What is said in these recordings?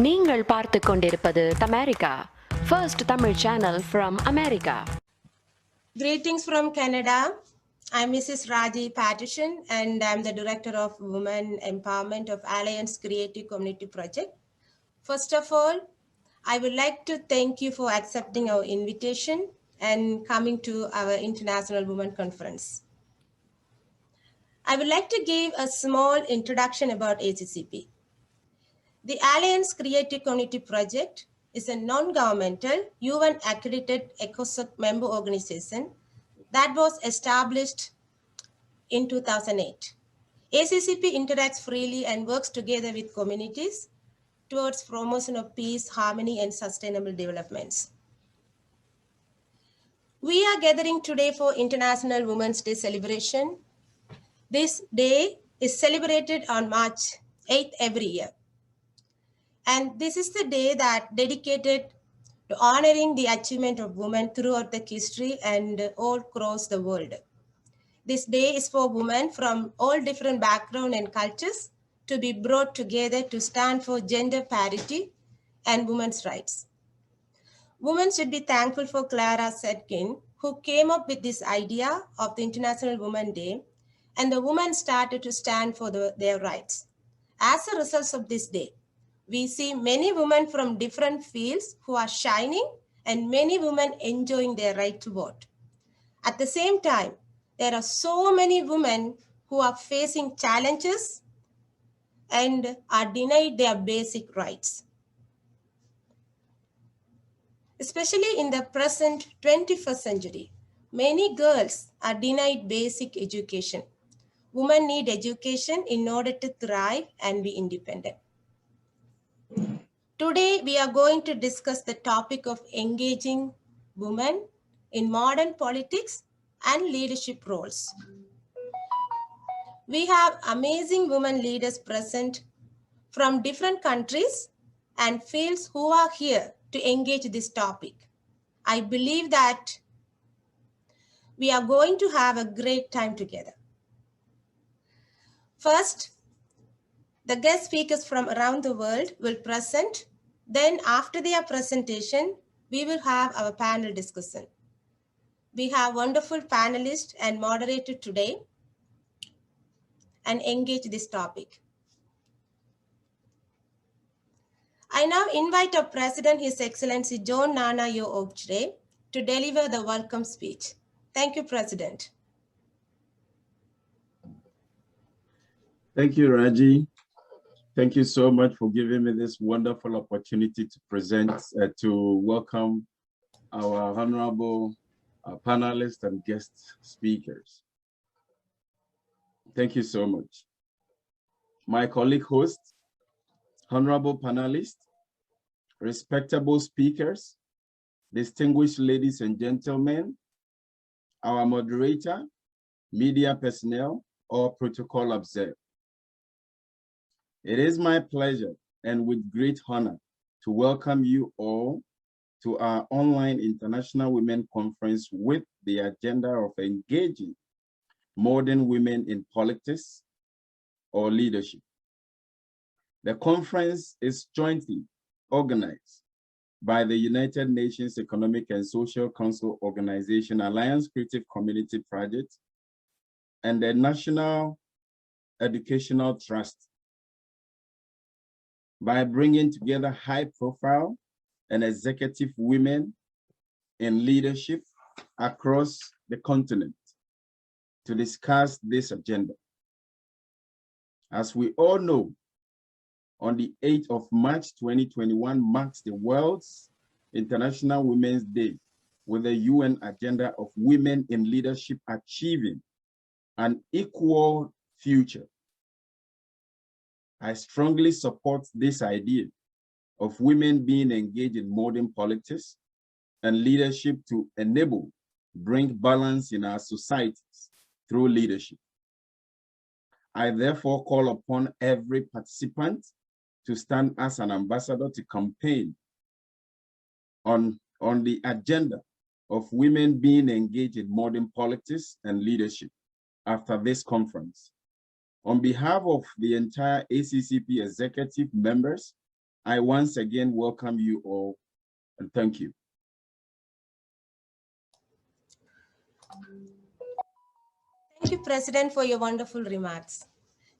நீங்கள் பார்த்து கொண்டிருப்பது Tamerica, first Tamil channel from America. Greetings from Canada. I'm Mrs. Raji Patterson and I'm the Director of Women Empowerment of Alliance Creative Community Project. First of all, I would like to thank you for accepting our invitation and coming to our International Women Conference. I would like to give a small introduction about ACCP. The Alliance Creative Community Project is a non-governmental UN-accredited ECOSOC member organization that was established in 2008. ACCP interacts freely and works together with communities towards promotion of peace, harmony, and sustainable developments. We are gathering today for International Women's Day celebration. This day is celebrated on March 8th every year. And this is the day that dedicated to honoring the achievement of women throughout the history and all across the world. This day is for women from all different backgrounds and cultures to be brought together to stand for gender parity and women's rights. Women should be thankful for Clara Zetkin, who came up with this idea of the International Women's Day, and the women started to stand for their rights. As a result of this day, we see many women from different fields who are shining and many women enjoying their right to vote. At the same time, there are so many women who are facing challenges and are denied their basic rights. Especially in the present 21st century, many girls are denied basic education. Women need education in order to thrive and be independent. Today, we are going to discuss the topic of engaging women in modern politics and leadership roles. We have amazing women leaders present from different countries and fields who are here to engage this topic. I believe that we are going to have a great time together. First, the guest speakers from around the world will present. Then after their presentation, we will have our panel discussion. We have wonderful panelists and moderator today and engage this topic. I now invite our President, His Excellency John Nana Yo Ogchre, to deliver the welcome speech. Thank you, President. Thank you, Raji. Thank you so much for giving me this wonderful opportunity to present, to welcome our honorable panelists and guest speakers. Thank you so much. My colleague hosts, honorable panelists, respectable speakers, distinguished ladies and gentlemen, our moderator, media personnel, or protocol observed. It is my pleasure and with great honor to welcome you all to our online International Women Conference with the agenda of engaging modern women in politics or leadership. The conference is jointly organized by the United Nations Economic and Social Council Organization Alliance Creative Community Project and the National Educational Trust, by bringing together high-profile and executive women in leadership across the continent to discuss this agenda. As we all know, on the 8th of March 2021 marks the World's International Women's Day with the UN agenda of women in leadership achieving an equal future. I strongly support this idea of women being engaged in modern politics and leadership to bring balance in our societies through leadership. I therefore call upon every participant to stand as an ambassador to campaign on the agenda of women being engaged in modern politics and leadership after this conference. On behalf of the entire ACCP executive members I once again welcome you all and thank you. Thank you, President, for your wonderful remarks.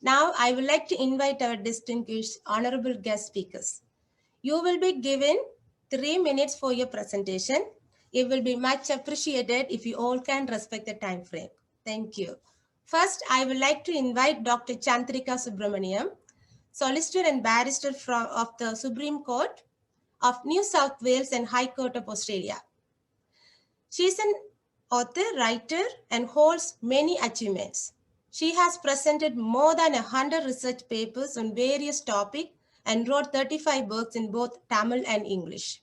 Now, I would like to invite our distinguished honorable guest speakers. You will be given 3 minutes for your presentation. It will be much appreciated if you all can respect the time frame. Thank you. First, I would like to invite Dr. Chandrika Subramaniam, Solicitor and Barrister of the Supreme Court of New South Wales and High Court of Australia. She is an author, writer, and holds many achievements. She has presented more than 100 research papers on various topics and wrote 35 books in both Tamil and English.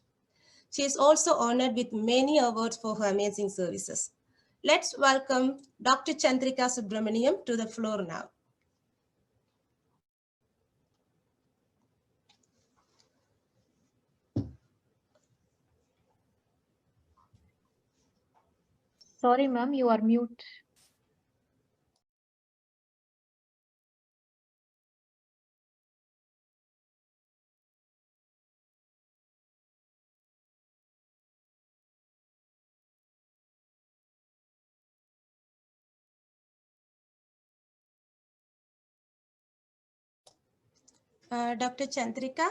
She is also honored with many awards for her amazing services. Let's welcome Dr. Chandrika Subramaniam to the floor now. Sorry, ma'am, you are mute. Dr. Chandrika?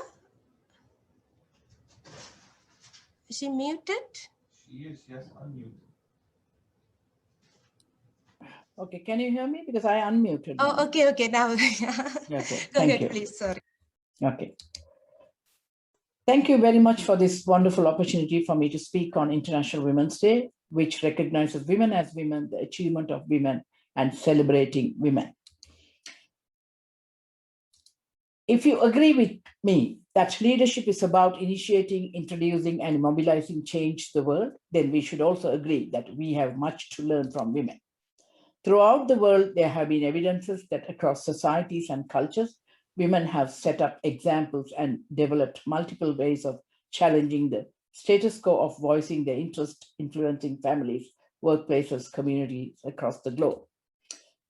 Is she muted? She is, yes, unmuted. Okay, can you hear me? Because I unmuted. Oh, okay, now. Okay, Go thank ahead, you. please, sorry. Okay. Thank you very much for this wonderful opportunity for me to speak on International Women's Day, which recognizes women as women, the achievement of women, and celebrating women. If you agree with me that leadership is about initiating, introducing, and mobilizing change to the world, then we should also agree that we have much to learn from women. Throughout the world, there have been evidences that across societies and cultures, women have set up examples and developed multiple ways of challenging the status quo of voicing their interest, influencing families, workplaces, communities across the globe.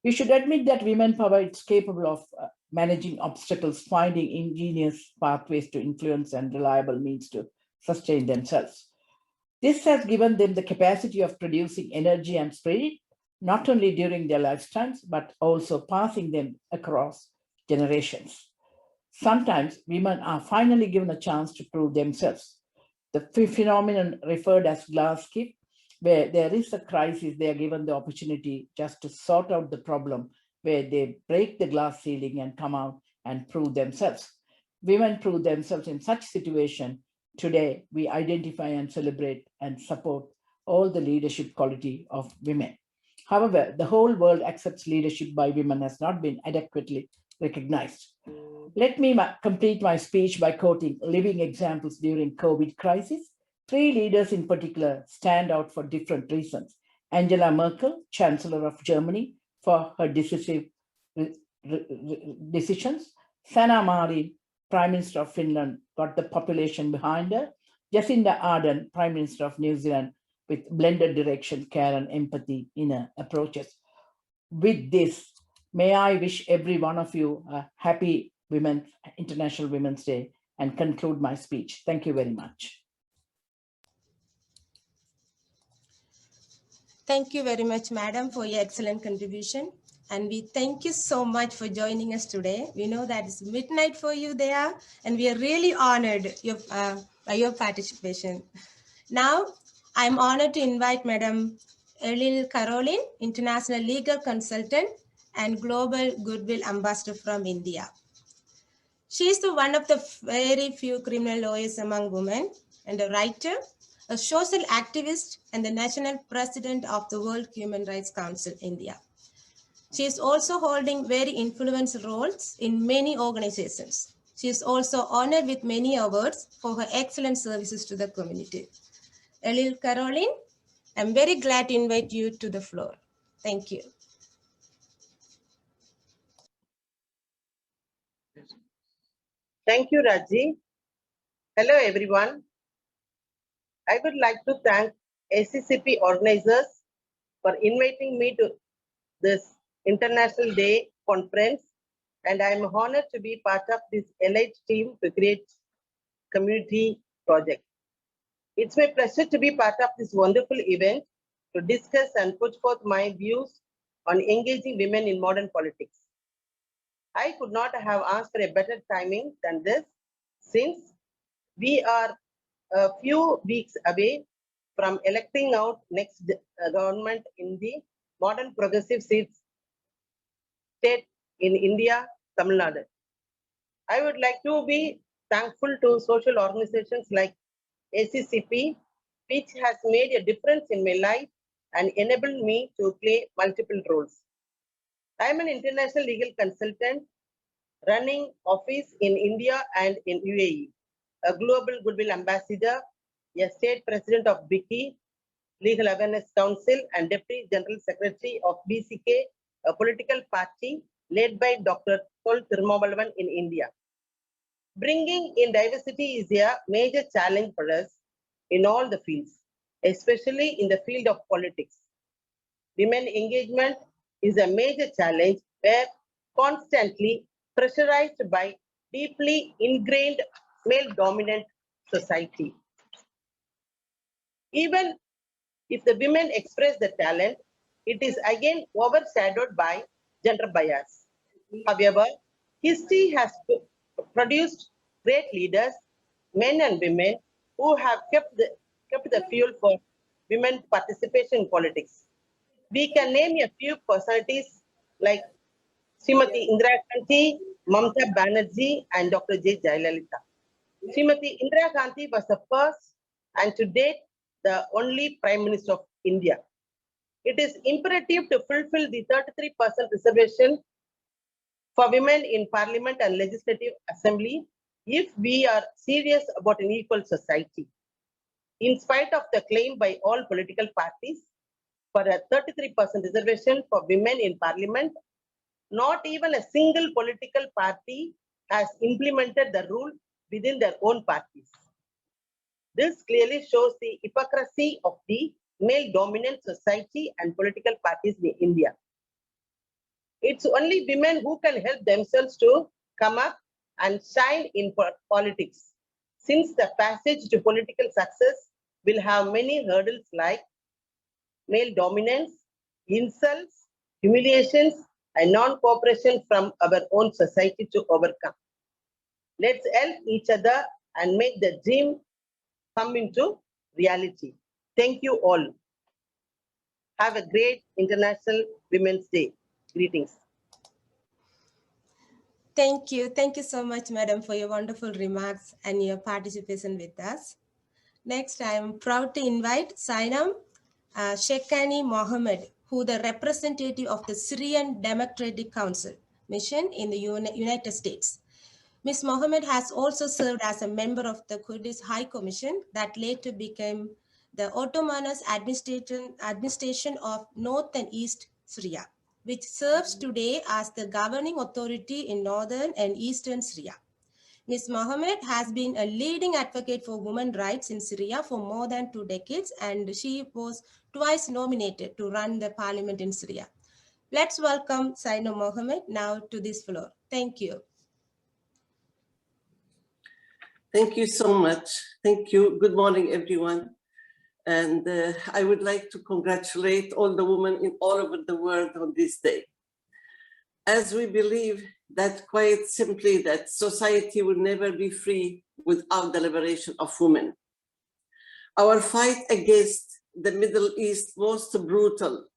We should admit that women power is capable of managing obstacles, finding ingenious pathways to influence and reliable means to sustain themselves. This has given them the capacity of producing energy and spirit, not only during their lifetimes, but also passing them across generations. Sometimes women are finally given a chance to prove themselves. The phenomenon referred as glass skip, where there is a crisis, they are given the opportunity just to sort out the problem, where they break the glass ceiling and come out and prove themselves. Women prove themselves in such situation. Today, we identify and celebrate and support all the leadership quality of women. However, the whole world accepts leadership by women has not been adequately recognized. Let me complete my speech by quoting living examples during COVID crisis. 3 leaders in particular stand out for different reasons. Angela Merkel, Chancellor of Germany, for her decisive decisions. Sanna Marin, Prime Minister of Finland, got the population behind her. Jacinda Ardern, Prime Minister of New Zealand, with blended direction, care, and empathy in her approaches. With this, may I wish every one of you a happy International Women's Day and conclude my speech. Thank you very much. Thank you very much, madam, for your excellent contribution. And we thank you so much for joining us today. We know that it's midnight for you there, and we are really honored by your participation. Now, I'm honored to invite Madam Elil Caroline, International Legal Consultant and Global Goodwill Ambassador from India. She is one of the very few criminal lawyers among women, and a writer, a social activist, and the national president of the World Human Rights Council, India. She is also holding very influential roles in many organizations. She is also honored with many awards for her excellent services to the community. Elil Caroline, I'm very glad to invite you to the floor. Thank you. Thank you, Raji. Hello, everyone. I would like to thank ACCP organizers for inviting me to this International Day conference, and I am honored to be part of this elite team to create community project. It's my pleasure to be part of this wonderful event to discuss and put forth my views on engaging women in modern politics. I could not have asked for a better timing than this, since we are a few weeks away from electing out next government in the modern progressive state in India, Tamil Nadu. I would like to be thankful to social organizations like ACCP, which has made a difference in my life and enabled me to play multiple roles. I am an international legal consultant running office in India and in UAE, a global goodwill ambassador, a state president of bigg, Legal Awareness Council, and Deputy General Secretary of BCK, a political party led by Dr. Tol Thirumavalavan in India. Bringing in diversity is a major challenge for us in all the fields, especially in the field of politics. Women engagement is a major challenge where constantly pressurized by deeply ingrained male-dominant society. Even if the women express the talent, it is again overshadowed by gender bias. However, history has produced great leaders, men and women, who have kept the fuel for women's participation in politics. We can name a few personalities like Srimati Indira Gandhi, Mamata Banerjee, and Dr. J. Jayalalitha. Srimati Indira Gandhi was the first and to date the only Prime Minister of India. It is imperative to fulfill the 33% reservation for women in Parliament and Legislative Assembly if we are serious about an equal society. In spite of the claim by all political parties for a 33% reservation for women in Parliament, not even a single political party has implemented the rule within their own parties. This clearly shows the hypocrisy of the male-dominant society and political parties in India. It's only women who can help themselves to come up and shine in politics, since the passage to political success will have many hurdles like male dominance, insults, humiliations, and non-cooperation from our own society to overcome. Let's help each other and make the dream come into reality. Thank you all. Have a great International Women's Day. Greetings. Thank you. Thank you so much, Madam, for your wonderful remarks and your participation with us. Next, I am proud to invite Sainam Shekhani Mohammed, who the representative of the Syrian Democratic Council mission in the United States. Ms. Mohammed has also served as a member of the Kurdish High Commission that later became the Autonomous Administration of North and East Syria, which serves today as the governing authority in northern and eastern Syria. Ms. Mohammed has been a leading advocate for women's rights in Syria for more than 2 decades, and she was twice nominated to run the parliament in Syria. Let's welcome Sainam Mohammed now to this floor. Thank you. Thank you so much. Thank you. Good morning, everyone. And I would like to congratulate all the women in all over the world on this day. As we believe that quite simply that society will never be free without the liberation of women. Our fight against the Middle East most brutal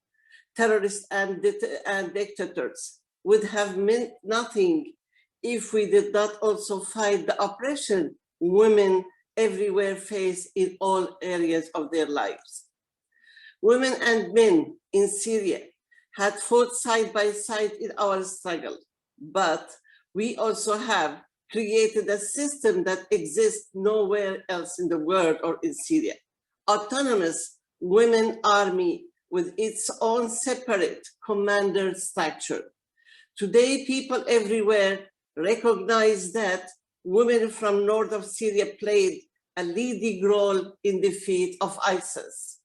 terrorists and dictators would have meant nothing if we did not also fight the oppression women everywhere face in all areas of their lives. Women and men in Syria had fought side by side in our struggle, but we also have created a system that exists nowhere else in the world or in Syria. Autonomous women army with its own separate commander structure. Today, people everywhere recognize that women from north of Syria played a leading role in defeat of ISIS.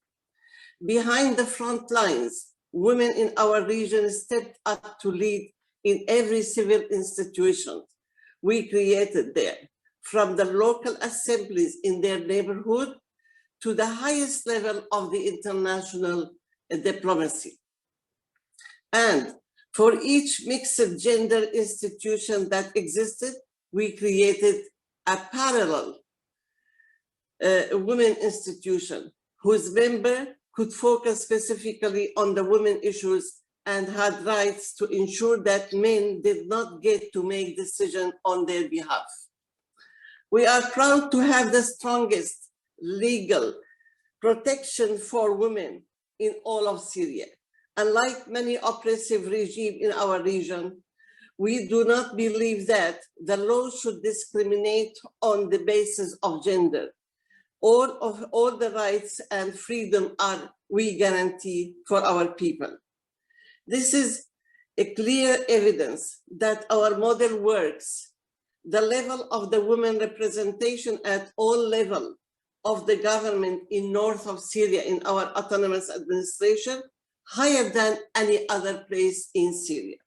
Behind the front lines, women in our region stepped up to lead in every civil institution we created there, from the local assemblies in their neighborhood to the highest level of the international diplomacy. And for each mixed gender institution that existed, we created a parallel women institution whose member could focus specifically on the women issues and had rights to ensure that men did not get to make decisions on their behalf. We are proud to have the strongest legal protection for women in all of Syria. Unlike many oppressive regimes in our region, we do not believe that the law should discriminate on the basis of gender. All the rights and freedom we guarantee for our people. This is a clear evidence that our model works. The level of the women representation at all levels of the government in north of Syria in our autonomous administration, higher than any other place in Syria.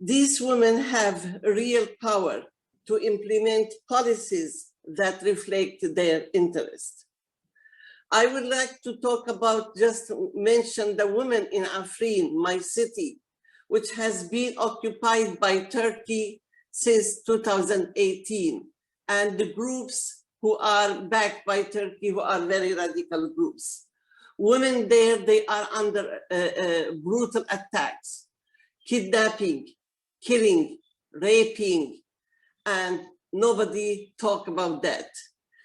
These women have real power to implement policies that reflect their interest. I would like to talk about, just mention the women in Afrin, my city, which has been occupied by Turkey since 2018, and the groups who are backed by Turkey, who are very radical groups. Women there, they are under brutal attacks, kidnapping, killing, raping, and nobody talk about that.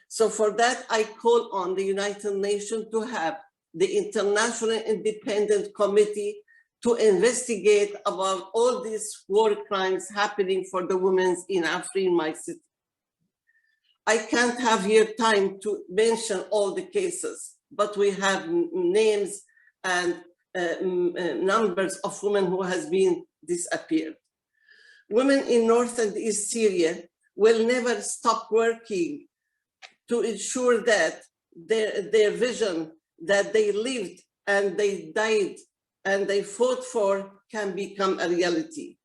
So for that, I call on the United Nations to have the International Independent Committee to investigate about all these war crimes happening for the women in Afrin, my city. I can't have here time to mention all the cases, but we have names and numbers of women who has been disappeared. Women in North and East Syria will never stop working to ensure that their vision that they lived and they died and they fought for can become a reality.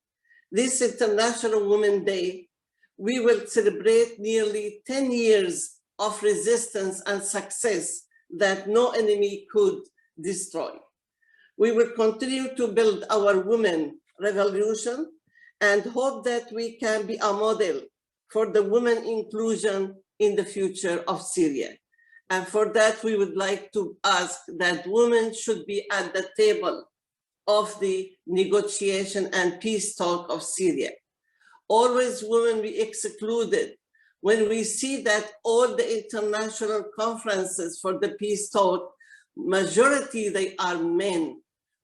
This International Women's Day, we will celebrate nearly 10 years of resistance and success that no enemy could destroy. We will continue to build our women revolution and hope that we can be a model for the women inclusion in the future of Syria. And for that, we would like to ask that women should be at the table of the negotiation and peace talk of Syria. Always women be excluded. When we see that all the international conferences for the peace talk, majority they are men.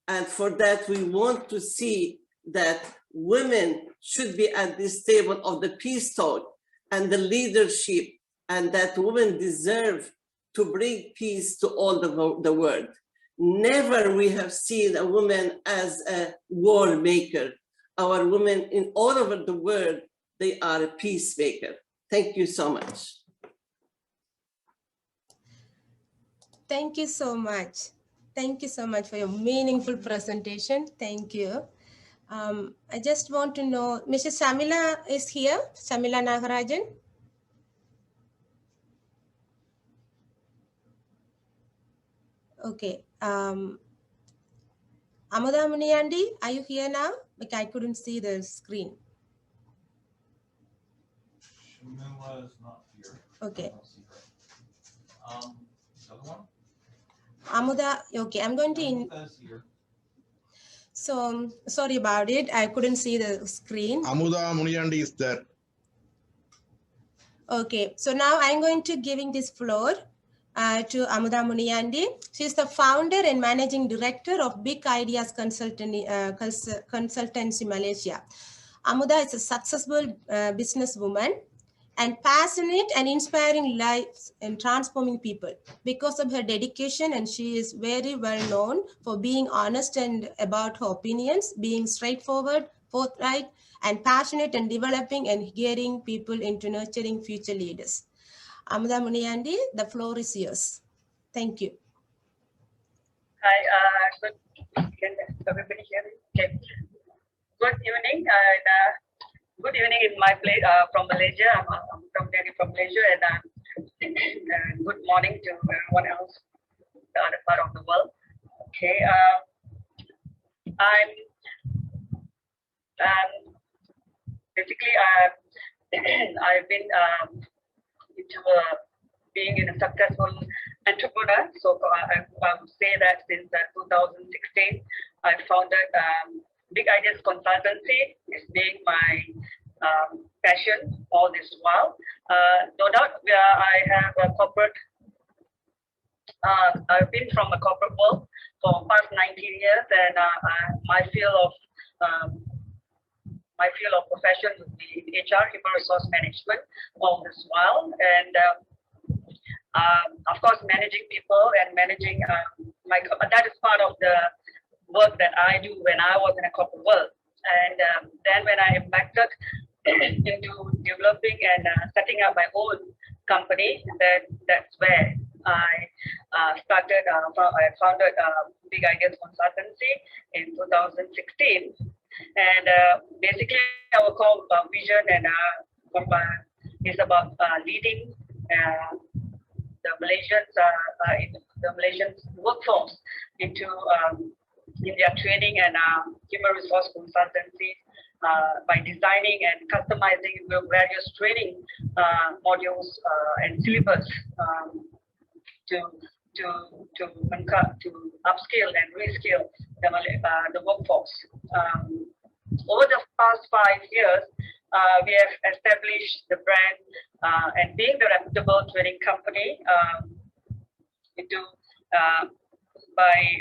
And for that, we want to see that women should be at this table of the peace talk and the leadership, and that women deserve to bring peace to all the world. Never we have seen a woman as a war maker. Our women in all over the world, they are a peacemaker. Thank you so much. Thank you so much. Thank you so much for your meaningful presentation. Thank you. I just want to know, Mrs. Shamila is here, Shamila Nagarajan. Okay. Amada Muniyandi, are you here now? Like I couldn't see the screen. Shamila is not here. Okay. The other one? Amuda, okay, I'm going to. Amuda's here. So sorry about it. I couldn't see the screen. Amuda Muniyandi is there. Okay, so now I'm going to giving this floor to Amuda Muniyandi. She's the founder and managing director of Big Ideas Consultancy Malaysia. Amuda is a successful businesswoman and passionate and inspiring lives and transforming people because of her dedication, and she is very well known for being honest and about her opinions, being straightforward, forthright, and passionate and developing and gearing people into nurturing future leaders. Amuda Muniyandi, the floor is yours. Thank you. Hi, good evening, everybody here. Okay. Good evening. Good evening in my place from Malaysia. I'm from Malaysia, and good morning to everyone else, the other part of the world. Okay, I'm basically I've been into being in a successful entrepreneur. So I would say that since 2016, I founded Big Ideas Consultancy. It's being my passion all this while. No doubt, I have a corporate. I've been from a corporate world for past 19 years, and my field of profession would be in HR, human resource management, all this while, and of course, managing people and managing that is part of the work that I do when I was in a corporate world. And then when I impacted into developing and setting up my own company, then that's where I started. I founded Big Ideas Consultancy in 2016, and basically our core vision and is about leading the Malaysian workforce into in their training and human resource consultancy by designing and customizing various training modules and syllabus to upskill and reskill the workforce. Over the past 5 years, we have established the brand and being the reputable training company by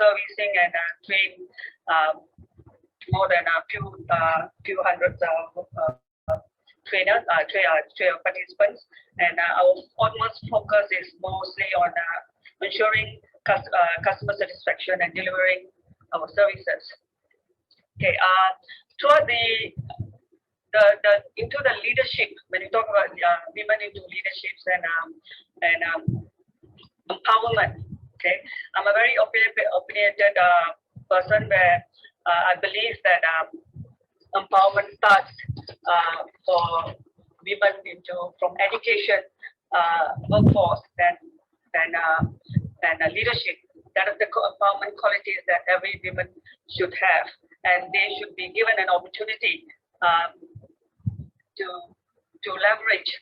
servicing and train more than a few hundred trainers, participants, and our utmost focus is mostly on ensuring customer satisfaction and delivering our services. Okay, toward into the leadership, when you talk about women into leaderships and empowerment. Okay, I'm a very opinionated person where I believe that empowerment starts for women from education, workforce, and leadership. That is the empowerment qualities that every woman should have, and they should be given an opportunity to leverage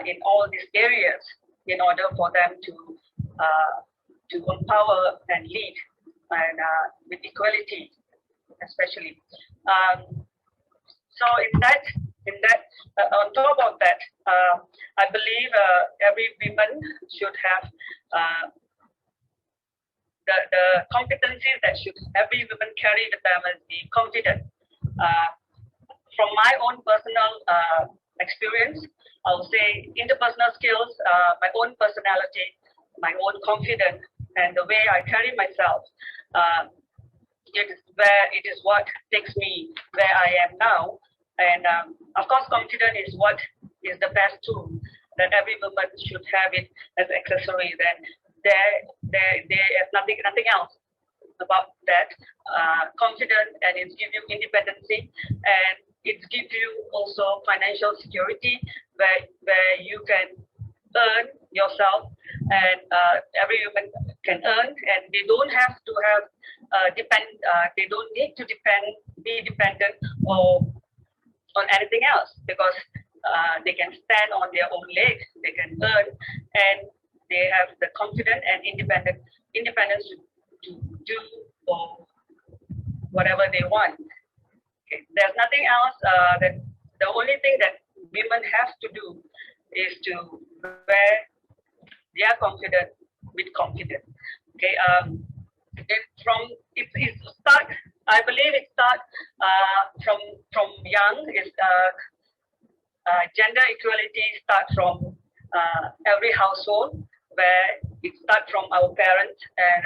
in all these areas in order for them to empower and lead, and with equality, especially. So on top of that, I believe every woman should have the competencies that should every woman carry with them is be confident. From my own personal experience, I will say interpersonal skills, my own personality, my own confidence, and the way I carry myself. It is what takes me where I am now. And of course, confidence is what is the best tool that every woman should have it as accessory. Then there is nothing else about that. Confidence, and it gives you independency, and it gives you also financial security where you can earn yourself, and every woman can earn, and they don't have to have they don't need to be dependent on anything else, because they can stand on their own legs, they can earn, and they have the confidence and independence to do or whatever they want. Okay. There's nothing else. That the only thing that women have to do is to wear their confidence with confidence. Okay. I believe it starts from young. Gender equality starts from every household, where it starts from our parents, and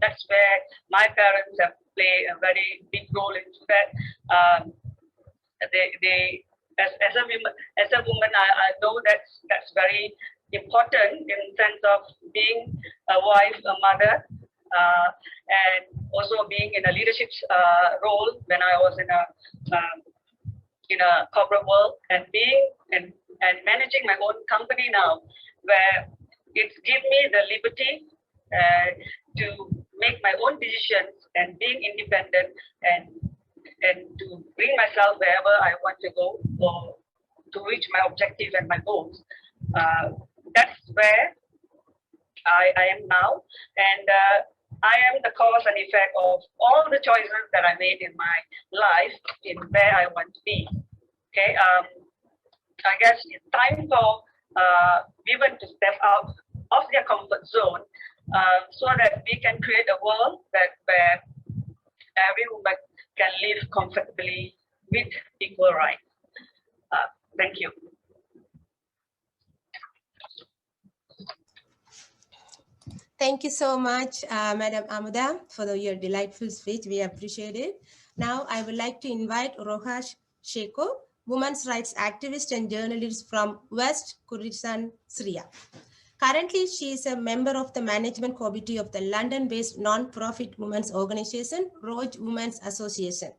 that's where my parents have played a very big role into that. As a woman, I know that's very important in the sense of being a wife, a mother, and also being in a leadership role when I was in in a corporate world and being and managing my own company now, where it's given me the liberty to make my own decisions and being independent and to bring myself wherever I want to go or to reach my objective and my goals. That's where I am now, and I am the cause and effect of all the choices that I made in my life in where I want to be. Okay, I guess it's time for women to step out of their comfort zone so that we can create a world where every woman can live comfortably with equal rights. Thank you. Thank you so much, Madam Amuda, for your delightful speech. We appreciate it. Now, I would like to invite Rohas Sheko, women's rights activist and journalist from West Kurdistan, Syria. Currently, she is a member of the management committee of the London-based non-profit women's organization, Roj Women's Association.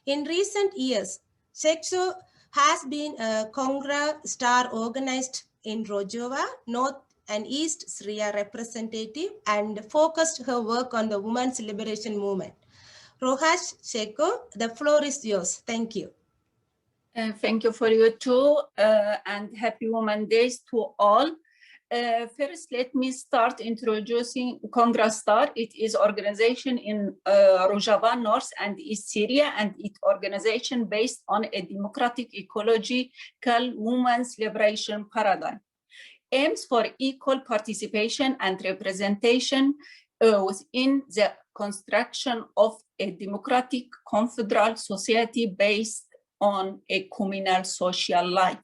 In recent years, Sheko has been a Congress star organized in Rojava, North and East Syria representative, and focused her work on the women's liberation movement. Rohas Sheko, the floor is yours. Thank you. Thank you for you too, and happy Women's Day to all. First, let me start introducing Congress Star. It is organization in Rojava, North and East Syria, and it organization based on a democratic ecological women's liberation paradigm. Aims for equal participation and representation within the construction of a democratic confederal society based on a communal social life.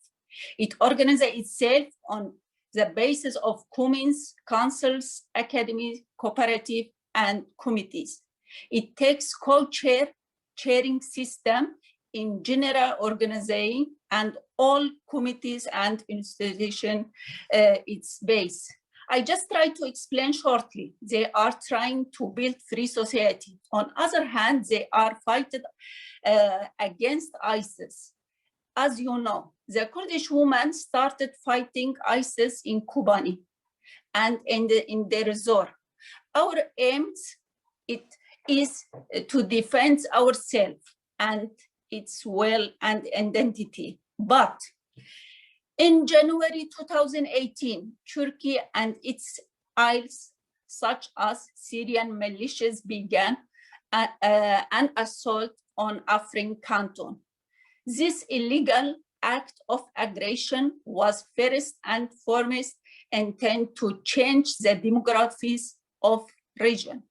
It organizes itself on the basis of communes, councils, academies, cooperative, and committees. It takes co-chairing system in general organizing and all committees and institutions its base. I just try to explain shortly. They are trying to build free society. On other hand, they are fighting against ISIS. As you know, the Kurdish women started fighting ISIS in Kobani and in Deir ez-Zor. Our aims is to defend ourselves and its will and identity. But in January 2018, Turkey and its allies, such as Syrian militias, began an assault on Afrin canton. This illegal act of aggression was first and foremost intended to change the demographics of region.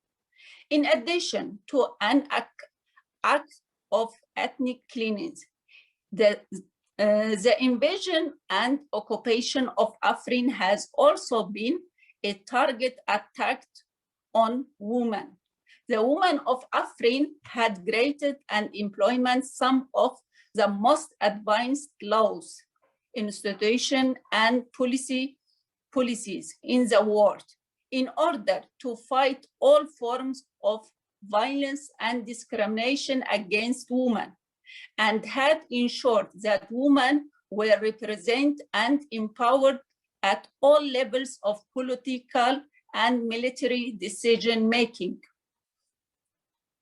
In addition to an act of ethnic cleansing, the invasion and occupation of Afrin has also been a target attack on women. The women of Afrin had created and implemented some of the most advanced laws, institutions, and policies in the world in order to fight all forms of violence and discrimination against women, and had ensured that women were represented and empowered at all levels of political and military decision-making.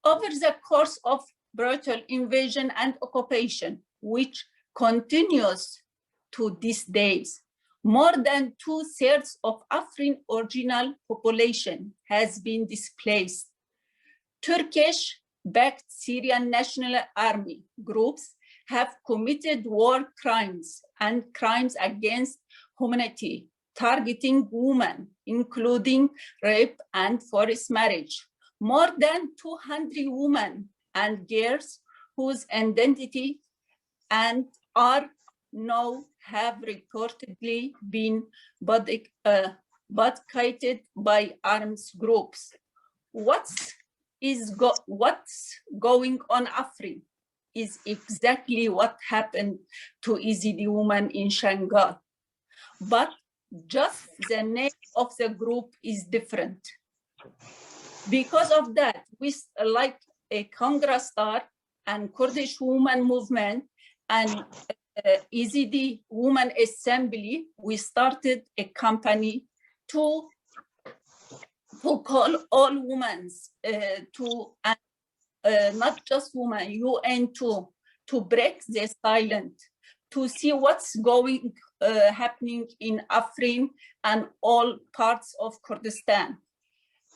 Over the course of brutal invasion and occupation, which continues to these days, more than 2/3 of Afrin original population has been displaced. Turkish-backed Syrian National Army groups have committed war crimes and crimes against humanity, targeting women, including rape and forced marriage. More than 200 women and girls whose identity and are now have reportedly been boycotted by arms groups. What's going on Afrin is exactly what happened to Yazidi women in Shanghai. But just the name of the group is different. Because of that, we like a Congress Star and Kurdish women movement and EZD Women Assembly, we started a company to call all women not just women, UN to break the silence, to see what's happening in Afrin and all parts of Kurdistan.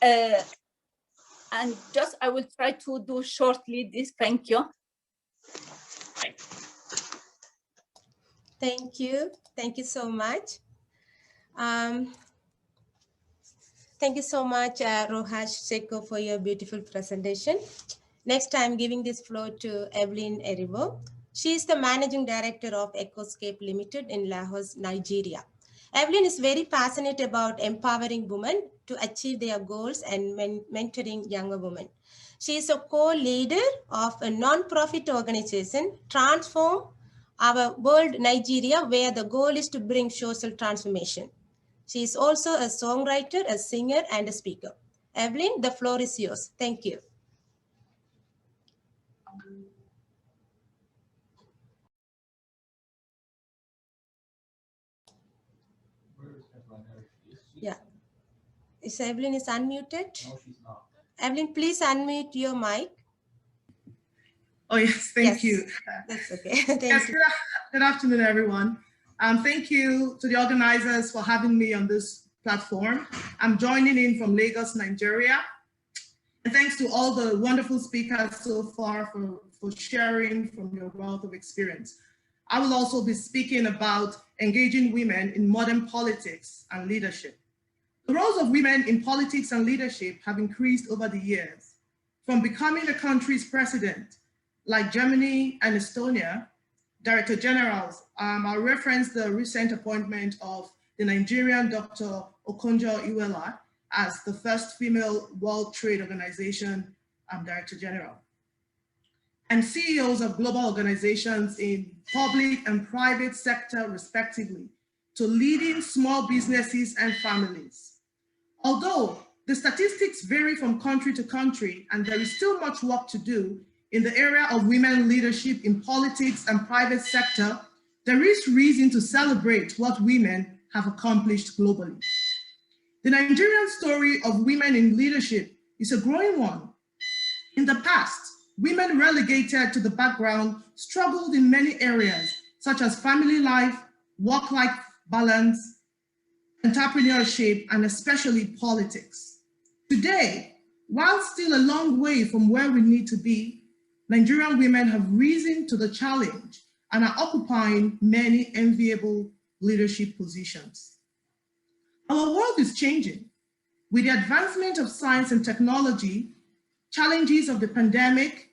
And just I will try to do shortly this. Thank you. Thank you. Thank you so much. Thank you so much, Rohaj Seko, for your beautiful presentation. Next, I'm giving this floor to Evelyn Erivo. She is the Managing Director of Ecoscape Limited in Lagos, Nigeria. Evelyn is very passionate about empowering women to achieve their goals and mentoring younger women. She is a co-leader of a non-profit organization, Transform Our World Nigeria, where the goal is to bring social transformation. She is also a songwriter, a singer, and a speaker. Evelyn, the floor is yours. Thank you. Yeah. Is Evelyn is unmuted? No, she's not. Evelyn, please unmute your mic. Oh, yes, thank you. That's okay. Thank yes, you. good afternoon, everyone. Thank you to the organizers for having me on this platform. I'm joining in from Lagos, Nigeria. And thanks to all the wonderful speakers so far for sharing from your wealth of experience. I will also be speaking about engaging women in modern politics and leadership. The roles of women in politics and leadership have increased over the years. From becoming a country's president, like Germany and Estonia, Director Generals, I'll reference the recent appointment of the Nigerian Dr. Okonjo-Iweala as the first female World Trade Organization Director General, and CEOs of global organizations in public and private sector, respectively, to leading small businesses and families. Although the statistics vary from country to country, and there is still much work to do in the area of women leadership in politics and private sector, there is reason to celebrate what women have accomplished globally. The Nigerian story of women in leadership is a growing one. In the past, women relegated to the background struggled in many areas, such as family life, work-life balance, entrepreneurship, and especially politics. Today, while still a long way from where we need to be, Nigerian women have risen to the challenge and are occupying many enviable leadership positions. Our world is changing. With the advancement of science and technology, challenges of the pandemic,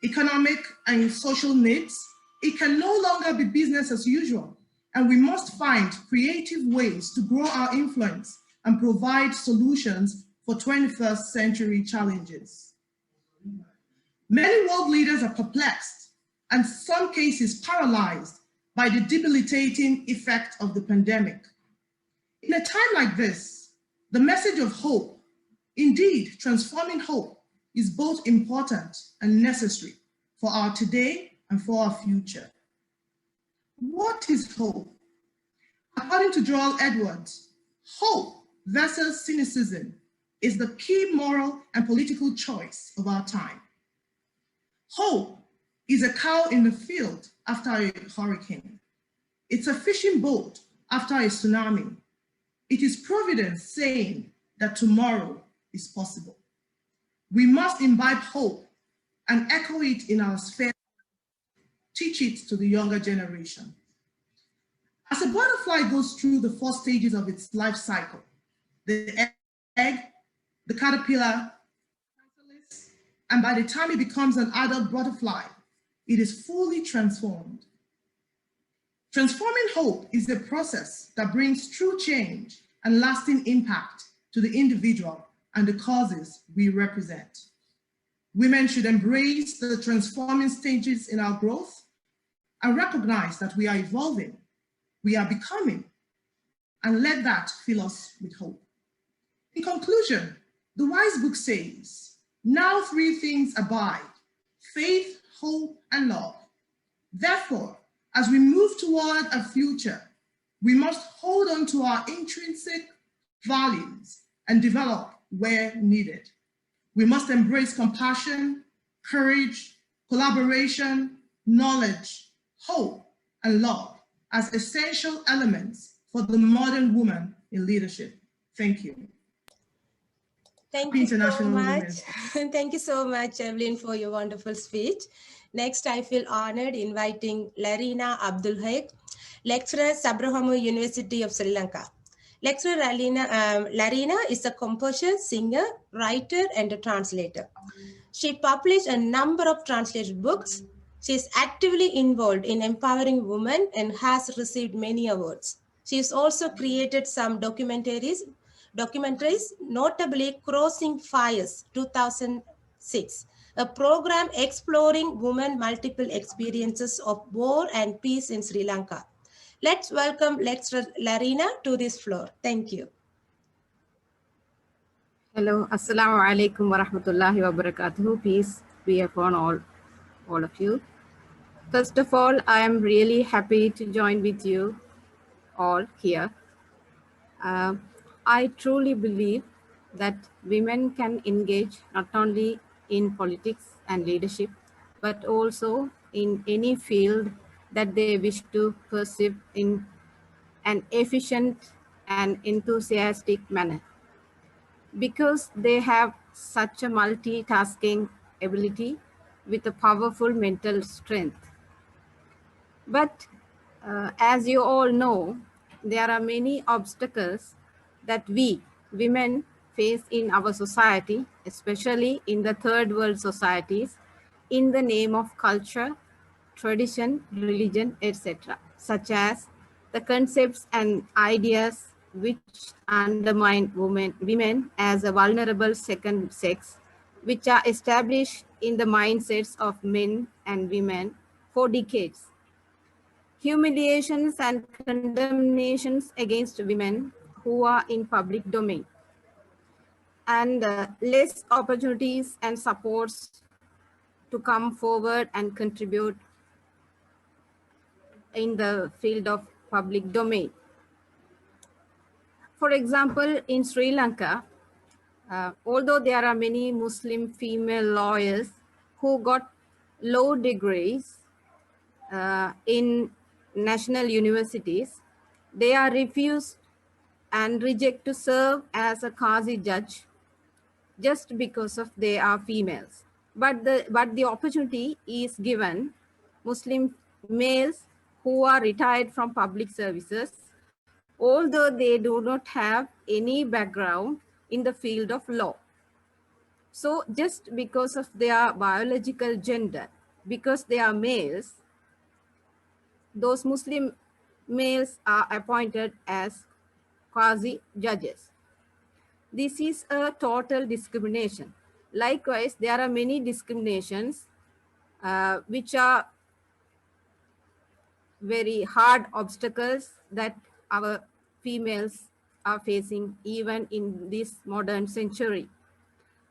economic and social needs, it can no longer be business as usual, and we must find creative ways to grow our influence and provide solutions for 21st century challenges. Many world leaders are perplexed and in some cases paralyzed by the debilitating effect of the pandemic. In a time like this, the message of hope, indeed transforming hope, is both important and necessary for our today and for our future. What is hope? According to Joel Edwards, hope versus cynicism is the key moral and political choice of our time. Hope is a cow in the field after a hurricane. It's a fishing boat after a tsunami. It is providence saying that tomorrow is possible. We must imbibe hope and echo it in our sphere, teach it to the younger generation. As a butterfly goes through the 4 stages of its life cycle, the egg, the caterpillar, and by the time it becomes an adult butterfly, it is fully transformed. Transforming hope is a process that brings true change and lasting impact to the individual and the causes we represent. Women should embrace the transforming stages in our growth and recognize that we are evolving, we are becoming, and let that fill us with hope. In conclusion, the wise book says, now 3 things abide: faith, hope, and love. Therefore, As we move toward a future, we must hold on to our intrinsic values and develop where needed. We must embrace compassion, courage, collaboration, knowledge, hope, and love as essential elements for the modern woman in leadership. Thank you. Thank you so much. Thank you so much, Evelyn, for your wonderful speech. Next, I feel honored inviting Larina Abdul Haik, lecturer, Sabrahamu University of Sri Lanka. Lecturer Larina is a composer, singer, writer, and a translator. She published a number of translated books. She is actively involved in empowering women and has received many awards. She has also created some documentaries, notably Crossing Fires 2006, a program exploring women multiple experiences of war and peace in Sri Lanka. Let's welcome lecturer Larina to this floor. Thank you. Hello, Assalamu alaikum wa rahmatullahi wa barakatuhu. Peace be upon all of you. First of all, I am really happy to join with you all here. I truly believe that women can engage not only in politics and leadership, but also in any field that they wish to pursue in an efficient and enthusiastic manner, because they have such a multitasking ability with a powerful mental strength. But as you all know, there are many obstacles that we women face in our society, especially in the third world societies, in the name of culture, tradition, religion, etc., such as the concepts and ideas which undermine women as a vulnerable second sex, which are established in the mindsets of men and women for decades. Humiliations and condemnations against women who are in public domain, and less opportunities and supports to come forward and contribute in the field of public domain. For example, in Sri Lanka, although there are many Muslim female lawyers who got law degrees in national universities, they are refused and reject to serve as a Qazi judge just because of they are females. But the opportunity is given Muslim males who are retired from public services, although they do not have any background in the field of law. So just because of their biological gender, because they are males, those Muslim males are appointed as Qazi judges. This is a total discrimination. Likewise, there are many discriminations which are very hard obstacles that our females are facing even in this modern century.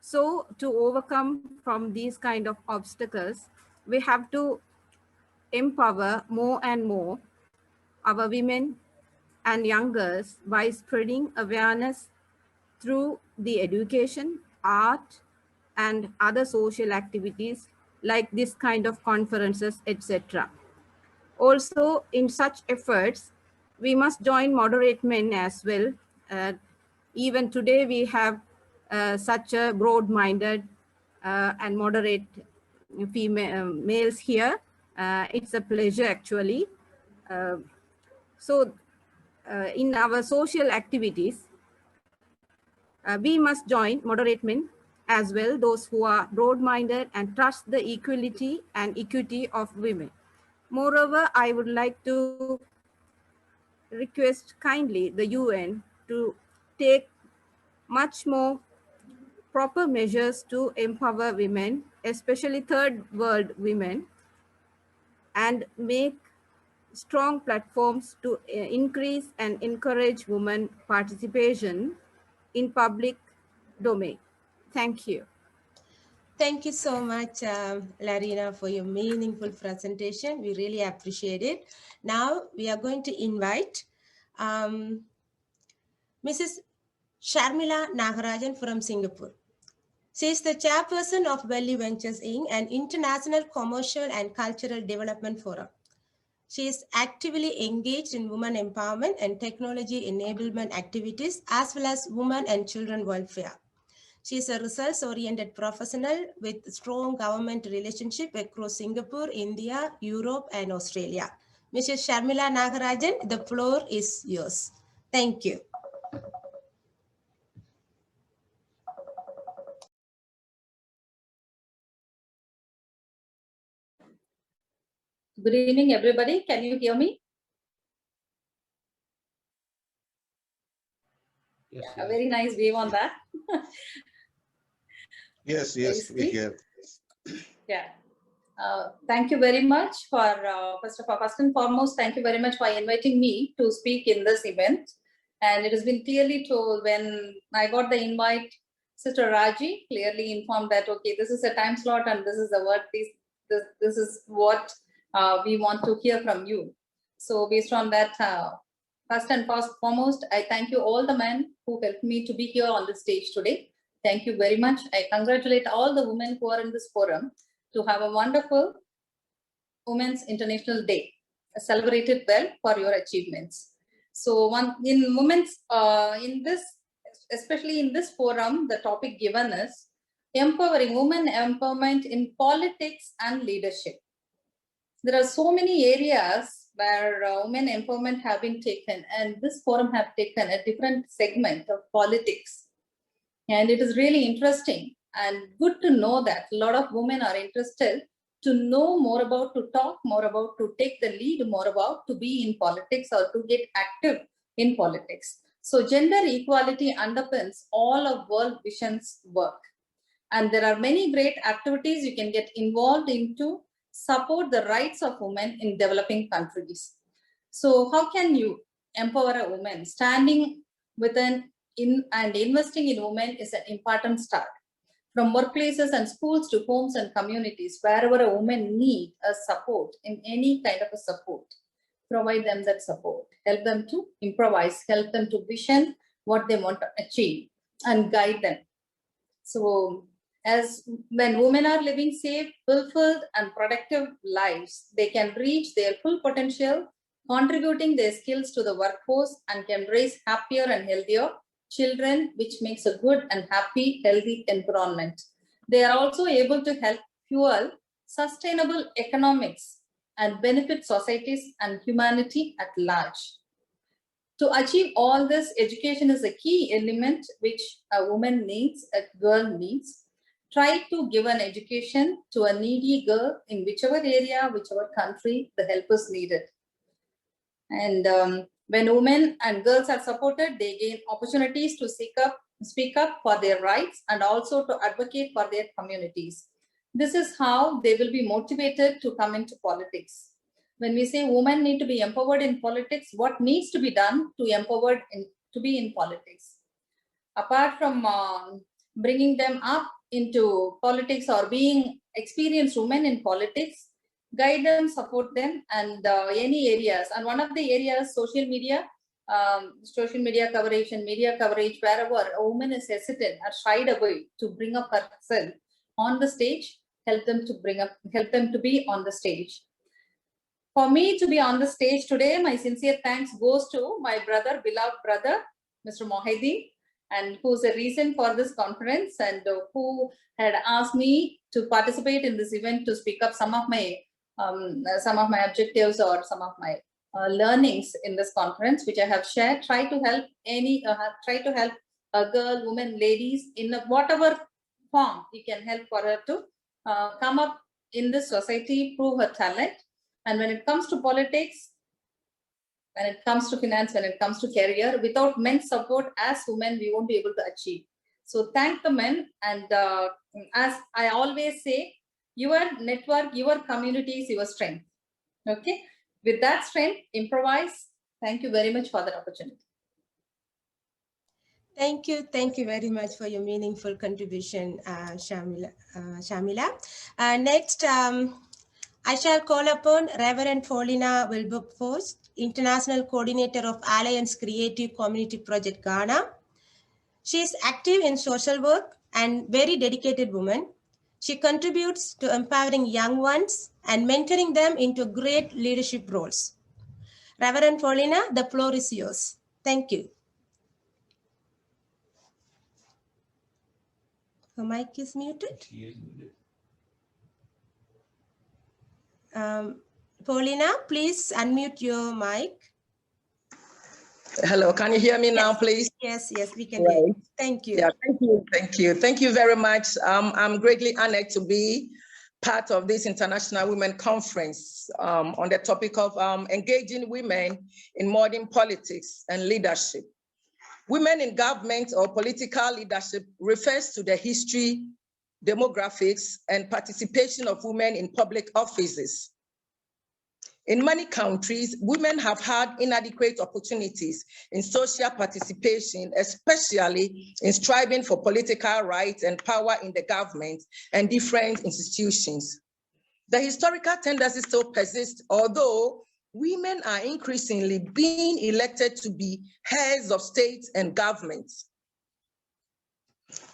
So to overcome from these kind of obstacles, we have to empower more and more our women and young girls by spreading awareness through the education, art, and other social activities like this kind of conferences, etc. Also, in such efforts, we must join moderate men as well. Even today, we have such a broad-minded and moderate female males here. It's a pleasure, actually. In our social activities, we must join moderate men as well, those who are broad-minded and trust the equality and equity of women. Moreover, I would like to request kindly the UN to take much more proper measures to empower women, especially third world women, and make strong platforms to increase and encourage women participation in public domain. Thank you. Thank you so much, Larina, for your meaningful presentation. We really appreciate it. Now we are going to invite Mrs. Sharmila Nagarajan from Singapore. She is the chairperson of Valley Ventures Inc., an international commercial and cultural development forum. She is actively engaged in women empowerment and technology enablement activities, as well as women and children welfare. She is a results-oriented professional with strong government relationship across Singapore, India, Europe, and Australia. Mrs. Sharmila Nagarajan, the floor is yours. Thank you. Good evening, everybody. Can you hear me? Yes, A very nice wave on that. yes, we hear. Yeah. Thank you very much for, first and foremost, thank you very much for inviting me to speak in this event. And it has been clearly told when I got the invite, Sister Raji clearly informed that, okay, this is a time slot and this is the word, this is what we want to hear from you. So based on that, first and foremost, I thank you all the men who helped me to be here on the stage today. Thank you very much. I congratulate all the women who are in this forum to have a wonderful Women's International Day, celebrated well for your achievements. So in women's, especially in this forum, the topic given is empowering women empowerment in politics and leadership. There are so many areas where women empowerment have been taken, and this forum have taken a different segment of politics. And it is really interesting and good to know that a lot of women are interested to know more about, to talk more about, to take the lead more about, to be in politics or to get active in politics. So gender equality underpins all of World Vision's work. And there are many great activities you can get involved in to support the rights of women in developing countries. So how can you empower a woman? Standing within and investing in women is an important start. From workplaces and schools to homes and communities, wherever a woman needs a support, in any kind of a support, provide them that support, help them to improvise, help them to vision what they want to achieve and guide them. So as when women are living safe, fulfilled and productive lives, they can reach their full potential, contributing their skills to the workforce and can raise happier and healthier children, which makes a good and happy, healthy environment. They are also able to help fuel sustainable economics and benefit societies and humanity at large. To achieve all this, education is a key element which a woman needs, a girl needs. Try to give an education to a needy girl in whichever area, whichever country the help is needed. And when women and girls are supported, they gain opportunities to speak up for their rights and also to advocate for their communities. This is how they will be motivated to come into politics. When we say women need to be empowered in politics, what needs to be done to empower to be in politics? Apart from bringing them up into politics or being experienced women in politics, guide them, support them, and any areas. And one of the areas, social media coverage and media coverage, wherever a woman is hesitant or shied away to bring up herself on the stage, help them to be on the stage. For me to be on the stage today, my sincere thanks goes to my brother, beloved brother, Mr. Mohideen, and who's a reason for this conference and who had asked me to participate in this event to speak up some of my objectives or some of my learnings in this conference, which I have shared. Try to help a girl, woman, ladies in whatever form you can help for her to come up in this society, prove her talent. And when it comes to politics, when it comes to finance, when it comes to career, without men's support as women, we won't be able to achieve. So thank the men. And as I always say, your network, your community is your strength. Okay. With that strength, improvise. Thank you very much for that opportunity. Thank you very much for your meaningful contribution, Shamila. Next, I shall call upon Reverend Paulina Wilberforce, International Coordinator of Alliance Creative Community Project Ghana. She is active in social work and very dedicated woman. She contributes to empowering young ones and mentoring them into great leadership roles. Reverend Paulina, the floor is yours. Thank you. Her mic is muted. She is muted. Paulina, please unmute your mic. Hello, can you hear me now, please? Yes, we can hear you. Thank you. Yeah, thank you very much. I'm greatly honored to be part of this International Women Conference on the topic of engaging women in modern politics and leadership. Women in government or political leadership refers to the history, demographics, and participation of women in public offices. In many countries, women have had inadequate opportunities in social participation, especially in striving for political rights and power in the government and different institutions. The historical tendency still persists, although women are increasingly being elected to be heads of states and governments.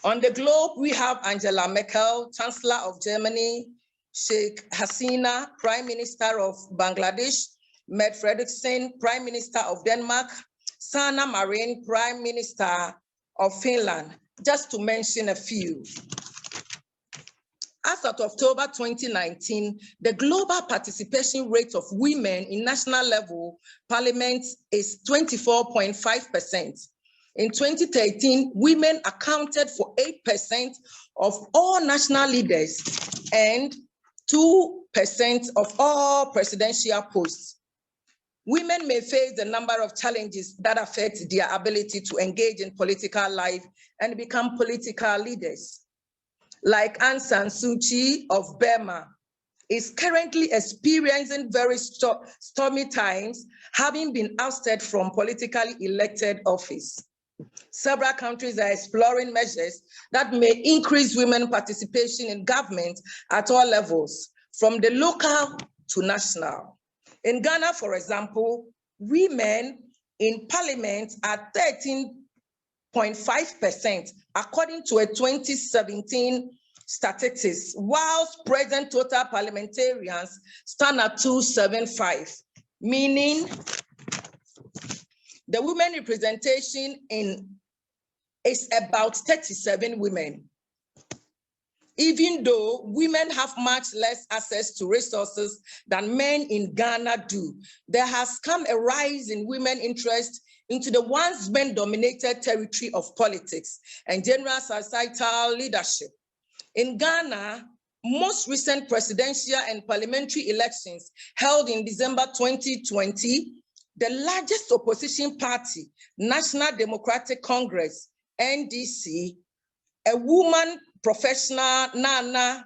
On the globe, we have Angela Merkel, Chancellor of Germany, Sheikh Hasina, Prime Minister of Bangladesh, Mette Frederiksen, Prime Minister of Denmark, Sanna Marin, Prime Minister of Finland, just to mention a few. As of October 2019, the global participation rate of women in national level parliament is 24.5%. In 2013, women accounted for 8% of all national leaders and 2% of all presidential posts. Women may face a number of challenges that affect their ability to engage in political life and become political leaders. Like Aung San Suu Kyi of Burma is currently experiencing very stormy times, having been ousted from politically elected office. Several countries are exploring measures that may increase women participation in government at all levels, from the local to national. In Ghana, for example, women in parliament are 13.5%, according to a 2017 statistics, whilst present total parliamentarians stand at 275, meaning the women representation is about 37 women. Even though women have much less access to resources than men in Ghana do, there has come a rise in women interest into the once men-dominated territory of politics and general societal leadership. In Ghana, most recent presidential and parliamentary elections held in December 2020, the largest opposition party, National Democratic Congress, NDC, a woman professional, a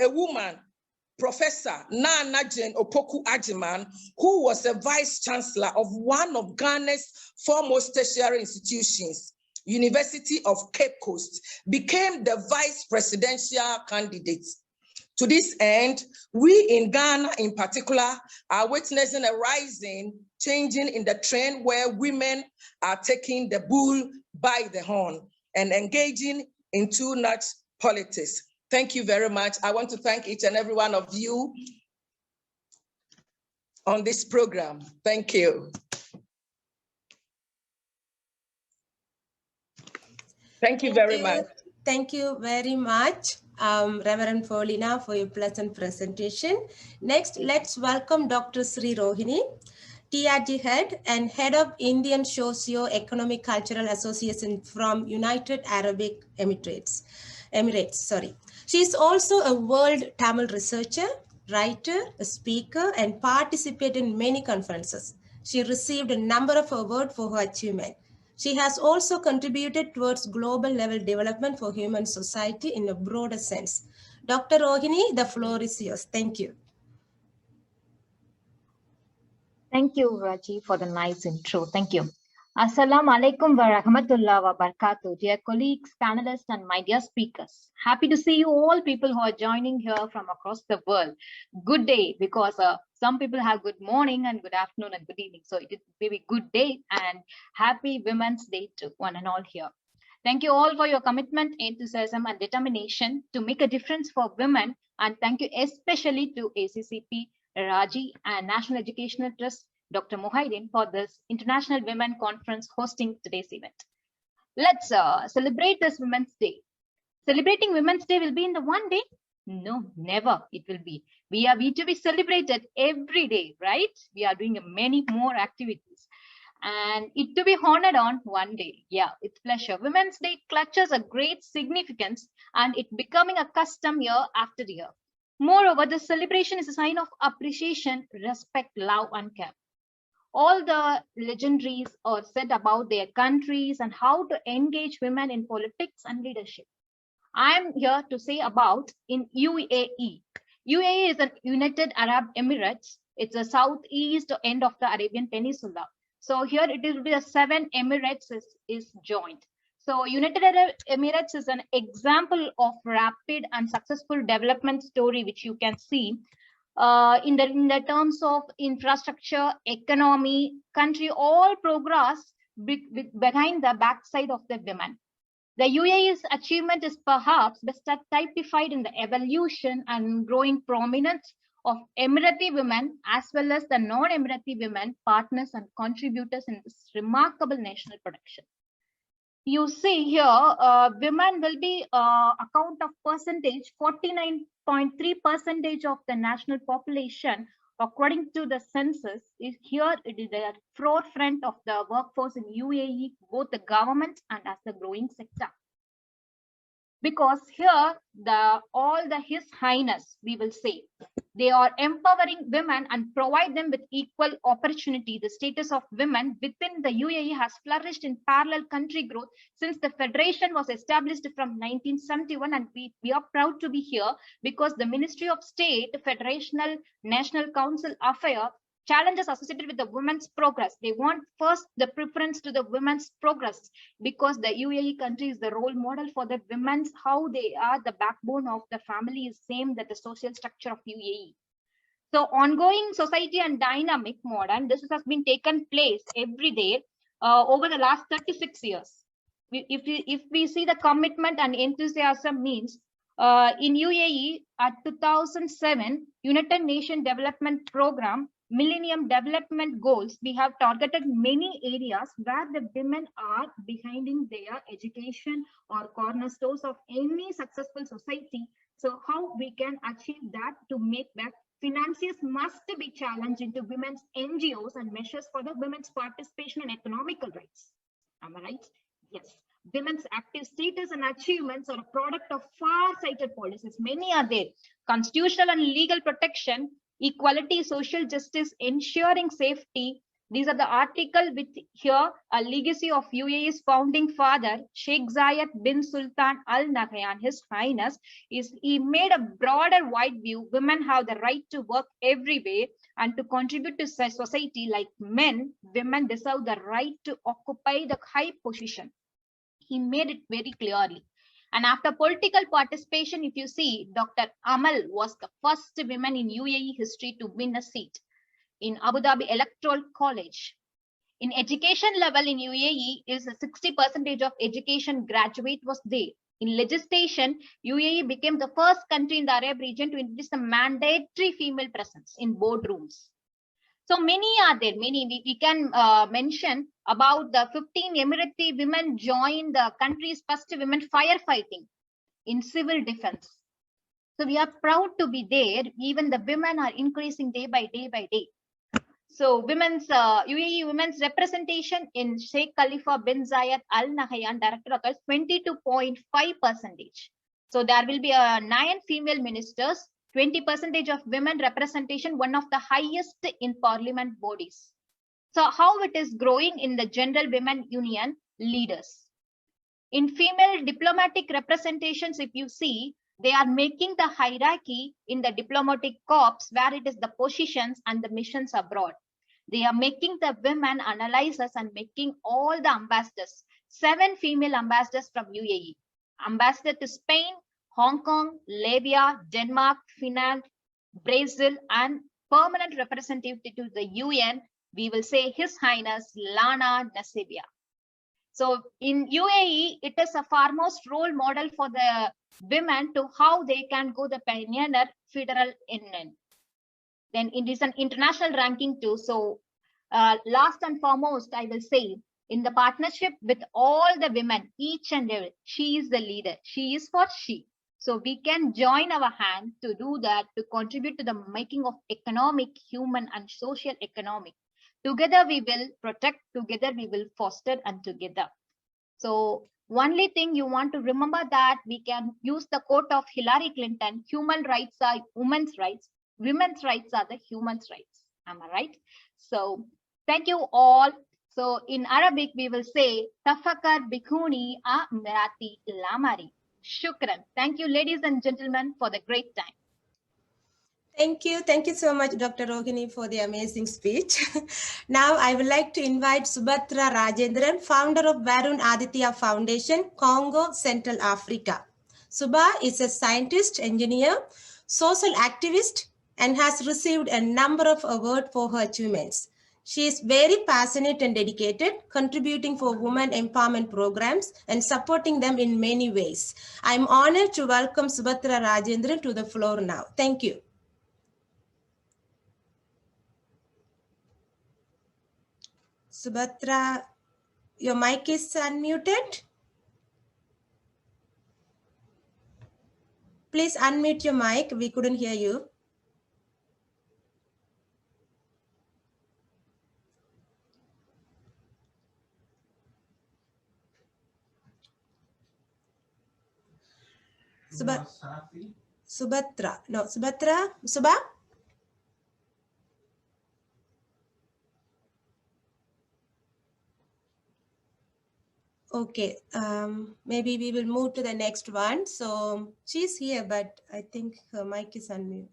woman, Professor Nana Jane Opoku Ajiman, who was a vice chancellor of one of Ghana's foremost tertiary institutions, University of Cape Coast, became the vice presidential candidate. To this end, we in Ghana in particular are witnessing a rising, changing in the trend where women are taking the bull by the horn and engaging in too-much politics. Thank you very much. I want to thank each and every one of you on this program. Thank you. Thank you very much. Thank you very much, Reverend Paulina, for your pleasant presentation. Next, let's welcome Dr. Sri Rohini, TRG Head and Head of Indian Socio-Economic Cultural Association from United Arab Emirates. She is also a world Tamil researcher, writer, a speaker, and participated in many conferences. She received a number of awards for her achievement. She has also contributed towards global level development for human society in a broader sense. Dr. Rohini, the floor is yours. Thank you. Thank you, Raji, for the nice intro. Thank you. Assalamu alaikum wa rahmatullah wa barakatuh, dear colleagues, panelists, and my dear speakers. Happy to see you all people who are joining here from across the world. Good day, because some people have good morning and good afternoon and good evening. So it may be good day and happy Women's Day to one and all here. Thank you all for your commitment, enthusiasm, and determination to make a difference for women. And thank you especially to ACCP, Raji, and National Educational Trust, Dr. Muhyiddin, for this International Women Conference hosting today's event. Let's celebrate this Women's Day. Celebrating Women's Day will be in the one day? No, never it will be. We are to be celebrated every day, right? We are doing many more activities. And it to be honored on one day. Yeah, it's pleasure. Women's Day clutches a great significance and it becoming a custom year after year. Moreover, the celebration is a sign of appreciation, respect, love, and care. All the legendaries are said about their countries and how to engage women in politics and leadership. I am here to say about in UAE. UAE is an United Arab Emirates. It's the southeast end of the Arabian Peninsula. So here it will be the 7 Emirates is joined. So United Arab Emirates is an example of rapid and successful development story, which you can see in the terms of infrastructure, economy, country, all progress behind the backside of the women. The UAE's achievement is perhaps best typified in the evolution and growing prominence of Emirati women as well as the non-Emirati women partners and contributors in this remarkable national production. You see here, women will be account of percentage 49.3% of the national population according to the census. Is here it is the forefront of the workforce in UAE, both the government and as the growing sector. Because here His Highness, we will say, they are empowering women and provide them with equal opportunity. The status of women within the UAE has flourished in parallel country growth since the federation was established from 1971, and we are proud to be here because the Ministry of State, Federational National Council Affair, challenges associated with the women's progress. They want first the preference to the women's progress because the UAE country is the role model for the women's, how they are the backbone of the family is same that the social structure of UAE. So ongoing society and dynamic modern, this has been taken place every day over the last 36 years. If we see the commitment and enthusiasm means in UAE at 2007 United Nations Development Program Millennium Development Goals, we have targeted many areas where the women are behind in their education or cornerstones of any successful society. So how we can achieve that to make that financiers must be challenged into women's NGOs and measures for the women's participation in economical rights. Am I right? Yes. Women's active status and achievements are a product of far-sighted policies. Many are there. Constitutional and legal protection, equality, social justice, ensuring safety. These are the article with here a legacy of UAE's founding father, Sheikh Zayed bin Sultan Al Nahyan, His Highness, is he made a broader wide view. Women have the right to work every way and to contribute to society like men. Women deserve the right to occupy the high position. He made it very clearly. And after political participation, if you see, Dr. Amal was the first woman in UAE history to win a seat in Abu Dhabi Electoral College. In education level in UAE is a 60% of education graduate was there. In legislation, UAE became the first country in the Arab region to introduce a mandatory female presence in boardrooms. So many are there, many we can mention about the 15 Emirati women joined the country's first women firefighting in civil defense. So we are proud to be there. Even the women are increasing day by day by day. So women's UAE women's representation in Sheikh Khalifa bin Zayed Al Nahyan director occurs 22.5%. So there will be 9 female ministers, 20% of women representation, one of the highest in parliament bodies. So how it is growing in the General Women Union leaders. In female diplomatic representations, if you see, they are making the hierarchy in the diplomatic corps where it is the positions and the missions abroad. They are making the women analyzers and making all the ambassadors, 7 female ambassadors from UAE, ambassador to Spain, Hong Kong, Libya, Denmark, Finland, Brazil, and permanent representative to the UN, we will say His Highness Lana Nasibia. So in UAE, it is a foremost role model for the women to how they can go the pioneer federal union. Then it is an international ranking too. So last and foremost, I will say in the partnership with all the women, each and every, she is the leader. She is for she. So we can join our hand to do that, to contribute to the making of economic, human, and social economic. Together we will protect, together we will foster, and together. So only thing you want to remember that we can use the quote of Hillary Clinton, human rights are women's rights, women's rights are the human's rights. Am I right? So thank you all. So in Arabic, we will say, Tafakar Bikuni a Mirati Lamari. Shukran. Thank you, ladies and gentlemen, for the great time. Thank you. Thank you so much, Dr. Rohini, for the amazing speech. Now, I would like to invite Subhatra Rajendran, founder of Varun Aditya Foundation, Congo, Central Africa. Subha is a scientist, engineer, social activist, and has received a number of awards for her achievements. She is very passionate and dedicated, contributing for women empowerment programs and supporting them in many ways. I'm honored to welcome Subhatra Rajendran to the floor now. Thank you. Subhatra, your mic is unmuted. Please unmute your mic. We couldn't hear you. Subhatra. No, Subhatra. Subha? Okay, maybe we will move to the next one. So she's here, but I think her mic is unmuted.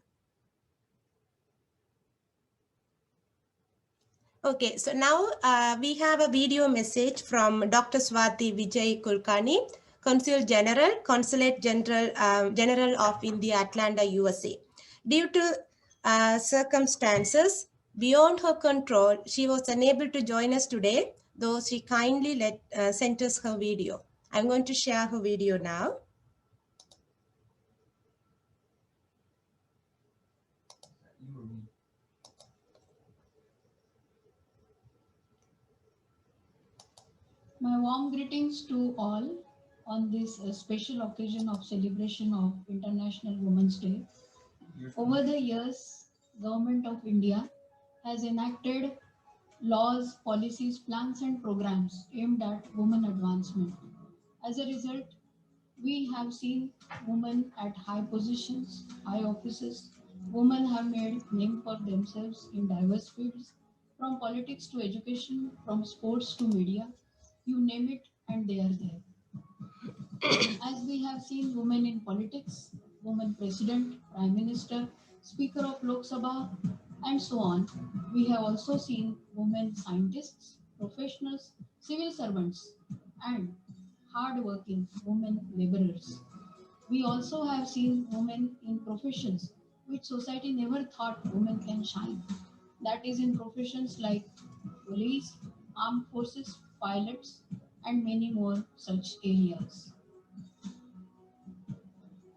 Okay, so now we have a video message from Dr. Swati Vijay Kulkarni, Consul General, Consulate General of India, Atlanta, USA. Due to circumstances beyond her control, she was unable to join us today, though she kindly sent us her video. I'm going to share her video now. My warm greetings to all on this special occasion of celebration of International Women's Day. Over the years, Government of India has enacted laws, policies, plans and programs aimed at women advancement. As a result, we have seen women at high positions, high offices. Women have made name for themselves in diverse fields, from politics to education, from sports to media. You name it, and they are there. As we have seen women in politics, women president, prime minister, speaker of Lok Sabha, and so on, we have also seen women scientists, professionals, civil servants, and hard-working women laborers. We also have seen women in professions which society never thought women can shine. That is in professions like police, armed forces, pilots, and many more such areas.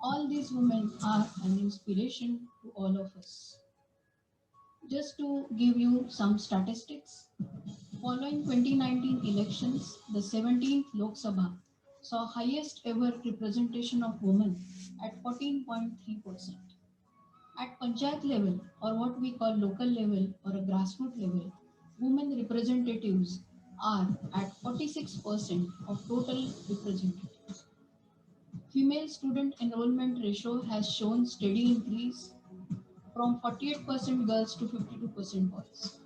All these women are an inspiration to all of us. Just to give you some statistics, following 2019 elections, the 17th Lok Sabha saw highest ever representation of women at 14.3%. At Panchayat level, or what we call local level or a grassroots level, women representatives are at 46% of total representatives. Female student enrollment ratio has shown steady increase from 48% girls to 52% boys.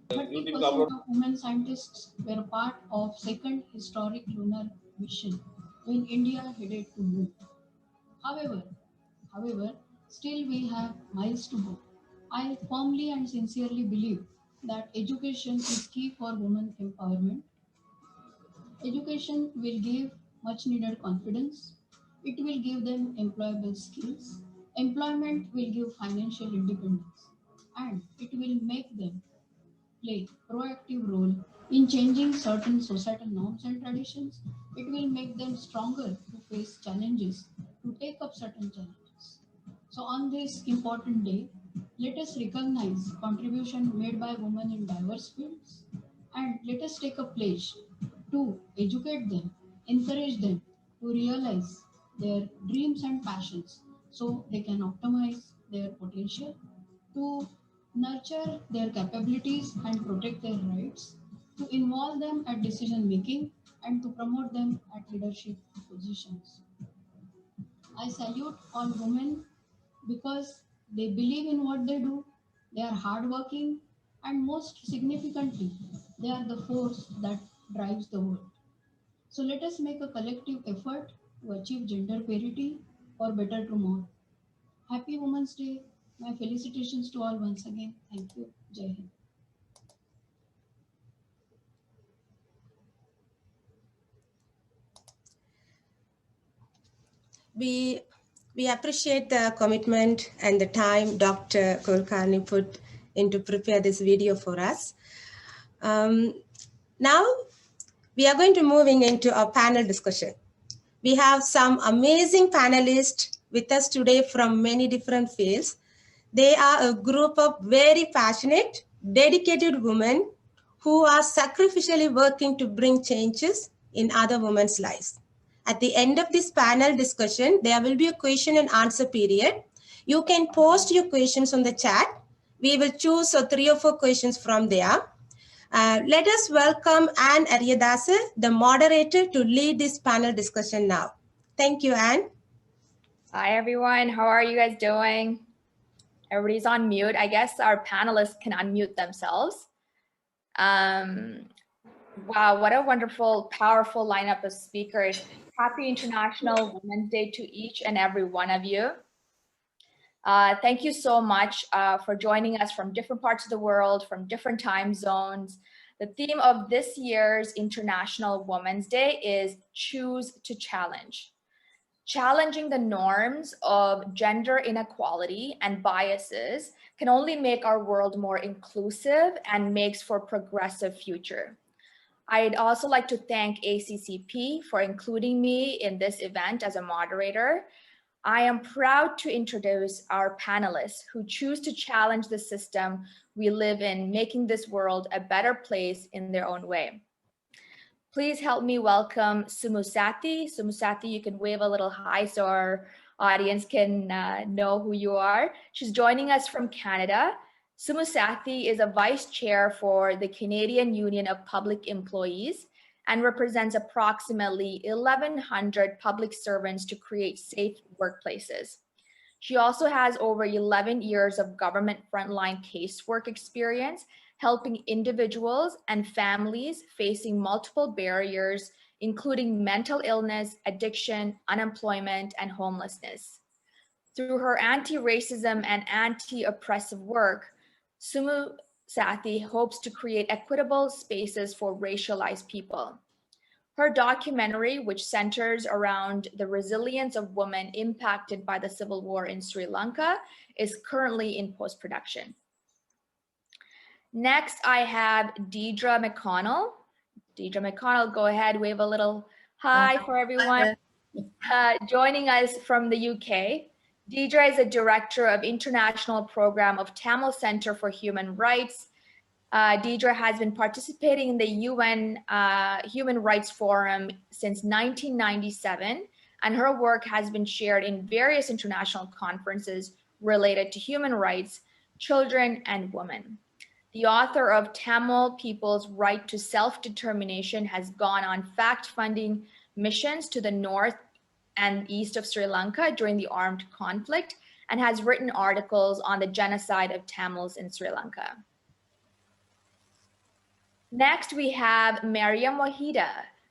30% of women scientists were part of second historic lunar mission when India headed to moon. However, still we have miles to go. I firmly and sincerely believe that education is key for women empowerment. Education will give much needed confidence. It will give them employable skills. Employment will give financial independence, and it will make them play proactive role in changing certain societal norms and traditions. It will make them stronger to face challenges, to take up certain challenges. So on this important day, let us recognize contribution made by women in diverse fields, and let us take a pledge to educate them, encourage them to realize their dreams and passions so they can optimize their potential, to nurture their capabilities and protect their rights, to involve them at decision making, and to promote them at leadership positions. I salute all women because they believe in what they do, they are hardworking, and most significantly, they are the force that drives the world. So let us make a collective effort to achieve gender parity for better tomorrow. Happy Women's Day. My felicitations to all once again. Thank you. Jai Hind. We appreciate the commitment and the time Dr. Kulkarni put in to prepare this video for us. Now, we are going to moving into our panel discussion. We have some amazing panelists with us today from many different fields. They are a group of very passionate, dedicated women who are sacrificially working to bring changes in other women's lives. At the end of this panel discussion, there will be a question and answer period. You can post your questions on the chat. We will choose 3 or 4 questions from there. Let us welcome Anne Aryadasa, the moderator, to lead this panel discussion now. Thank you, Anne. Hi, everyone. How are you guys doing? Everybody's on mute. I guess our panelists can unmute themselves. Wow, what a wonderful, powerful lineup of speakers. Happy International Women's Day to each and every one of you. Thank you so much for joining us from different parts of the world, from different time zones. The theme of this year's International Women's Day is Choose to Challenge. Challenging the norms of gender inequality and biases can only make our world more inclusive and makes for a progressive future. I'd also like to thank ACCP for including me in this event as a moderator. I am proud to introduce our panelists who choose to challenge the system we live in, making this world a better place in their own way. Please help me welcome Sumusati. Sumusati, you can wave a little hi so our audience can know who you are. She's joining us from Canada. Sumusati is a vice chair for the Canadian Union of Public Employees and represents approximately 1,100 public servants to create safe workplaces. She also has over 11 years of government frontline casework experience, helping individuals and families facing multiple barriers, including mental illness, addiction, unemployment, and homelessness. Through her anti-racism and anti-oppressive work, Sumusati hopes to create equitable spaces for racialized people. Her documentary, which centers around the resilience of women impacted by the civil war in Sri Lanka, is currently in post-production. Next, I have Deidre McConnell. Deidre McConnell, go ahead, wave a little hi for everyone. Joining us from the UK. Deidre is a director of International Program of Tamil Center for Human Rights. Deidre has been participating in the UN Human Rights Forum since 1997, and her work has been shared in various international conferences related to human rights, children, and women. The author of Tamil People's Right to Self-Determination has gone on fact-finding missions to the north and east of Sri Lanka during the armed conflict and has written articles on the genocide of Tamils in Sri Lanka. Next, we have Mariam Wahida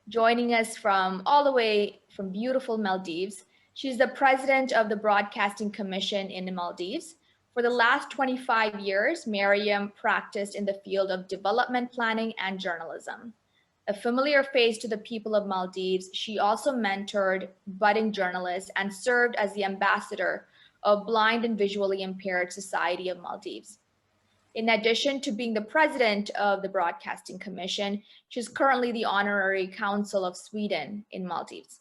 joining us from all the way from beautiful Maldives. She's the president of the Broadcasting Commission in the Maldives. For the last 25 years, Mariam practiced in the field of development planning and journalism. A familiar face to the people of Maldives, she also mentored budding journalists and served as the ambassador of Blind and Visually Impaired Society of Maldives. In addition to being the president of the Broadcasting Commission, she's currently the Honorary Council of Sweden in Maldives.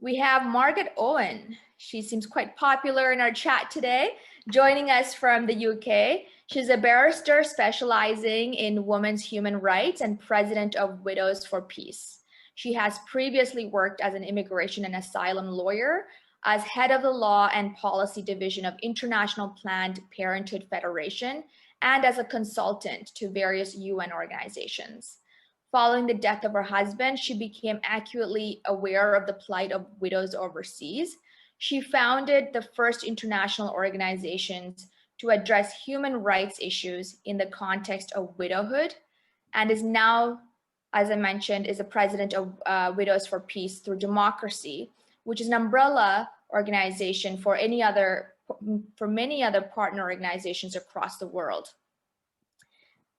We have Margaret Owen. She seems quite popular in our chat today, joining us from the UK. She's a barrister specializing in women's human rights and president of Widows for Peace. She has previously worked as an immigration and asylum lawyer, as head of the Law and Policy Division of International Planned Parenthood Federation, and as a consultant to various UN organizations. Following the death of her husband, she became acutely aware of the plight of widows overseas. She founded the first international organizations to address human rights issues in the context of widowhood, and is now, as I mentioned, is the president of Widows for Peace Through Democracy, which is an umbrella organization for many other partner organizations across the world.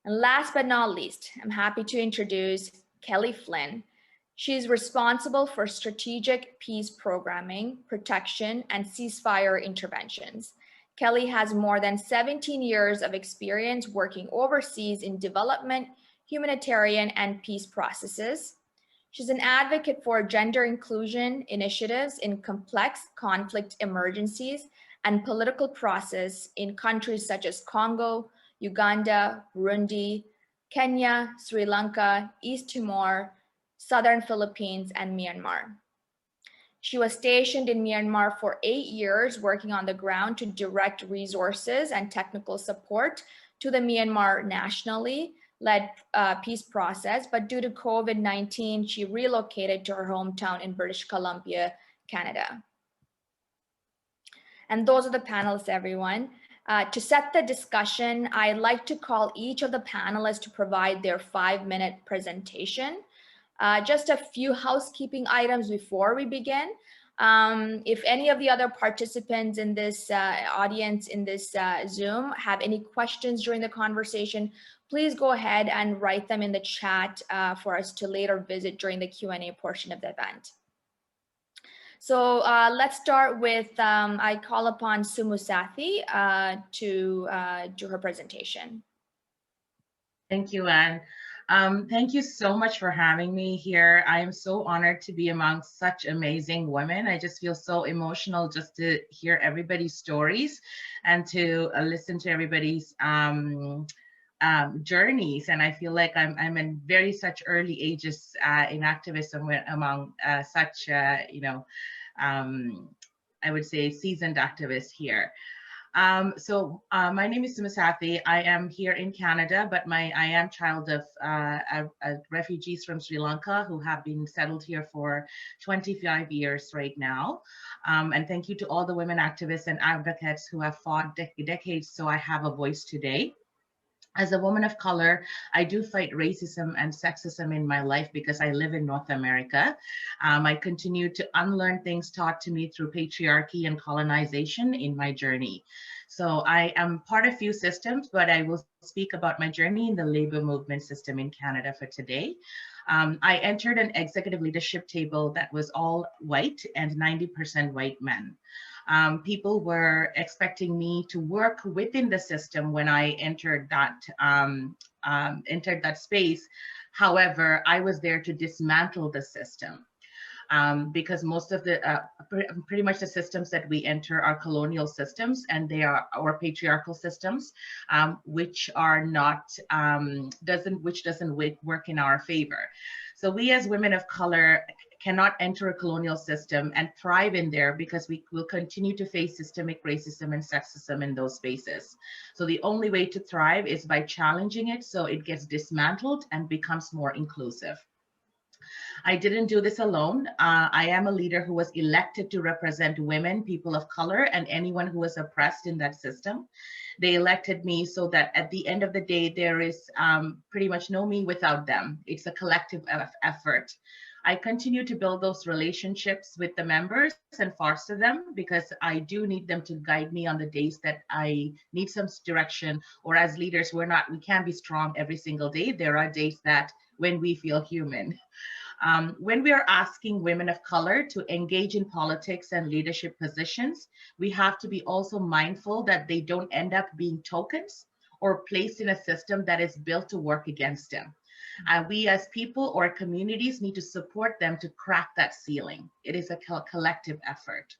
And last but not least, I'm happy to introduce Kelly Flynn. She's responsible for strategic peace programming, protection, and ceasefire interventions. Kelly has more than 17 years of experience working overseas in development, humanitarian, and peace processes. She's an advocate for gender inclusion initiatives in complex conflict emergencies and political process in countries such as Congo, Uganda, Burundi, Kenya, Sri Lanka, East Timor, Southern Philippines, and Myanmar. She was stationed in Myanmar for 8 years, working on the ground to direct resources and technical support to the Myanmar nationally led peace process, but due to COVID-19, she relocated to her hometown in British Columbia, Canada. And those are the panelists, everyone. To set the discussion, I'd like to call each of the panelists to provide their 5-minute presentation. Just a few housekeeping items before we begin. If any of the other participants in this audience in this Zoom have any questions during the conversation, please go ahead and write them in the chat for us to later visit during the Q&A portion of the event. So let's start with, I call upon Sumu Sathi to do her presentation. Thank you, Anne. Thank you so much for having me here. I am so honored to be among such amazing women. I just feel so emotional just to hear everybody's stories and to listen to everybody's journeys. And I feel like I'm in very such early ages in activism among such, I would say seasoned activists here. My name is Sumu Sathi. I am here in Canada, but I am child of refugees from Sri Lanka who have been settled here for 25 years right now. And thank you to all the women activists and advocates who have fought decades so I have a voice today. As a woman of color, I do fight racism and sexism in my life because I live in North America. I continue to unlearn things taught to me through patriarchy and colonization in my journey. So I am part of few systems, but I will speak about my journey in the labor movement system in Canada for today. I entered an executive leadership table that was all white and 90% white men. People were expecting me to work within the system when I entered that space. However, I was there to dismantle the system because most of the pretty much the systems that we enter are colonial systems, and they are our patriarchal systems, which are not which doesn't work in our favor. So we as women of color cannot enter a colonial system and thrive in there because we will continue to face systemic racism and sexism in those spaces. So the only way to thrive is by challenging it so it gets dismantled and becomes more inclusive. I didn't do this alone. I am a leader who was elected to represent women, people of color, and anyone who was oppressed in that system. They elected me so that at the end of the day, there is pretty much no me without them. It's a collective effort. I continue to build those relationships with the members and foster them, because I do need them to guide me on the days that I need some direction, or as leaders, we can't be strong every single day. There are days that when we feel human. When we are asking women of color to engage in politics and leadership positions, we have to be also mindful that they don't end up being tokens or placed in a system that is built to work against them. We as people or communities need to support them to crack that ceiling. It is a collective effort.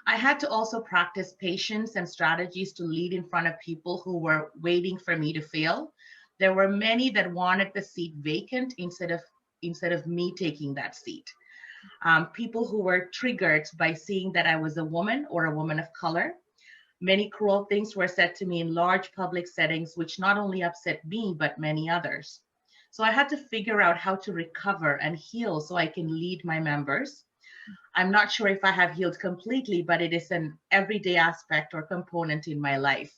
I had to also practice patience and strategies to lead in front of people who were waiting for me to fail. There were many that wanted the seat vacant instead of me taking that seat. People who were triggered by seeing that I was a woman or a woman of color. Many cruel things were said to me in large public settings, which not only upset me, but many others. So I had to figure out how to recover and heal so I can lead my members. I'm not sure if I have healed completely, but it is an everyday aspect or component in my life.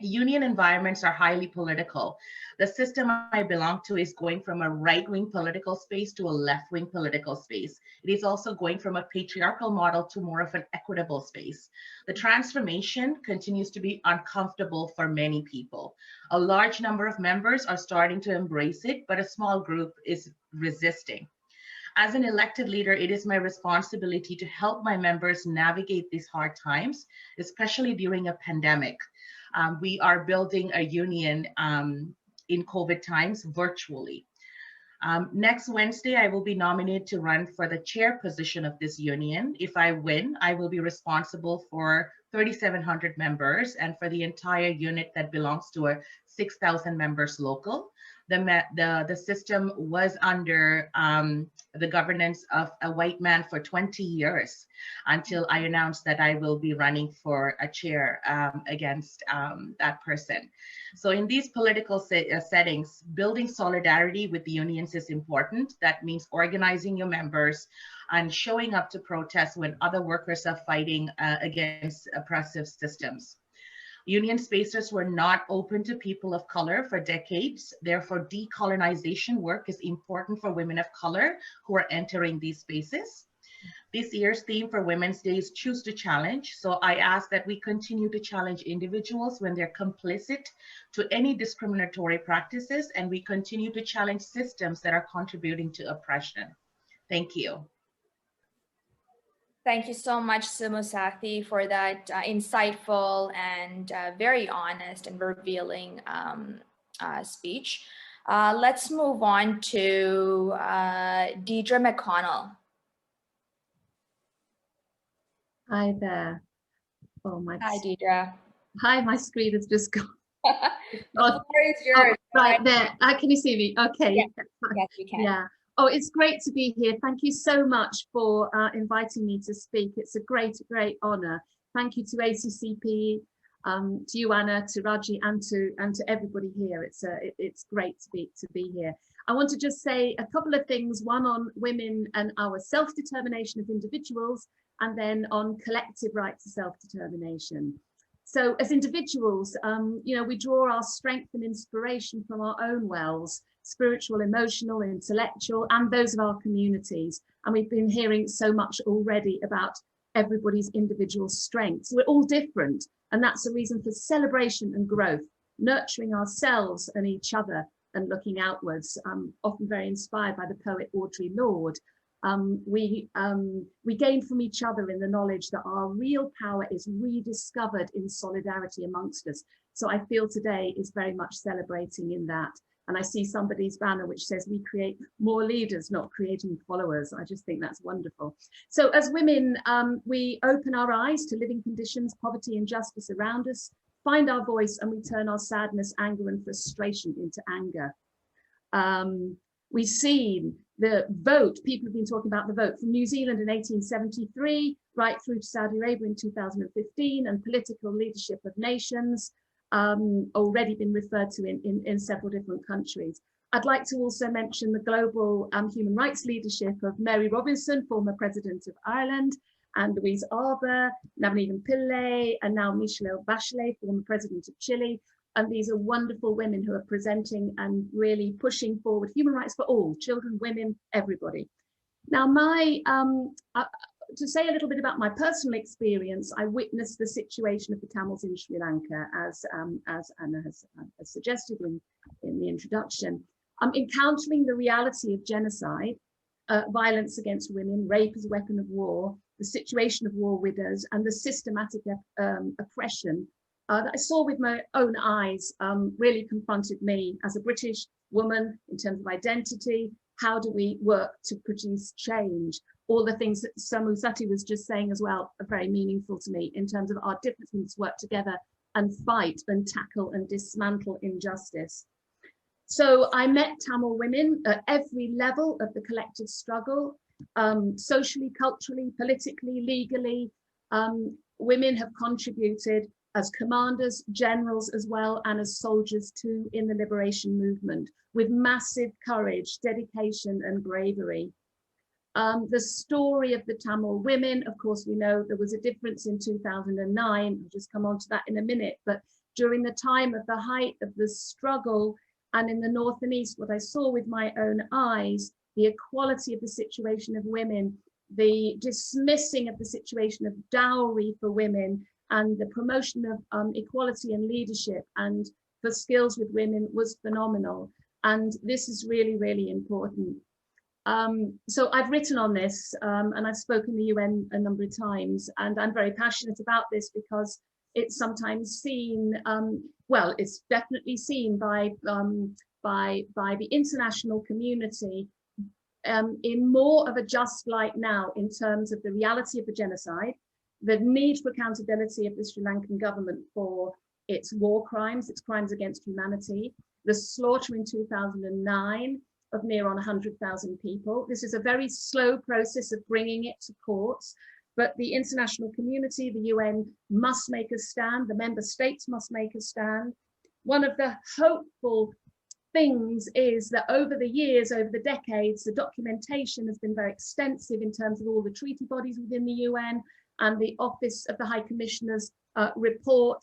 Union environments are highly political. The system I belong to is going from a right-wing political space to a left-wing political space. It is also going from a patriarchal model to more of an equitable space. The transformation continues to be uncomfortable for many people. A large number of members are starting to embrace it, but a small group is resisting. As an elected leader, it is my responsibility to help my members navigate these hard times, especially during a pandemic. We are building a union in COVID times virtually. Next Wednesday, I will be nominated to run for the chair position of this union. If I win, I will be responsible for 3,700 members and for the entire unit that belongs to a 6,000 members local. The system was under the governance of a white man for 20 years until I announced that I will be running for a chair against that person. So in these political settings, building solidarity with the unions is important. That means organizing your members and showing up to protest when other workers are fighting against oppressive systems. Union spaces were not open to people of color for decades. Therefore, decolonization work is important for women of color who are entering these spaces. This year's theme for Women's Day is Choose to Challenge. So I ask that we continue to challenge individuals when they're complicit to any discriminatory practices, and we continue to challenge systems that are contributing to oppression. Thank you. Thank you so much, Sumusathy, for that insightful and very honest and revealing speech. Let's move on to Deidre McConnell. Hi there. Oh my. Hi, Deidre. Hi, my screen has just gone. The floor is yours. Right there. Can you see me? Okay. Yes, we can. Yeah. Oh, it's great to be here. Thank you so much for inviting me to speak. It's a great, great honor. Thank you to ACCP, to you, Anna, to Raji, and to everybody here. It's great to be here. I want to just say a couple of things. One on women and our self-determination as individuals, and then on collective right to self-determination. So as individuals, you know, we draw our strength and inspiration from our own wells, spiritual, emotional, intellectual, and those of our communities. And we've been hearing so much already about everybody's individual strengths. We're all different, and that's a reason for celebration and growth, nurturing ourselves and each other and looking outwards. I'm often very inspired by the poet Audre Lorde. We gain from each other in the knowledge that our real power is rediscovered in solidarity amongst us. So I feel today is very much celebrating in that. And I see somebody's banner which says we create more leaders, not creating followers. I just think that's wonderful. So as women, we open our eyes to living conditions, poverty, injustice around us, find our voice, and we turn our sadness, anger, and frustration into anger. We've seen the vote, people have been talking about the vote from New Zealand in 1873, right through to Saudi Arabia in 2015, and political leadership of nations, already been referred to in several different countries. I'd like to also mention the global human rights leadership of Mary Robinson, former President of Ireland, and Louise Arbour, Navneet Pillay, and now Michelle Bachelet, former President of Chile. And these are wonderful women who are presenting and really pushing forward human rights for all, children, women, everybody. Now, to say a little bit about my personal experience, I witnessed the situation of the Tamils in Sri Lanka, as Anna has suggested in the introduction. Encountering the reality of genocide, violence against women, rape as a weapon of war, the situation of war widows, and the systematic oppression that I saw with my own eyes really confronted me as a British woman in terms of identity. How do we work to produce change? All the things that Samusati was just saying as well are very meaningful to me in terms of our differences work together and fight and tackle and dismantle injustice. So I met Tamil women at every level of the collective struggle, socially, culturally, politically, legally. Women have contributed as commanders, generals as well, and as soldiers too in the liberation movement with massive courage, dedication and bravery. The story of the Tamil women, of course, we know there was a difference in 2009. I'll just come on to that in a minute. But during the time of the height of the struggle and in the north and east, what I saw with my own eyes, the equality of the situation of women, the dismissing of the situation of dowry for women, and the promotion of equality and leadership and for skills with women was phenomenal. And this is really, really important. So I've written on this and I've spoken to the UN a number of times, and I'm very passionate about this because it's sometimes seen, well, it's definitely seen by the international community in more of a just light now in terms of the reality of the genocide, the need for accountability of the Sri Lankan government for its war crimes, its crimes against humanity, the slaughter in 2009 of near on 100,000 people. This is a very slow process of bringing it to courts, but the international community, the UN must make a stand, the member states must make a stand. One of the hopeful things is that over the years, over the decades, the documentation has been very extensive in terms of all the treaty bodies within the UN, and the Office of the High Commissioner's report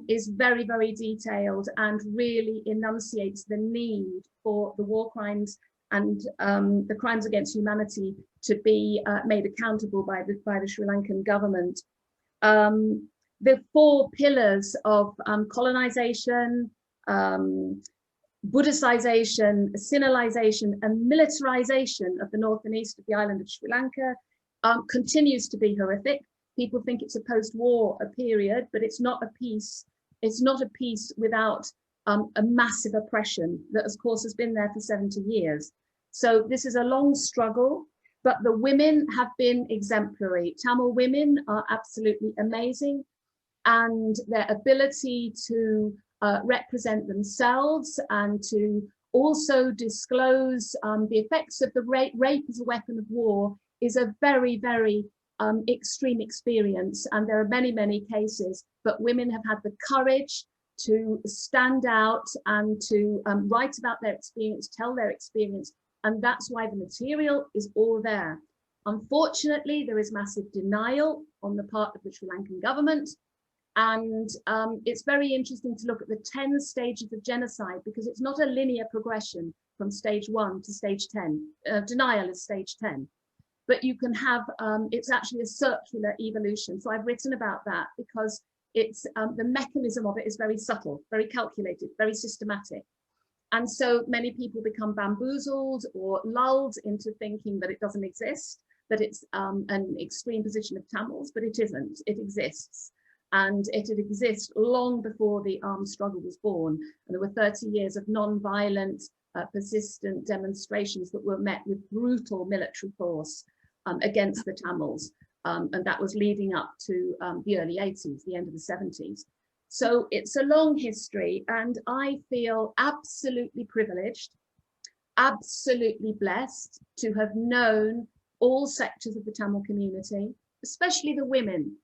is very, very detailed and really enunciates the need for the war crimes and the crimes against humanity to be made accountable by the Sri Lankan government. The 4 pillars of colonization, Buddhicization, Sinhalization, and militarization of the north and east of the island of Sri Lanka continues to be horrific. People think it's a post-war period, but it's not a peace. It's not a peace without a massive oppression that, of course, has been there for 70 years. So this is a long struggle, but the women have been exemplary. Tamil women are absolutely amazing, and their ability to represent themselves and to also disclose the effects of the rape as a weapon of war is a very, very extreme experience. And there are many, many cases, but women have had the courage to stand out and to write about their experience, tell their experience. And that's why the material is all there. Unfortunately, there is massive denial on the part of the Sri Lankan government. And it's very interesting to look at the 10 stages of genocide, because it's not a linear progression from stage 1 to stage 10. Denial is stage 10. But you can have, it's actually a circular evolution. So I've written about that because it's the mechanism of it is very subtle, very calculated, very systematic. And so many people become bamboozled or lulled into thinking that it doesn't exist, that it's an extreme position of Tamils, but it isn't, it exists. And it had existed long before the armed struggle was born. And there were 30 years of non-violent, persistent demonstrations that were met with brutal military force against the Tamils. And that was leading up to the early 80s, the end of the 70s. So it's a long history, and I feel absolutely privileged, absolutely blessed to have known all sectors of the Tamil community, especially the women,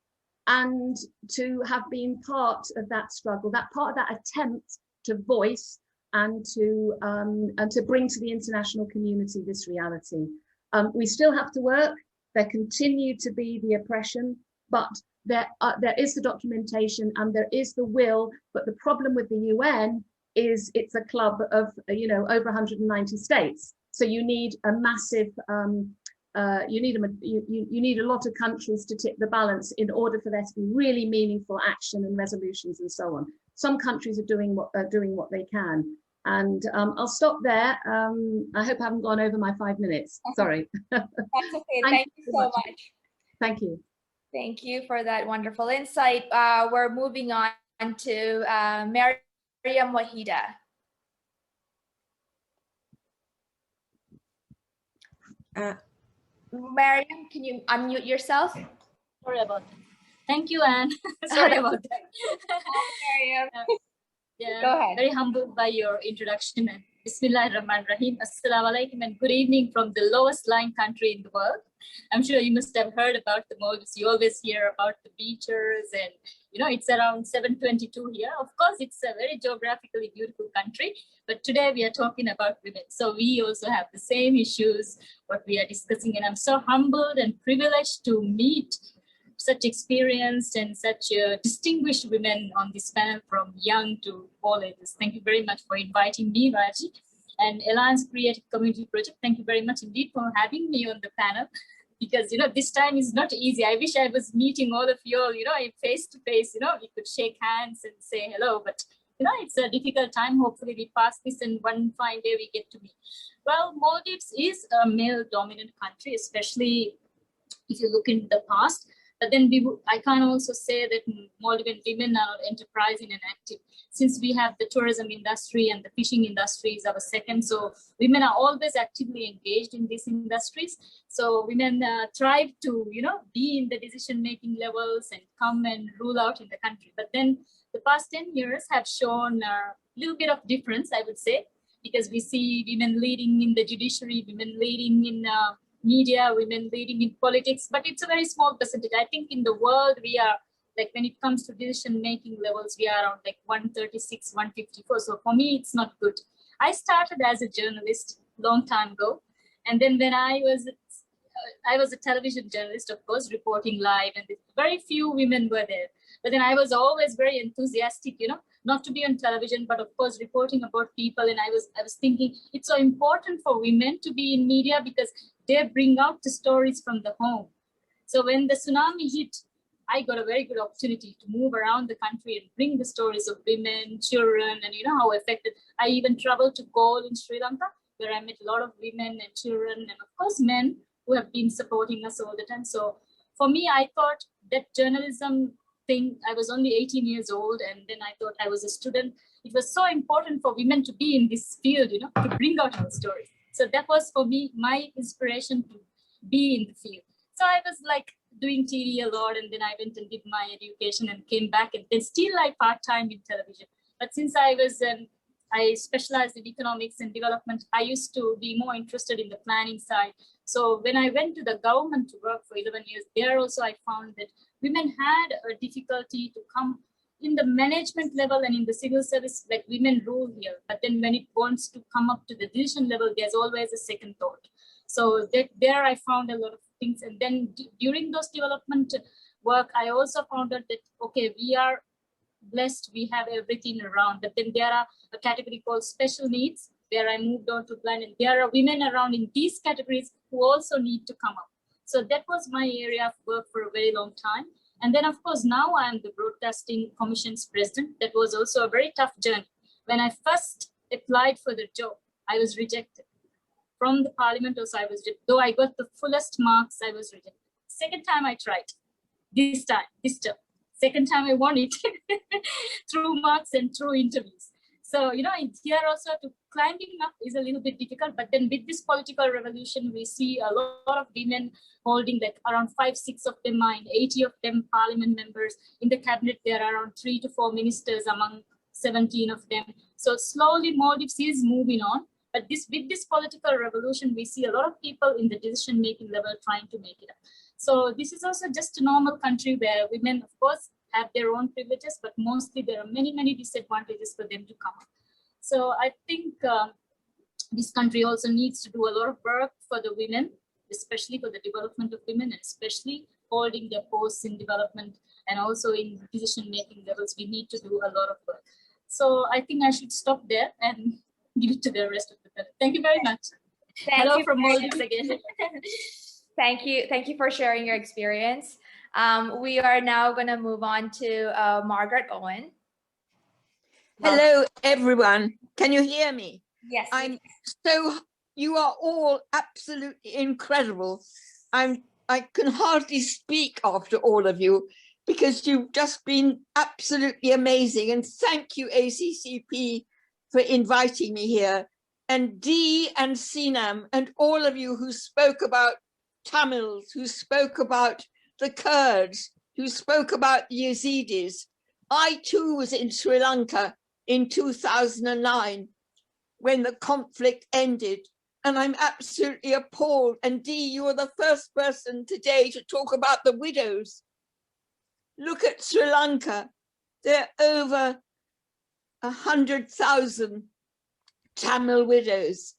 and to have been part of that struggle, that part of that attempt to voice and to bring to the international community this reality. We still have to work. There continue to be the oppression, but there is the documentation and there is the will. But the problem with the UN is it's a club of over 190 states. So you need a massive you need a lot of countries to tip the balance in order for there to be really meaningful action and resolutions and so on. Some countries are doing what they can. And I'll stop there. I hope I haven't gone over my 5 minutes. Sorry. That's okay. Thank you so much. Thank you. Thank you for that wonderful insight. We're moving on to Mariam Wahida. Mariam, can you unmute yourself? Sorry about that. Thank you, Anne. Sorry about that. Mariam. Yeah, Go ahead. Very humbled by your introduction. Bismillahirrahmanirrahim. Assalamu alaikum and good evening from the lowest lying country in the world. I'm sure you must have heard about the Maldives. You always hear about the beaches and, you know, it's around 7:22 here. Of course, it's a very geographically beautiful country, but today we are talking about women. So we also have the same issues, what we are discussing. And I'm so humbled and privileged to meet such experienced and such distinguished women on this panel from young to all ages. Thank you very much for inviting me, Raji. And Alliance Creative Community Project, thank you very much indeed for having me on the panel, because, you know, this time is not easy. I wish I was meeting all of you all, you know, face to face, you know, we could shake hands and say hello, but, you know, it's a difficult time. Hopefully we pass this and one fine day we get to meet. Well, Maldives is a male-dominant country, especially if you look in the past. But then I can also say that Maldivian women are enterprising and active. Since we have the tourism industry and the fishing industry is our second, so women are always actively engaged in these industries. So women thrive to, you know, be in the decision-making levels and come and rule out in the country. But then the past 10 years have shown a little bit of difference, I would say, because we see women leading in the judiciary, women leading in media, women leading in politics, but it's a very small percentage. I think in the world, we are, like, when it comes to decision-making levels, we are around like 136, 154. So for me, it's not good. I started as a journalist long time ago. And then when I was a television journalist, of course, reporting live, and very few women were there. But then I was always very enthusiastic, you know, not to be on television, but of course, reporting about people. And I was thinking it's so important for women to be in media because they bring out the stories from the home. So when the tsunami hit, I got a very good opportunity to move around the country and bring the stories of women, children, and, you know, how affected. I even traveled to Galle in Sri Lanka, where I met a lot of women and children, and of course, men who have been supporting us all the time. So for me, I thought that journalism thing, I was only 18 years old, and then I thought I was a student. It was so important for women to be in this field, you know, to bring out our stories. So that was for me, my inspiration to be in the field. So I was like doing TV a lot, and then I went and did my education and came back, and then still like part-time in television. But since I specialized in economics and development, I used to be more interested in the planning side. So when I went to the government to work for 11 years, there also I found that women had a difficulty to come in the management level and in the civil service, like women rule here. But then when it wants to come up to the decision level, there's always a second thought. So there I found a lot of things. And then during those development work, I also found out that, okay, we are blessed, we have everything around. But then there are a category called special needs, where I moved on to plan. And there are women around in these categories who also need to come up. So that was my area of work for a very long time. And then, of course, now I am the Broadcasting Commission's president. That was also a very tough journey. When I first applied for the job, I was rejected. From the parliament also, I was rejected. Though I got the fullest marks, I was rejected. Second time I tried, this term. Second time I won it through marks and through interviews. So, you know, here also to climbing up is a little bit difficult, but then with this political revolution, we see a lot of women holding, like around 5-6 of them are in 80 of them parliament members. In the cabinet, there are around 3 to 4 ministers among 17 of them. So slowly Maldives is moving on, but with this political revolution, we see a lot of people in the decision-making level trying to make it up. So this is also just a normal country where women, of course, have their own privileges, but mostly there are many, many disadvantages for them to come up. So I think this country also needs to do a lot of work for the women, especially for the development of women, and especially holding their posts in development and also in decision-making levels. We need to do a lot of work. So I think I should stop there and give it to the rest of the panel. Thank you very much. Hello from Maldives again. Thank you. Thank you for sharing your experience. We are now going to move on to Margaret Owen. Hello, everyone. Can you hear me? Yes. You are all absolutely incredible. I can hardly speak after all of you because you've just been absolutely amazing. And thank you, ACCP, for inviting me here. And Dee and Sinam and all of you who spoke about Tamils, who spoke about the Kurds, who spoke about the Yazidis. I too was in Sri Lanka in 2009 when the conflict ended, and I'm absolutely appalled. And Dee, you are the first person today to talk about the widows. Look at Sri Lanka. There are over 100,000 Tamil widows.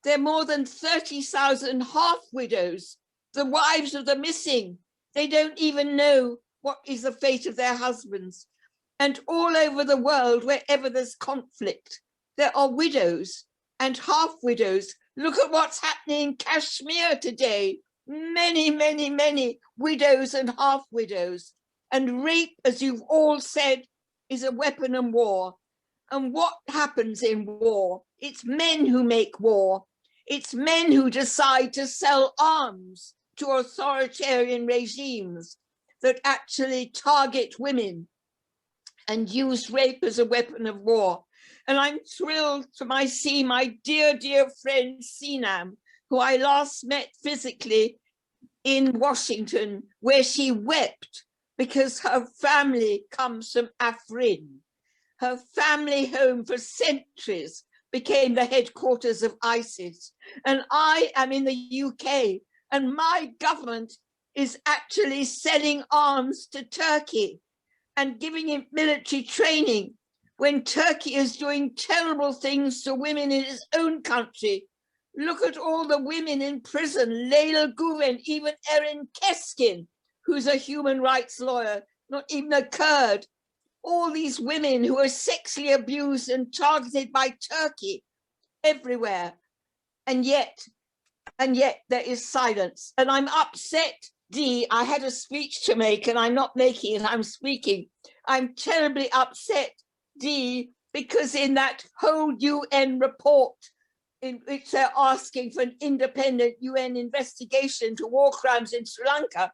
There are more than 30,000 half widows, the wives of the missing. They don't even know what is the fate of their husbands. And all over the world, wherever there's conflict, there are widows and half widows. Look at what's happening in Kashmir today. Many, many, many widows and half widows. And rape, as you've all said, is a weapon of war. And what happens in war? It's men who make war. It's men who decide to sell arms to authoritarian regimes that actually target women and use rape as a weapon of war. And I'm thrilled to see my dear, dear friend Sinam, who I last met physically in Washington, where she wept because her family comes from Afrin. Her family home for centuries became the headquarters of ISIS. And I am in the UK, and my government is actually selling arms to Turkey and giving it military training when Turkey is doing terrible things to women in its own country. Look at all the women in prison, Leyla Guven, even Erin Keskin, who's a human rights lawyer, not even a Kurd. All these women who are sexually abused and targeted by Turkey everywhere. And yet there is silence. And I'm upset, Dee. I had a speech to make and I'm not making it, I'm speaking. I'm terribly upset, Dee, because in that whole UN report in which they're asking for an independent UN investigation to war crimes in Sri Lanka,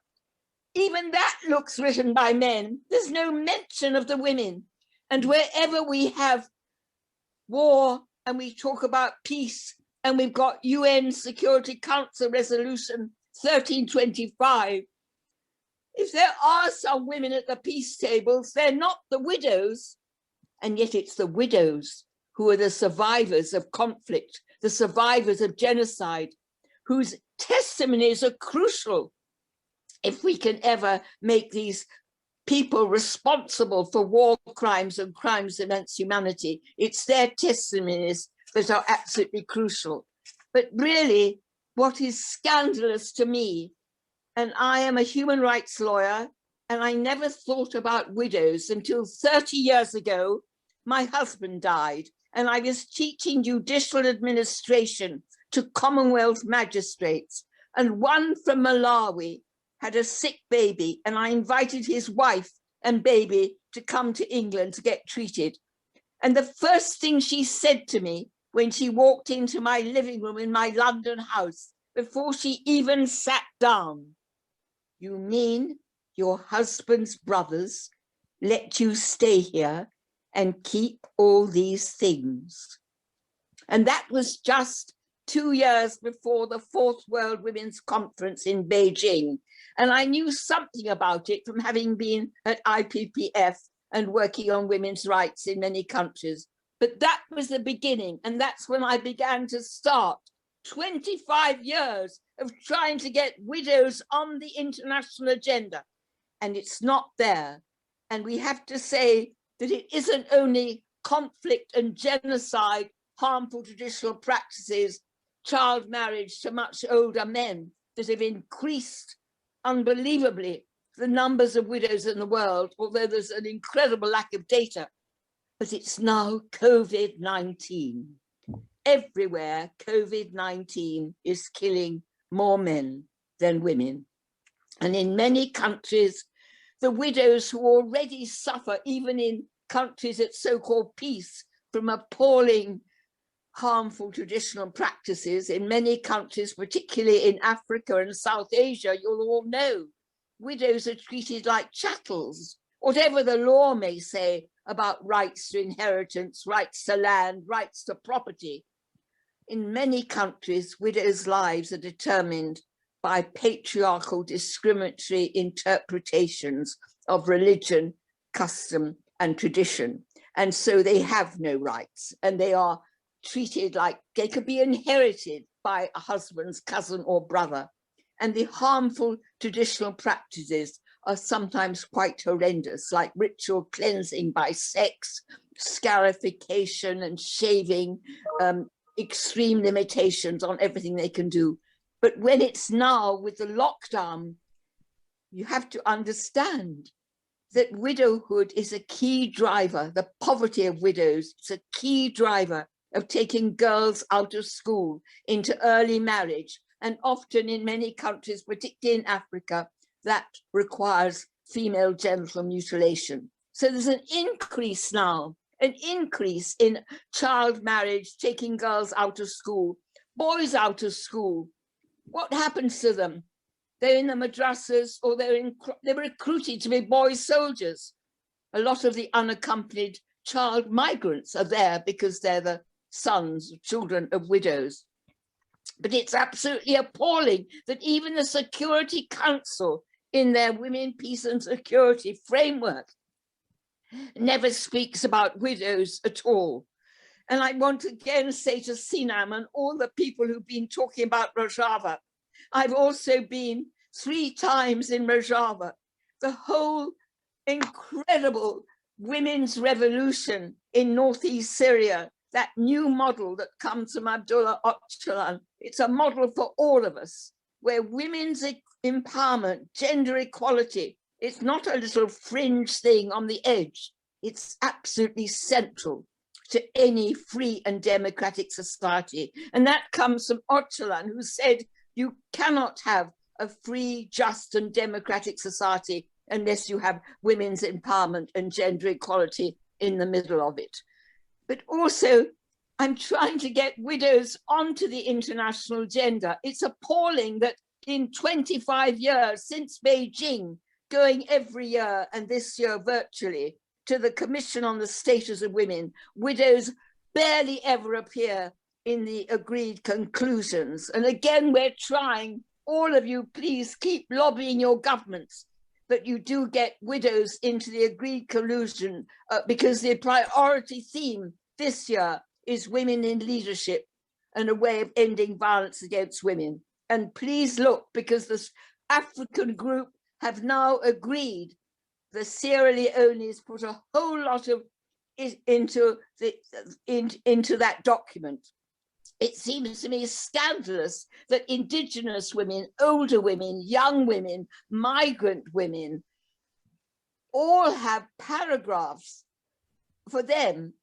even that looks written by men. There's no mention of the women. And wherever we have war and we talk about peace, and we've got UN Security Council Resolution 1325, if there are some women at the peace tables, they're not the widows. And yet it's the widows who are the survivors of conflict, the survivors of genocide, whose testimonies are crucial if we can ever make these people responsible for war crimes and crimes against humanity. It's their testimonies that are absolutely crucial. But really, what is scandalous to me, and I am a human rights lawyer, and I never thought about widows until 30 years ago, my husband died, and I was teaching judicial administration to Commonwealth magistrates, and one from Malawi had a sick baby, and I invited his wife and baby to come to England to get treated. And the first thing she said to me when she walked into my living room in my London house, before she even sat down, "You mean your husband's brothers let you stay here and keep all these things?" And that was just 2 years before the Fourth World Women's Conference in Beijing. And I knew something about it from having been at IPPF and working on women's rights in many countries. But that was the beginning. And that's when I began to start 25 years of trying to get widows on the international agenda. And it's not there. And we have to say that it isn't only conflict and genocide, harmful traditional practices, child marriage to much older men that have increased unbelievably the numbers of widows in the world, although there's an incredible lack of data. But it's now COVID-19. Everywhere, COVID-19 is killing more men than women. And in many countries, the widows who already suffer, even in countries at so-called peace, from appalling harmful traditional practices, in many countries, particularly in Africa and South Asia, you'll all know, widows are treated like chattels. Whatever the law may say about rights to inheritance, rights to land, rights to property, in many countries, widows' lives are determined by patriarchal discriminatory interpretations of religion, custom, and tradition. And so they have no rights, and they are treated like they could be inherited by a husband's cousin or brother. And the harmful traditional practices are sometimes quite horrendous, like ritual cleansing by sex, scarification and shaving, extreme limitations on everything they can do. But when it's now with the lockdown, you have to understand that widowhood is a key driver, the poverty of widows, it's a key driver of taking girls out of school into early marriage. And often in many countries, particularly in Africa, that requires female genital mutilation. So there's an increase now, an increase in child marriage, taking girls out of school, boys out of school. What happens to them? They're in the madrasas, or they're recruited to be boy soldiers. A lot of the unaccompanied child migrants are there because they're the sons, children of widows. But it's absolutely appalling that even the Security Council in their Women, Peace and Security framework never speaks about widows at all. And I want to again say to Sinam and all the people who've been talking about Rojava, I've also been 3 times in Rojava. The whole incredible women's revolution in northeast Syria, that new model that comes from Abdullah Öcalan, it's a model for all of us, where women's empowerment, gender equality, it's not a little fringe thing on the edge. It's absolutely central to any free and democratic society. And that comes from Öcalan, who said, you cannot have a free, just and democratic society unless you have women's empowerment and gender equality in the middle of it. But also, I'm trying to get widows onto the international agenda. It's appalling that in 25 years since Beijing, going every year and this year virtually to the Commission on the Status of Women, widows barely ever appear in the agreed conclusions. And again, we're trying, all of you, please keep lobbying your governments that you do get widows into the agreed conclusion, because the priority theme this year is women in leadership and a way of ending violence against women. And please look, because this African group have now agreed, the Sierra Leone's put a whole lot of into that document. It seems to me scandalous that indigenous women, older women, young women, migrant women, all have paragraphs for them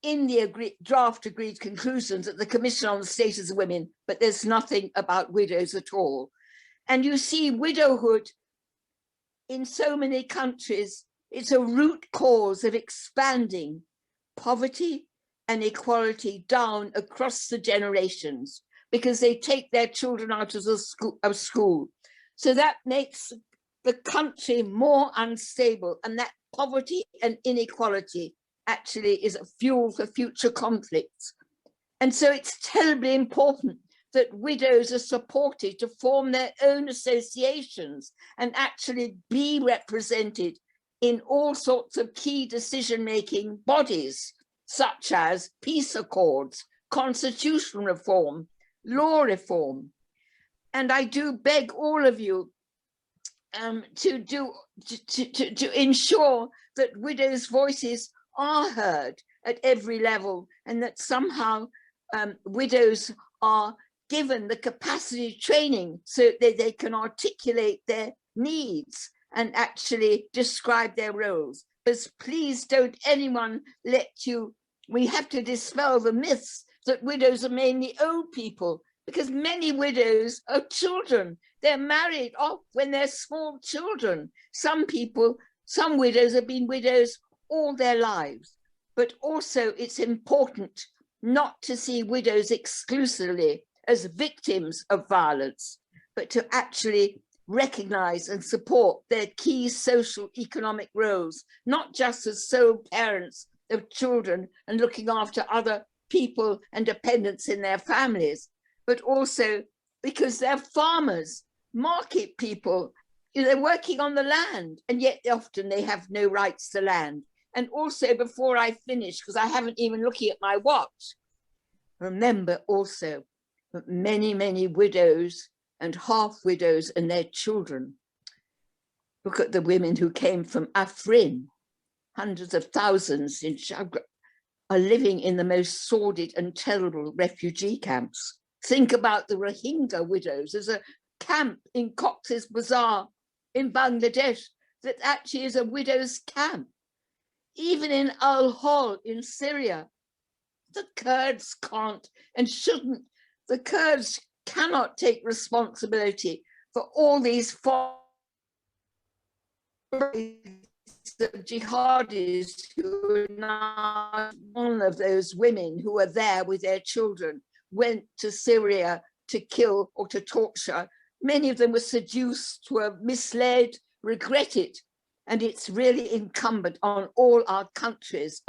in the draft agreed conclusions at the Commission on the Status of Women, but there's nothing about widows at all. And you see widowhood in so many countries, it's a root cause of expanding poverty and equality down across the generations, because they take their children out of school. So that makes the country more unstable, and that poverty and inequality actually is a fuel for future conflicts. And so it's terribly important that widows are supported to form their own associations and actually be represented in all sorts of key decision-making bodies, such as peace accords, constitutional reform, law reform. And I do beg all of you to ensure that widows' voices are heard at every level, and that somehow widows are given the capacity training so that they can articulate their needs and actually describe their roles. But please don't anyone let you, we have to dispel the myths that widows are mainly old people, because many widows are children. They're married off when they're small children. Some people, some widows have been widows all their lives. But also it's important not to see widows exclusively as victims of violence, but to actually recognize and support their key social economic roles, not just as sole parents of children and looking after other people and dependents in their families, but also because they're farmers, market people, they're working on the land, and yet often they have no rights to land. And also, before I finish, because I haven't even looking at my watch, remember also that many, many widows and half widows and their children. Look at the women who came from Afrin, hundreds of thousands in Shagra, are living in the most sordid and terrible refugee camps. Think about the Rohingya widows. There's a camp in Cox's Bazar in Bangladesh that actually is a widow's camp. Even in Al-Hol in Syria, the Kurds can't and shouldn't. The Kurds cannot take responsibility for all these jihadis who are now, one of those women who are there with their children went to Syria to kill or to torture. Many of them were seduced, were misled, regret it. And it's really incumbent on all our countries,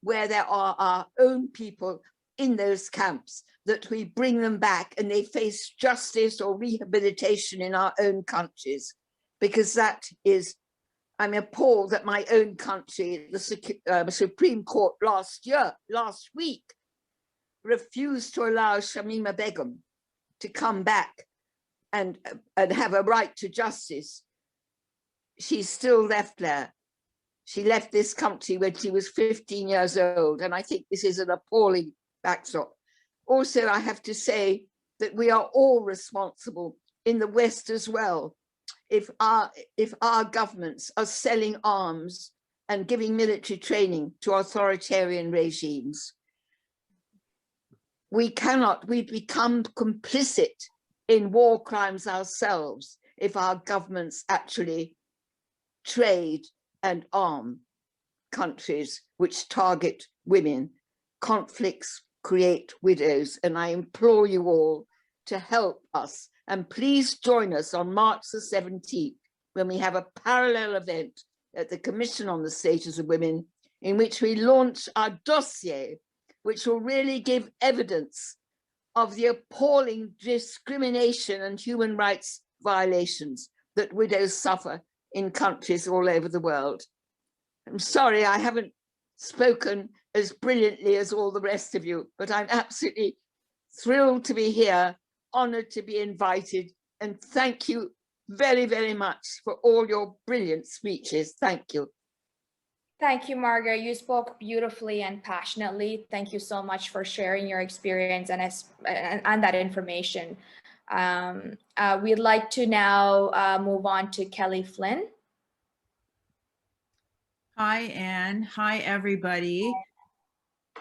where there are our own people in those camps, that we bring them back and they face justice or rehabilitation in our own countries. Because that is, I'm appalled that my own country, the Supreme Court last week, refused to allow Shamima Begum to come back and have a right to justice. She's still left there. She left this country when she was 15 years old. And I think this is an appalling backdrop. Also, I have to say that we are all responsible in the West as well. If our governments are selling arms and giving military training to authoritarian regimes, we become complicit in war crimes ourselves if our governments actually trade and arm countries which target women. Conflicts create widows, and I implore you all to help us. And please join us on March the 17th, when we have a parallel event at the Commission on the Status of Women, in which we launch our dossier, which will really give evidence of the appalling discrimination and human rights violations that widows suffer in countries all over the world. I'm sorry I haven't spoken as brilliantly as all the rest of you, but I'm absolutely thrilled to be here, honored to be invited, and thank you very, very much for all your brilliant speeches. Thank you. Thank you, Margaret. You spoke beautifully and passionately. Thank you so much for sharing your experience and that information. We'd like to now move on to Kelly Flynn. Hi, Anne. Hi, everybody.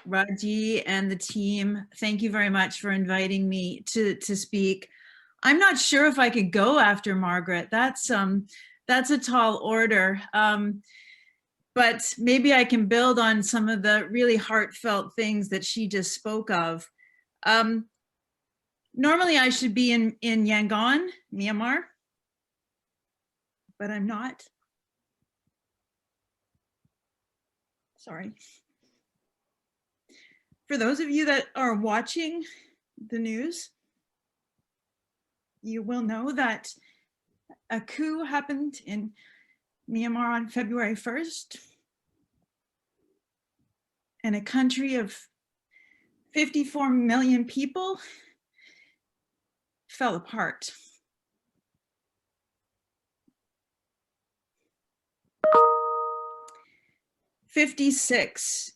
Raji and the team, thank you very much for inviting me to speak. I'm not sure if I could go after Margaret. That's a tall order. But maybe I can build on some of the really heartfelt things that she just spoke of. Normally I should be in Yangon, Myanmar, but I'm not. Sorry. For those of you that are watching the news, you will know that a coup happened in Myanmar on February 1st, and a country of 54 million people fell apart. "56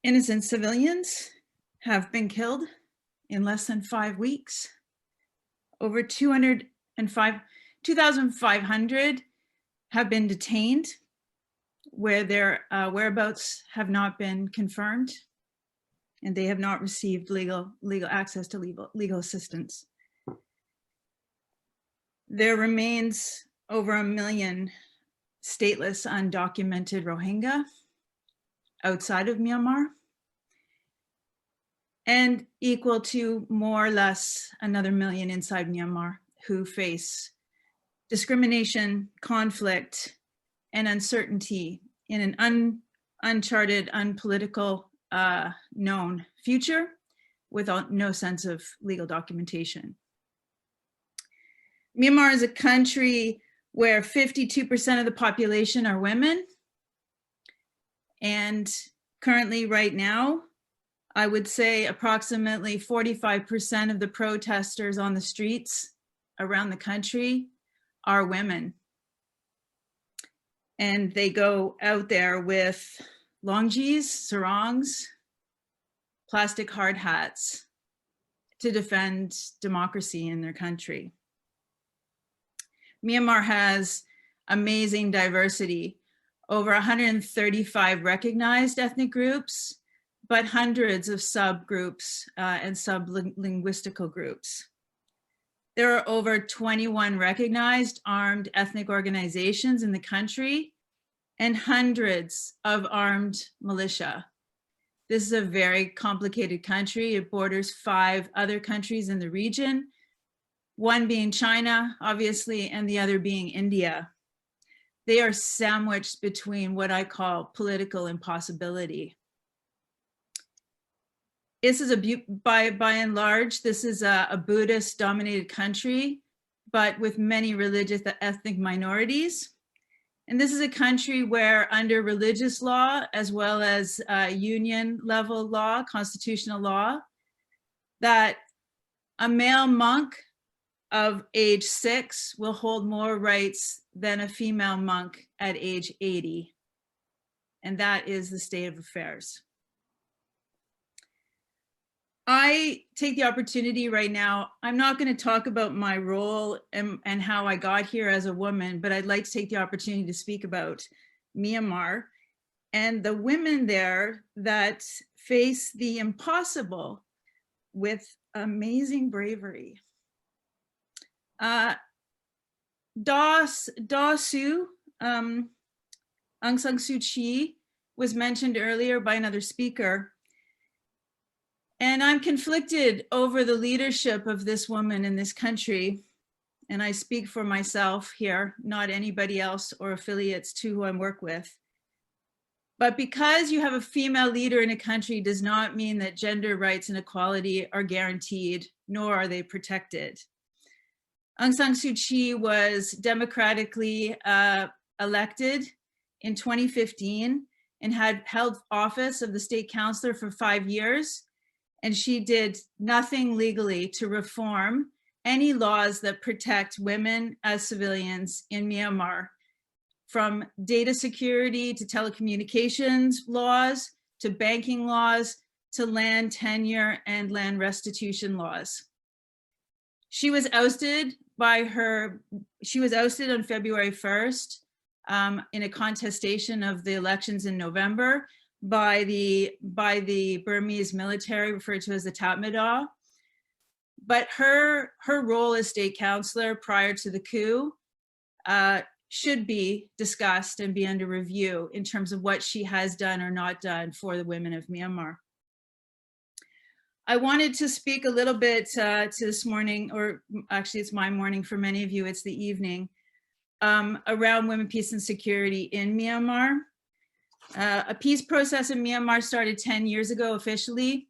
innocent civilians have been killed in less than 5 weeks. Over 2,500 have been detained where their whereabouts have not been confirmed, and they have not received legal access to legal assistance. There remains over 1 million stateless, undocumented Rohingya outside of Myanmar, and equal to more or less another 1 million inside Myanmar who face discrimination, conflict, and uncertainty in an uncharted, unpolitical, known future without no sense of legal documentation. Myanmar is a country where 52% of the population are women. And currently, right now, I would say approximately 45% of the protesters on the streets around the country are women. And they go out there with longies, sarongs, plastic hard hats to defend democracy in their country. Myanmar has amazing diversity, over 135 recognized ethnic groups, but hundreds of subgroups and sub-linguistical groups. There are over 21 recognized armed ethnic organizations in the country and hundreds of armed militia. This is a very complicated country. It borders 5 other countries in the region, one being China, obviously, and the other being India. They are sandwiched between what I call political impossibility. This is by and large, this is a Buddhist dominated country, but with many religious ethnic minorities. And this is a country where under religious law, as well as union level law, constitutional law, that a male monk of age 6 will hold more rights than a female monk at age 80. And that is the state of affairs. I take the opportunity right now, I'm not going to talk about my role and how I got here as a woman, but I'd like to take the opportunity to speak about Myanmar and the women there that face the impossible with amazing bravery. Aung San Suu Kyi was mentioned earlier by another speaker. And I'm conflicted over the leadership of this woman in this country. And I speak for myself here, not anybody else or affiliates to who I work with. But because you have a female leader in a country does not mean that gender rights and equality are guaranteed, nor are they protected. Aung San Suu Kyi was democratically elected in 2015 and had held office of the state councilor for 5 years. And she did nothing legally to reform any laws that protect women as civilians in Myanmar, from data security to telecommunications laws, to banking laws, to land tenure and land restitution laws. She was ousted on February 1st in a contestation of the elections in November by the Burmese military, referred to as the Tatmadaw. But her role as state councilor prior to the coup should be discussed and be under review in terms of what she has done or not done for the women of Myanmar. I wanted to speak a little bit to this morning, or actually it's my morning for many of you, it's the evening, around women, peace and security in Myanmar. A peace process in Myanmar started 10 years ago officially,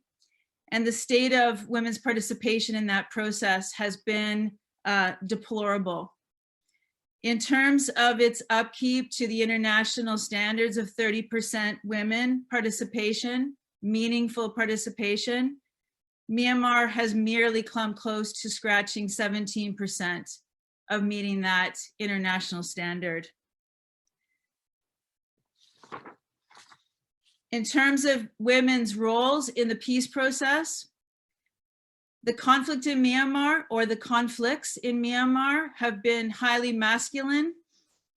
and the state of women's participation in that process has been deplorable. In terms of its upkeep to the international standards of 30% women participation, meaningful participation, Myanmar has merely come close to scratching 17% of meeting that international standard. In terms of women's roles in the peace process, the conflict in Myanmar, or the conflicts in Myanmar, have been highly masculine.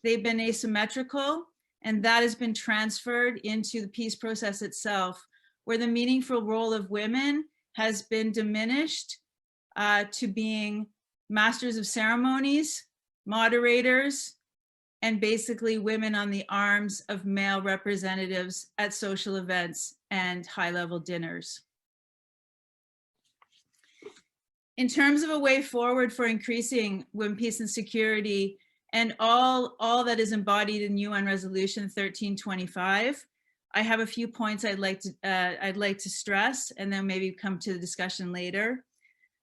They've been asymmetrical, and that has been transferred into the peace process itself, where the meaningful role of women has been diminished to being masters of ceremonies, moderators, and basically women on the arms of male representatives at social events and high-level dinners. In terms of a way forward for increasing women, peace, and security, and all that is embodied in UN Resolution 1325, I have a few points I'd like to stress, and then maybe come to the discussion later.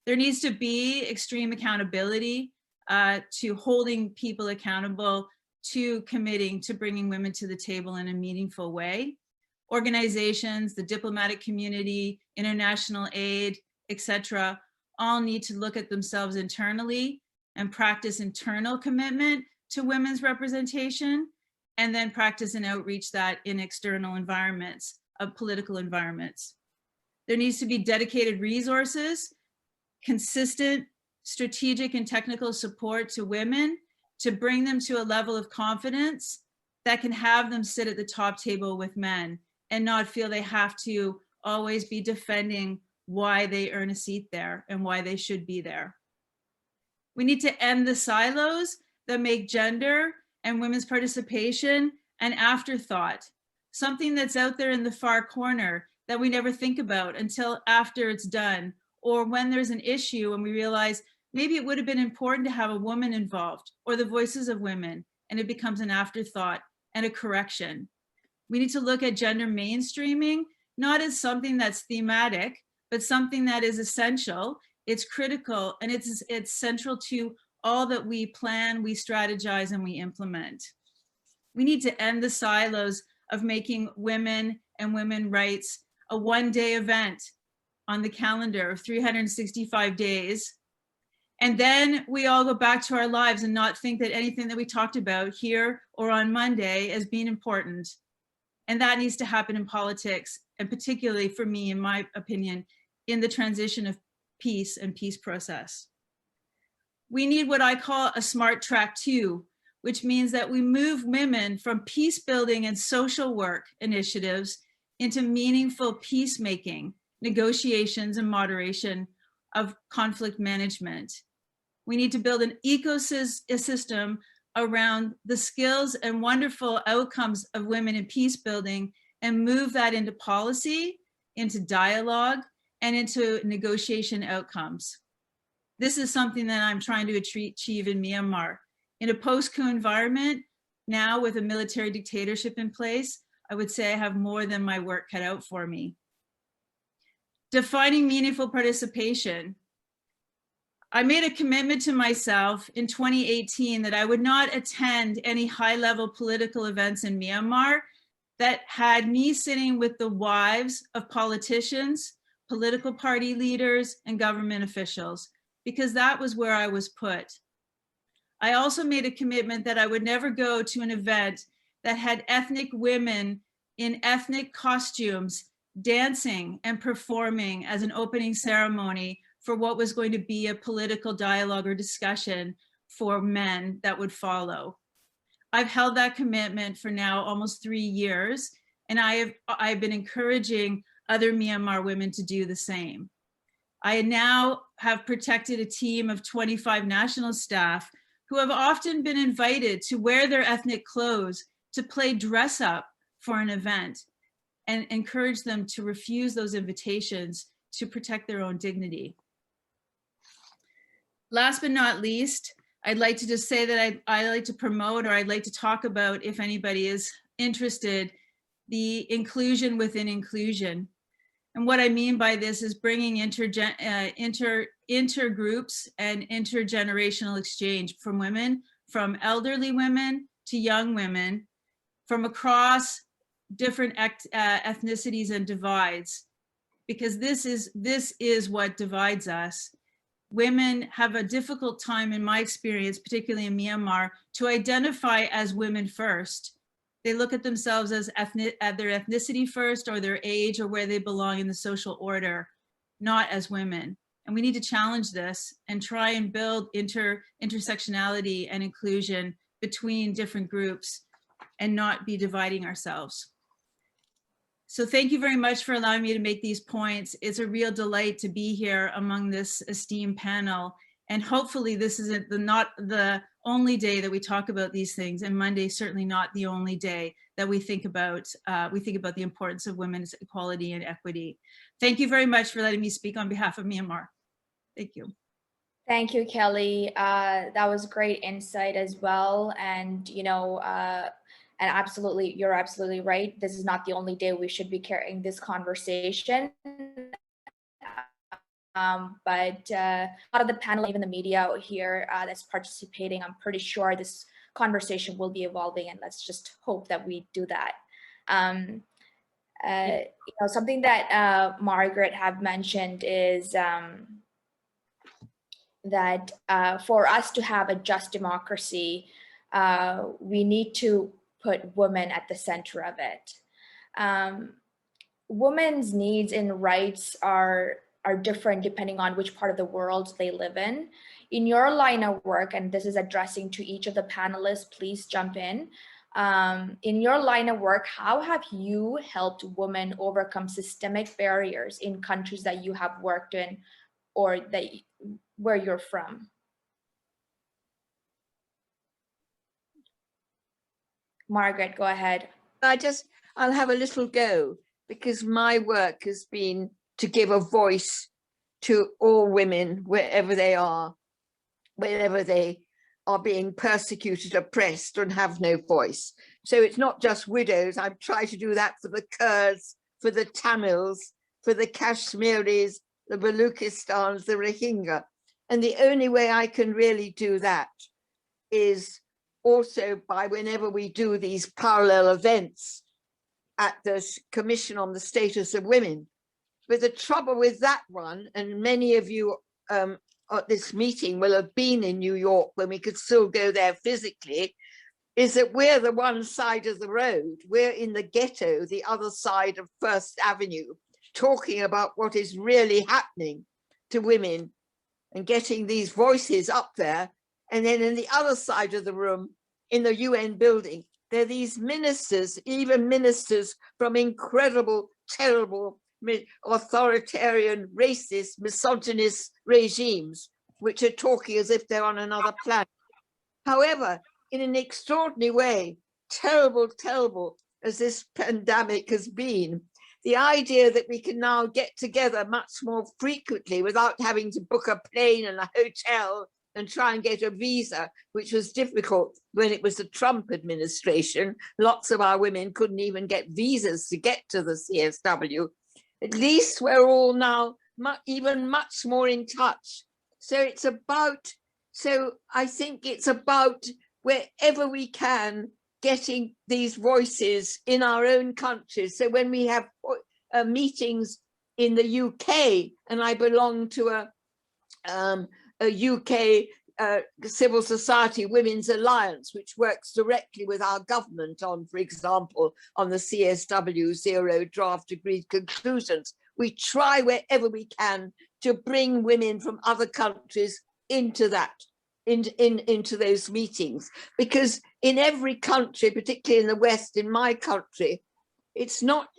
There needs to be extreme accountability to holding people accountable to committing to bringing women to the table in a meaningful way. Organizations, the diplomatic community, international aid, etc., all need to look at themselves internally and practice internal commitment to women's representation, and then practice and outreach that in external environments, political environments. There needs to be dedicated resources, consistent strategic and technical support to women to bring them to a level of confidence that can have them sit at the top table with men and not feel they have to always be defending why they earn a seat there and why they should be there. We need to end the silos that make gender and women's participation an afterthought, something that's out there in the far corner that we never think about until after it's done, or when there's an issue and we realize maybe it would have been important to have a woman involved or the voices of women, and it becomes an afterthought and a correction. We need to look at gender mainstreaming, not as something that's thematic, but something that is essential, it's critical, and it's central to all that we plan, we strategize, and we implement. We need to end the silos of making women and women's rights a one-day event on the calendar of 365 days. And then we all go back to our lives and not think that anything that we talked about here or on Monday as being important. And that needs to happen in politics, and particularly for me, in my opinion, in the transition of peace and peace process. We need what I call a smart track 2, which means that we move women from peace building and social work initiatives into meaningful peacemaking, negotiations, and moderation of conflict management. We need to build an ecosystem around the skills and wonderful outcomes of women in peace building and move that into policy, into dialogue, and into negotiation outcomes. This is something that I'm trying to achieve in Myanmar. In a post-coup environment, now with a military dictatorship in place, I would say I have more than my work cut out for me. Defining meaningful participation. I made a commitment to myself in 2018 that I would not attend any high-level political events in Myanmar that had me sitting with the wives of politicians, political party leaders, and government officials, because that was where I was put. I also made a commitment that I would never go to an event that had ethnic women in ethnic costumes dancing and performing as an opening ceremony for what was going to be a political dialogue or discussion for men that would follow. I've held that commitment for now almost 3 years, and I've been encouraging other Myanmar women to do the same. I now have protected a team of 25 national staff who have often been invited to wear their ethnic clothes to play dress up for an event, and encourage them to refuse those invitations to protect their own dignity. Last but not least, I'd like to just say that I like to promote, or I'd like to talk about, if anybody is interested, the inclusion within inclusion. And what I mean by this is bringing intergroups and intergenerational exchange from women, from elderly women to young women, from across different ethnicities and divides, because this is what divides us. Women have a difficult time, in my experience, particularly in Myanmar, to identify as women first. They look at themselves as at their ethnicity first, or their age, or where they belong in the social order, not as women. And we need to challenge this and try and build intersectionality and inclusion between different groups and not be dividing ourselves. So thank you very much for allowing me to make these points. It's a real delight to be here among this esteemed panel. And hopefully this isn't not the only day that we talk about these things, and Monday is certainly not the only day that we think about the importance of women's equality and equity. Thank you very much for letting me speak on behalf of Myanmar. Thank you. Thank you, Kelly. That was great insight as well. And, you know, and absolutely, you're absolutely right. This is not the only day we should be carrying this conversation. But a lot of the panel, even the media out here that's participating, I'm pretty sure this conversation will be evolving, and let's just hope that we do that. You know, something that Margaret have mentioned is that for us to have a just democracy, we need to put women at the center of it. Women's needs and rights are different depending on which part of the world they live in. In your line of work, and this is addressing to each of the panelists, please jump in. In your line of work, how have you helped women overcome systemic barriers in countries that you have worked in or that where you're from? Margaret, go ahead. I'll have a little go, because my work has been to give a voice to all women wherever they are, wherever they are being persecuted, oppressed, and have no voice. So it's not just widows. I've tried to do that for the Kurds, for the Tamils, for the Kashmiris, the Baluchistans, the Rohingya. And the only way I can really do that is also by whenever we do these parallel events at the Commission on the Status of Women. But the trouble with that one, and many of you at this meeting will have been in New York when we could still go there physically, is that we're the one side of the road. We're in the ghetto, the other side of First Avenue, talking about what is really happening to women and getting these voices up there. And then in the other side of the room, in the UN building, there are these ministers, even ministers from incredible, terrible, authoritarian, racist, misogynist regimes, which are talking as if they're on another planet. However, in an extraordinary way, terrible, terrible as this pandemic has been, the idea that we can now get together much more frequently without having to book a plane and a hotel and try and get a visa, which was difficult when it was the Trump administration. Lots of our women couldn't even get visas to get to the CSW. At least we're all now even much more in touch. So it's about, so I think it's about wherever we can, getting these voices in our own countries. So when we have meetings in the UK, and I belong to a UK civil society women's alliance, which works directly with our government on, for example, on the CSW zero draft agreed conclusions. We try wherever we can to bring women from other countries into that, into those meetings, because in every country, particularly in the West, in my country, it's not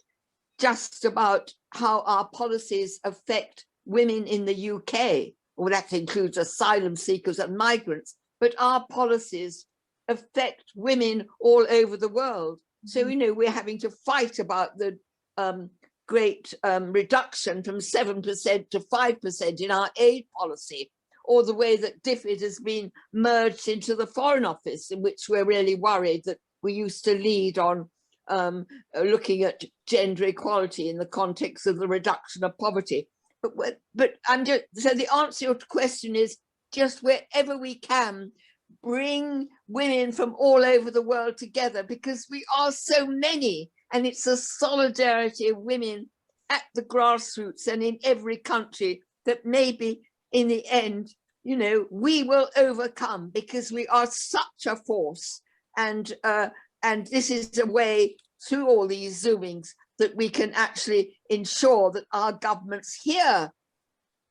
just about how our policies affect women in the UK, or that includes asylum seekers and migrants, but our policies affect women all over the world. So, you know, we're having to fight about the great reduction from 7% to 5% in our aid policy, or the way that DFID has been merged into the Foreign Office, in which we're really worried that we used to lead on looking at gender equality in the context of the reduction of poverty. But I'm just, so the answer to your question is just wherever we can, bring women from all over the world together, because we are so many, and it's a solidarity of women at the grassroots and in every country that maybe in the end, you know, we will overcome, because we are such a force. And this is a way through all these Zoomings that we can actually ensure that our governments hear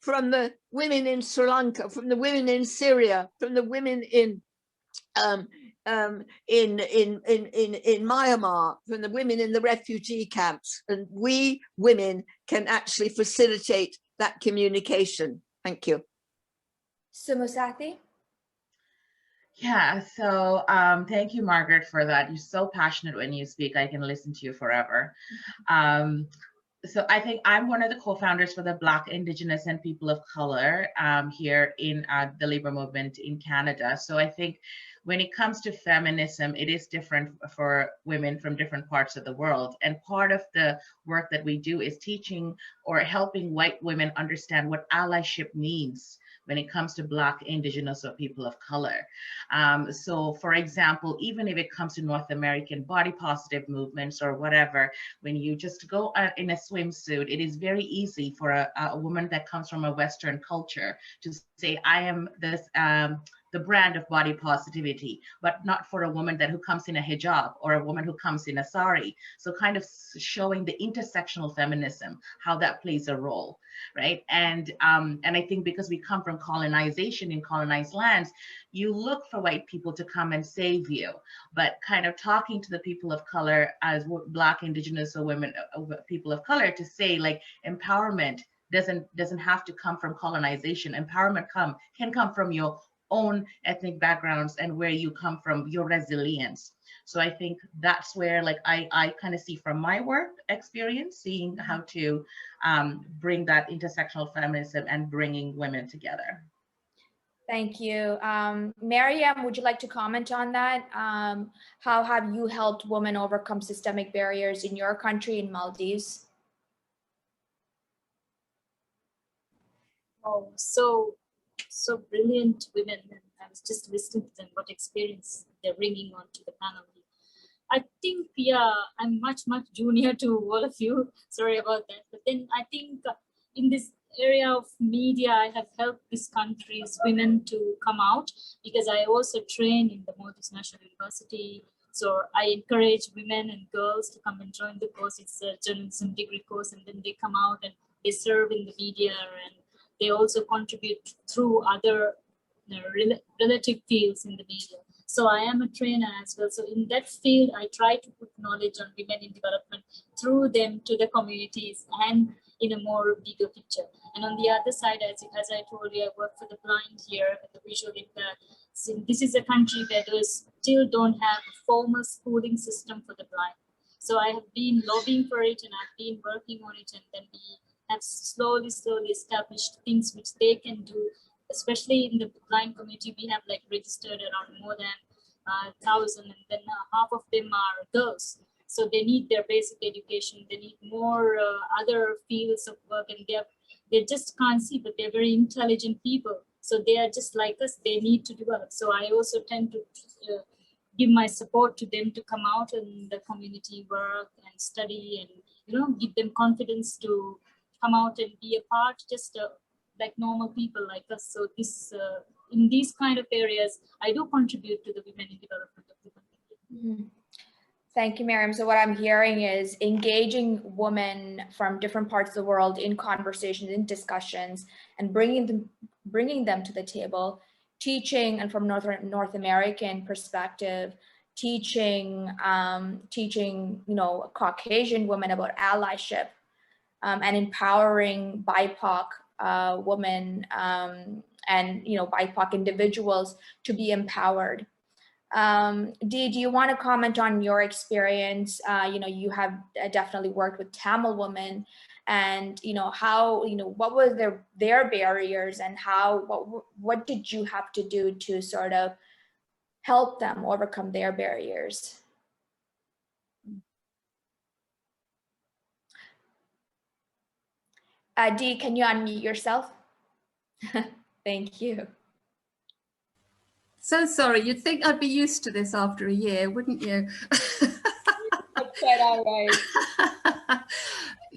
from the women in Sri Lanka, from the women in Syria, from the women in Myanmar, from the women in the refugee camps, and we women can actually facilitate that communication. Thank you. Sumusati? Yeah, so thank you, Margaret, for that. You're so passionate when you speak. I can listen to you forever. So I think I'm one of the co-founders for the Black, Indigenous, and People of Color here in the labor movement in Canada. So I think when it comes to feminism, it is different for women from different parts of the world. And part of the work that we do is teaching or helping white women understand what allyship means when it comes to Black, Indigenous, or people of color. So for example, even if it comes to North American body positive movements or whatever, when you just go in a swimsuit, it is very easy for a woman that comes from a Western culture to say, I am this, the brand of body positivity, but not for a woman who comes in a hijab or a woman who comes in a sari. So kind of showing the intersectional feminism, how that plays a role, right? And I think because we come from colonization in colonized lands, you look for white people to come and save you, but kind of talking to the people of color as Black, Indigenous, or women, people of color, to say like empowerment doesn't have to come from colonization. Empowerment can come from your own ethnic backgrounds and where you come from, your resilience. So I think that's where like I kind of see from my work experience, seeing how to bring that intersectional feminism and bringing women together. Thank you. Mariam, would you like to comment on that? How have you helped women overcome systemic barriers in your country, in Maldives? Oh, so brilliant women. And I was just listening to them, what experience they're bringing onto the panel. I think, yeah, I'm much junior to all of you. Sorry about that. But then I think in this area of media, I have helped this country's women to come out, because I also train in the Maldives National University. So I encourage women and girls to come and join the course. It's a journalism degree course, and then they come out and they serve in the media, and they also contribute through other relative fields in the media. So I am a trainer as well. So in that field, I try to put knowledge on women in development through them to the communities and in a more bigger picture. And on the other side, as I told you, I work for the blind here at the visual impaired. So this is a country where they still don't have a formal schooling system for the blind. So I have been lobbying for it, and I've been working on it, and then we have slowly established things which they can do. Especially in the blind community, we have like registered around more than 1,000, and then half of them are girls. So they need their basic education. They need more other fields of work, and they just can't see, but they're very intelligent people. So they are just like us. They need to develop. So I also tend to give my support to them to come out in the community work and study, and give them confidence to come out and be a part, just like normal people like us. So this, in these kind of areas, I do contribute to the women in development of the country. Mm-hmm. Thank you, Miriam. So what I'm hearing is engaging women from different parts of the world in conversations, in discussions, and bringing them to the table, teaching, and from North American perspective, teaching Caucasian women about allyship, and empowering BIPOC women and BIPOC individuals to be empowered. Dee, do you want to comment on your experience? You have definitely worked with Tamil women, and how what were their barriers, and what did you have to do to sort of help them overcome their barriers? Dee, can you unmute yourself? Thank you. So sorry, you'd think I'd be used to this after a year, wouldn't you? That's quite all right.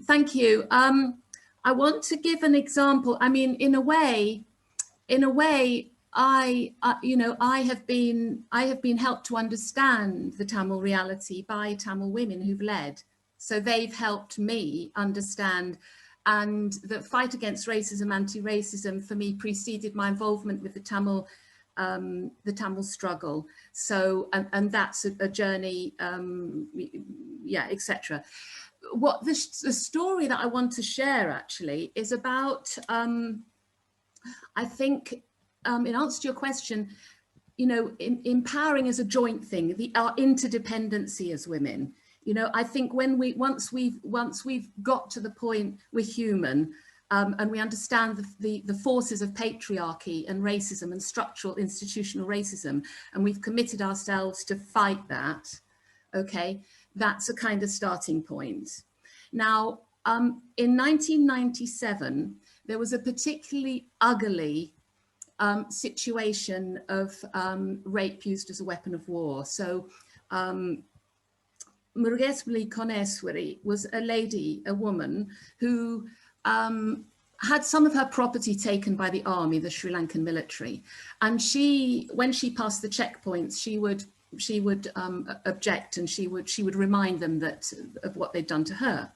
Thank you. I want to give an example. I mean, in a way, I have been helped to understand the Tamil reality by Tamil women who've led. So they've helped me understand. And the fight against racism, anti-racism, for me preceded my involvement with the Tamil struggle. So, and that's a journey, etc. What the story that I want to share actually is about, I think, in answer to your question, you know, empowering as a joint thing, our interdependency as women. You know, I think when once we've got to the point we're human, and we understand the forces of patriarchy and racism and structural institutional racism, and we've committed ourselves to fight that, okay, that's a kind of starting point. Now, in 1997, there was a particularly ugly situation of rape used as a weapon of war. So Murugeswari Koneswari was a lady, a woman, who had some of her property taken by the army, the Sri Lankan military. And when she passed the checkpoints, she would object, and she would remind them of what they'd done to her.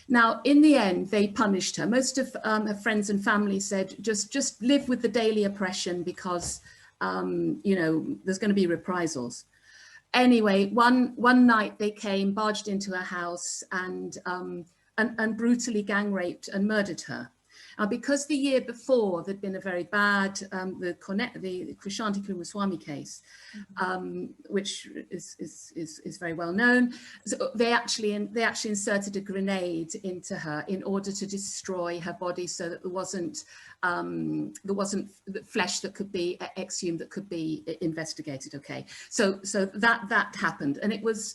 Now, in the end, they punished her. Most of her friends and family said, just live with the daily oppression, because, you know, there's going to be reprisals. Anyway, one night they barged into her house and brutally gang raped and murdered her. Because the year before there'd been a very bad, the Krishanti Kumaraswamy case, which is very well known. So they actually inserted a grenade into her in order to destroy her body, so that there wasn't flesh that could be exhumed, that could be investigated. Okay, so that happened, and it was.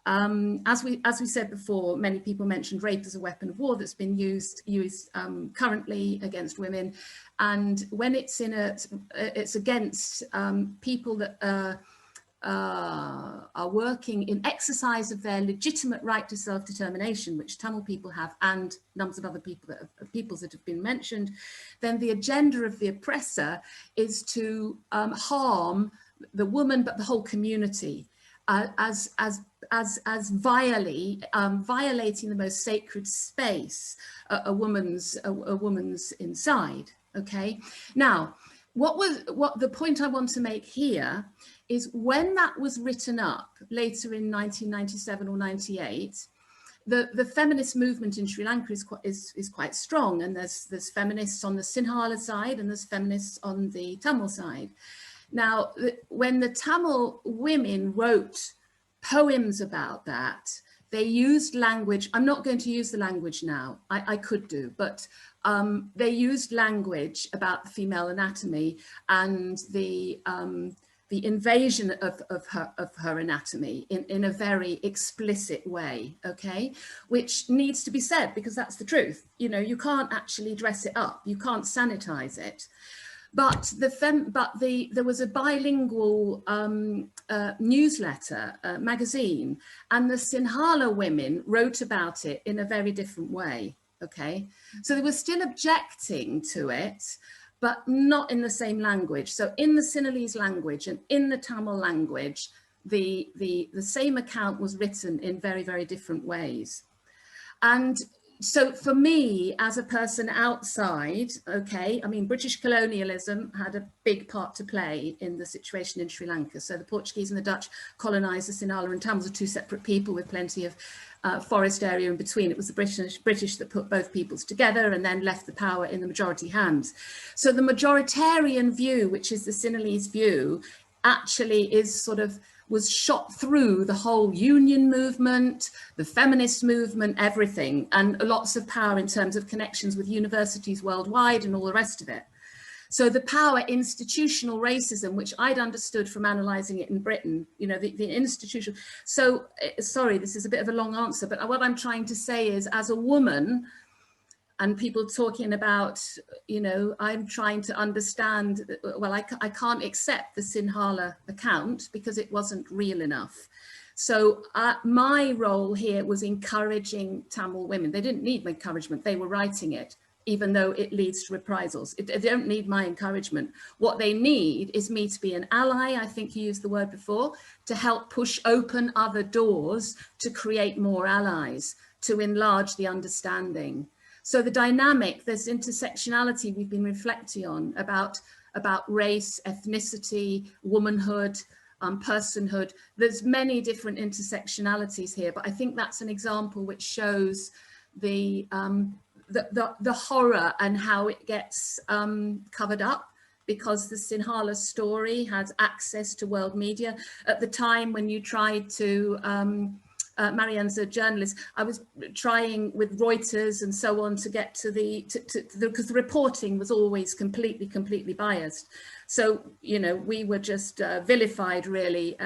As we said before, many people mentioned rape as a weapon of war that's been used currently against women, and when it's against people that are working in exercise of their legitimate right to self-determination, which Tamil people have, and numbers of other peoples that have been mentioned, then the agenda of the oppressor is to harm the woman, but the whole community, as violating the most sacred space a woman's inside. Okay, now what the point I want to make here is, when that was written up later in 1997 or 98, the feminist movement in Sri Lanka is quite strong, and there's feminists on the Sinhala side and there's feminists on the Tamil side. Now, when the Tamil women wrote poems about that, they used language. I'm not going to use the language now. I could do, but they used language about the female anatomy and the invasion of her anatomy in a very explicit way. Okay, which needs to be said, because that's the truth. You know, you can't actually dress it up. You can't sanitize it. But there was a bilingual newsletter, magazine, and the Sinhala women wrote about it in a very different way. Okay, so they were still objecting to it, but not in the same language. So in the Sinhalese language and in the Tamil language, the same account was written in very, very different ways. And so for me, as a person outside, okay, I mean, British colonialism had a big part to play in the situation in Sri Lanka. So the Portuguese and the Dutch colonized the Sinhala and Tamils are two separate people with plenty of forest area in between. It was the British that put both peoples together and then left the power in the majority hands. So the majoritarian view, which is the Sinhalese view, actually was shot through the whole union movement, the feminist movement, everything, and lots of power in terms of connections with universities worldwide and all the rest of it. So the power, institutional racism, which I'd understood from analysing it in Britain, you know, the institutional. So, sorry, this is a bit of a long answer, but what I'm trying to say is, as a woman, and people talking about, you know, I'm trying to understand, well, I can't accept the Sinhala account because it wasn't real enough. So my role here was encouraging Tamil women. They didn't need my encouragement, they were writing it, even though it leads to reprisals. They don't need my encouragement. What they need is me to be an ally, I think you used the word before, to help push open other doors, to create more allies, to enlarge the understanding. So the dynamic, there's intersectionality we've been reflecting on about race, ethnicity, womanhood, personhood. There's many different intersectionalities here, but I think that's an example which shows the horror and how it gets covered up because the Sinhala story has access to world media. At the time when you tried to, Marianne's a journalist, I was trying with Reuters and so on to get to because the reporting was always completely biased. So, you know, we were just vilified really,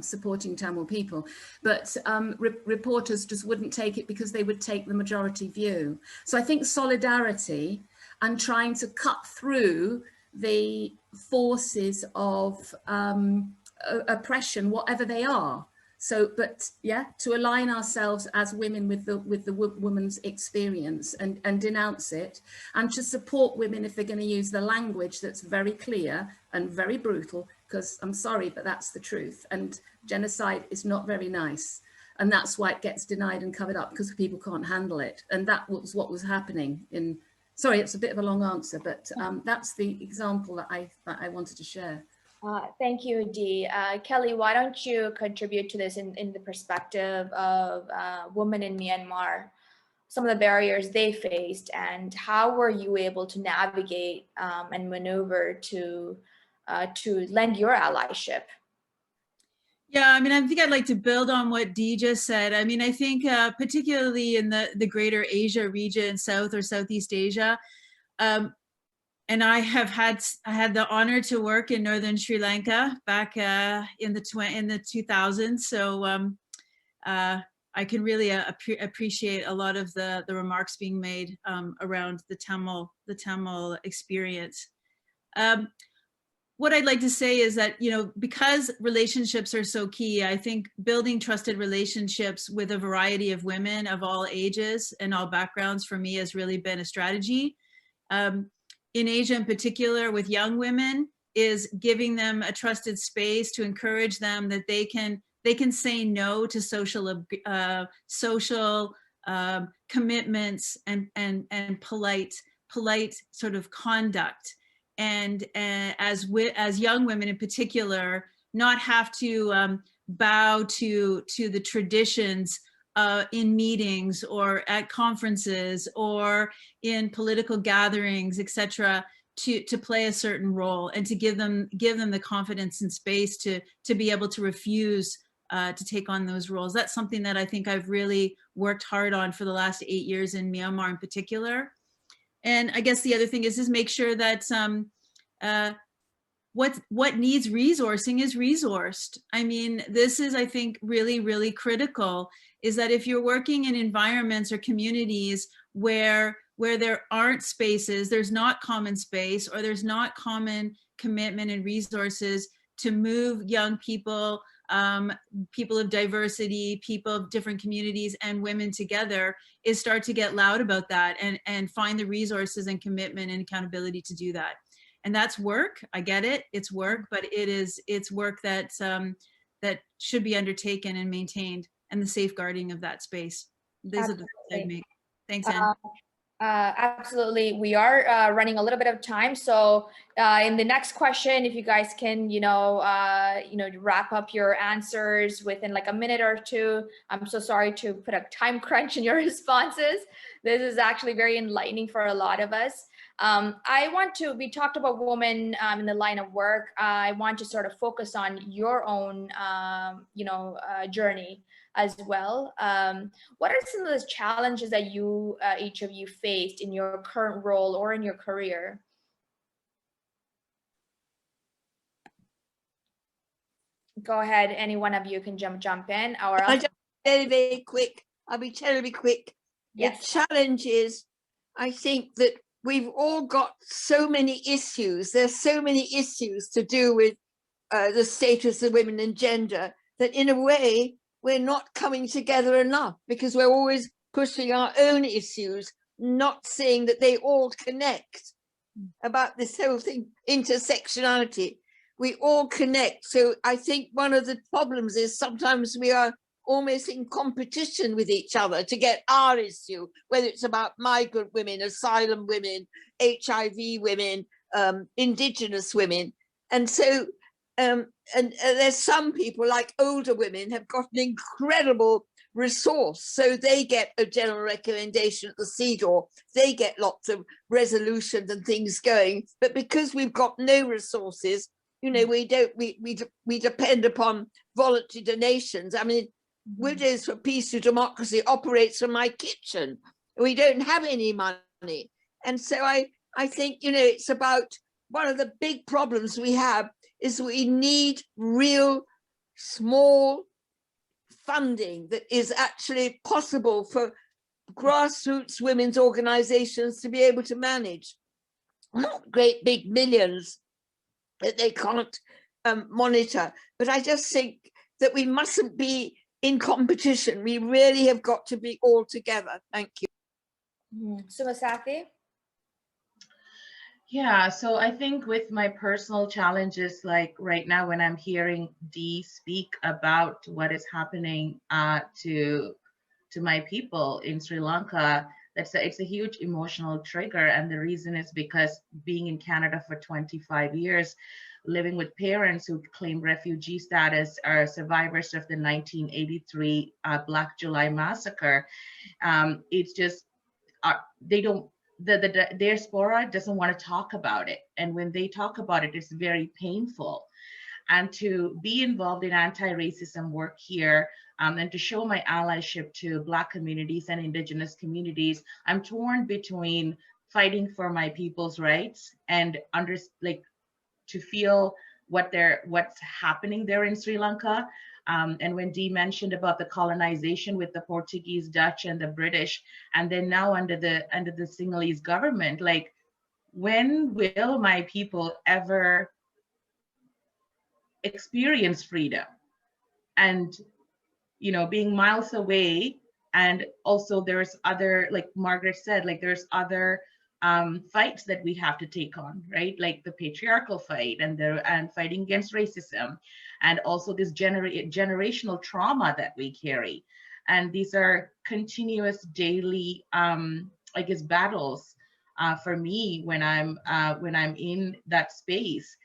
supporting Tamil people, but reporters just wouldn't take it because they would take the majority view. So I think solidarity and trying to cut through the forces of oppression, whatever they are. So, but yeah, to align ourselves as women with the woman's experience and denounce it, and to support women if they're going to use the language that's very clear and very brutal, because I'm sorry, but that's the truth. And genocide is not very nice. And that's why it gets denied and covered up, because people can't handle it. And that was what was happening in, sorry, it's a bit of a long answer, but that's the example that I wanted to share. Thank you, Dee. Kelly, why don't you contribute to this in the perspective of women in Myanmar, some of the barriers they faced, and how were you able to navigate and maneuver to lend your allyship? Yeah, I mean, I think I'd like to build on what Dee just said. I mean, I think particularly in the greater Asia region, South or Southeast Asia, and I had the honor to work in northern Sri Lanka back in the 2000s. So I can really appreciate a lot of the remarks being made around the Tamil experience. What I'd like to say is that, you know, because relationships are so key, I think building trusted relationships with a variety of women of all ages and all backgrounds for me has really been a strategy. In Asia in particular, with young women, is giving them a trusted space to encourage them that they can say no to social commitments and polite sort of conduct, and as young women in particular, not have to bow to the traditions in meetings or at conferences or in political gatherings, etc., to play a certain role, and to give them the confidence and space to be able to refuse to take on those roles. That's something that I think I've really worked hard on for the last 8 years in Myanmar in particular. And I guess the other thing is make sure that what needs resourcing is resourced. I mean, this is, I think, really, really critical, is that if you're working in environments or communities where there aren't spaces, there's not common space, or there's not common commitment and resources to move young people, people of diversity, people of different communities and women together, is start to get loud about that and find the resources and commitment and accountability to do that. And that's work. I get it. It's work, but it's work that that should be undertaken and maintained, and the safeguarding of that space. Those are the things I'd make. Thanks, Anne. Absolutely. We are running a little bit of time. So in the next question, if you guys can, wrap up your answers within like a minute or two. I'm so sorry to put a time crunch in your responses. This is actually very enlightening for a lot of us. We talked about women in the line of work. I want to sort of focus on your own, journey as well. What are some of the challenges that each of you faced in your current role or in your career? Go ahead, any one of you can jump in. I'll just very quick. I'll be terribly quick. Yes. The challenge is, I think that we've all got so many issues. There's so many issues to do with the status of women and gender, that in a way, we're not coming together enough, because we're always pushing our own issues, not seeing that they all connect. About this whole thing, intersectionality, we all connect. So I think one of the problems is sometimes we are almost in competition with each other to get our issue, whether it's about migrant women, asylum women, HIV women, indigenous women. And so and there's some people, like older women, have got an incredible resource. So they get a general recommendation at the CEDAW, they get lots of resolutions and things going. But because we've got no resources, you know, we depend upon voluntary donations. I mean, Widows for Peace to Democracy operates from my kitchen. We don't have any money. And so I think, you know, it's about one of the big problems we have is we need real small funding that is actually possible for grassroots women's organizations to be able to manage. Not great big millions that they can't monitor, but I just think that we mustn't be in competition. We really have got to be all together. Thank you. Sumasati? Yeah, so I think with my personal challenges, like right now when I'm hearing Dee speak about what is happening to my people in Sri Lanka, it's a huge emotional trigger. And the reason is because being in Canada for 25 years, living with parents who claim refugee status, are survivors of the 1983 Black July massacre. It's just, they don't, the diaspora doesn't want to talk about it. And when they talk about it, it's very painful. And to be involved in anti-racism work here and to show my allyship to Black communities and Indigenous communities, I'm torn between fighting for my people's rights and to feel what's happening there in Sri Lanka. And when Dee mentioned about the colonization with the Portuguese, Dutch, and the British, and then now under the Sinhalese government, like, when will my people ever experience freedom? And, you know, being miles away, and also there's other, like Margaret said, like there's other fights that we have to take on, right? Like the patriarchal fight and fighting against racism, and also this generational trauma that we carry. And these are continuous daily, I guess, battles for me when I'm in that space.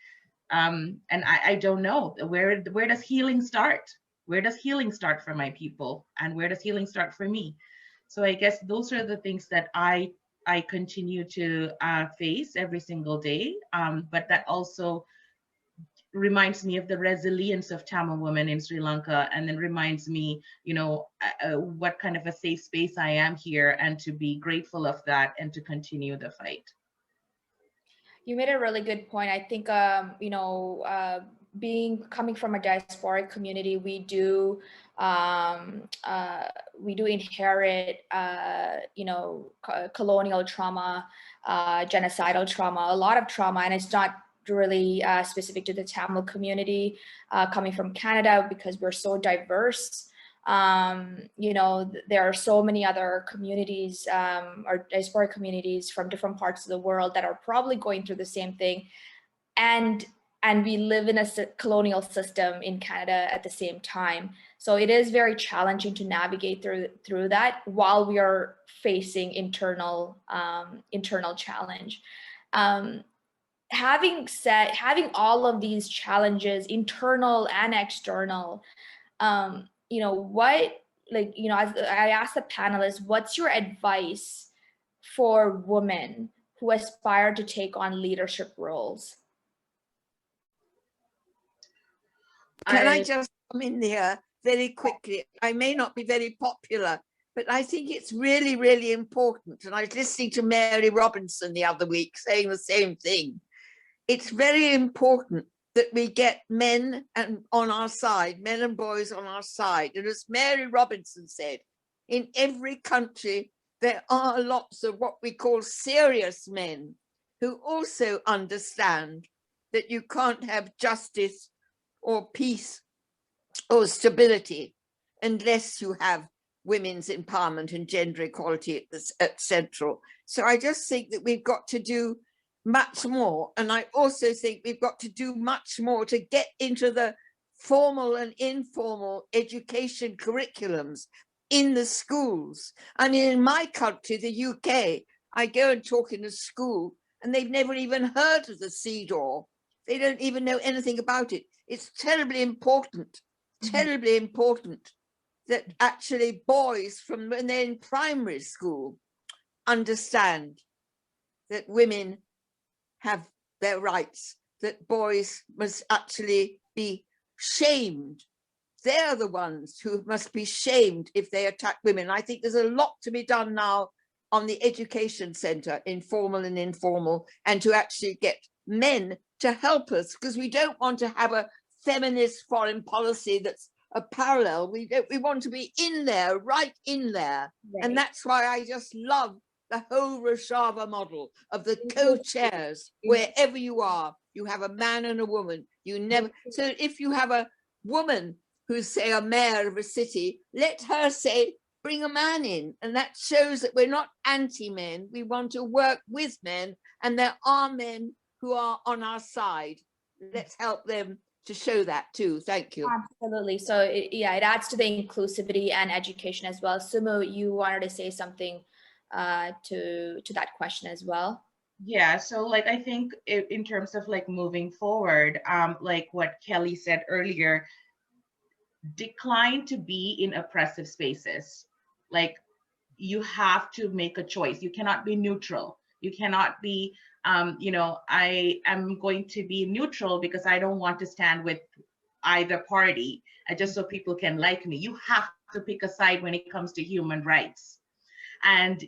And I don't know, where does healing start? Where does healing start for my people? And where does healing start for me? So I guess those are the things that I continue to face every single day, but that also reminds me of the resilience of Tamil women in Sri Lanka, and then reminds me, you know, what kind of a safe space I am here, and to be grateful of that and to continue the fight. You made a really good point. I think, you know, coming from a diasporic community, we do inherit, you know, colonial trauma, genocidal trauma, a lot of trauma, and it's not really specific to the Tamil community coming from Canada, because we're so diverse. You know, there are so many other communities or diasporic communities from different parts of the world that are probably going through the same thing. And we live in a colonial system in Canada at the same time. So it is very challenging to navigate through that while we are facing internal challenge. Having all of these challenges, internal and external, you know, what, like, you know, I asked the panelists, what's your advice for women who aspire to take on leadership roles? Can I just come in there very quickly? I may not be very popular, but I think it's really, really important. And I was listening to Mary Robinson the other week saying the same thing. It's very important that we get men on our side, men and boys on our side. And as Mary Robinson said, in every country, there are lots of what we call serious men who also understand that you can't have justice or peace or stability unless you have women's empowerment and gender equality at central. So I just think that we've got to do much more. And I also think we've got to do much more to get into the formal and informal education curriculums in the schools. I mean, in my country, the UK, I go and talk in a school and they've never even heard of the CEDAW. They don't even know anything about it. It's terribly important, terribly important that actually boys from when they're in primary school understand that women have their rights, that boys must actually be shamed. They're the ones who must be shamed if they attack women. I think there's a lot to be done now on the education center, informal and informal, and to actually get men to help us, because we don't want to have a feminist foreign policy that's a parallel. We want to be in there, right in there. Right. And that's why I just love the whole Rojava model of the co-chairs. Wherever you are, you have a man and a woman. You never, so if you have a woman who's, say, a mayor of a city, let her say, bring a man in. And that shows that we're not anti-men. We want to work with men, and there are men who are on our side. Let's help them to show that too. Thank you. Absolutely. So it adds to the inclusivity and education as well. Sumo, you wanted to say something to that question as well. Yeah, so like I think in terms of like moving forward, like what Kelly said earlier, decline to be in oppressive spaces. Like you have to make a choice. You cannot be neutral. You cannot be, I am going to be neutral because I don't want to stand with either party, just so people can like me. You have to pick a side when it comes to human rights. And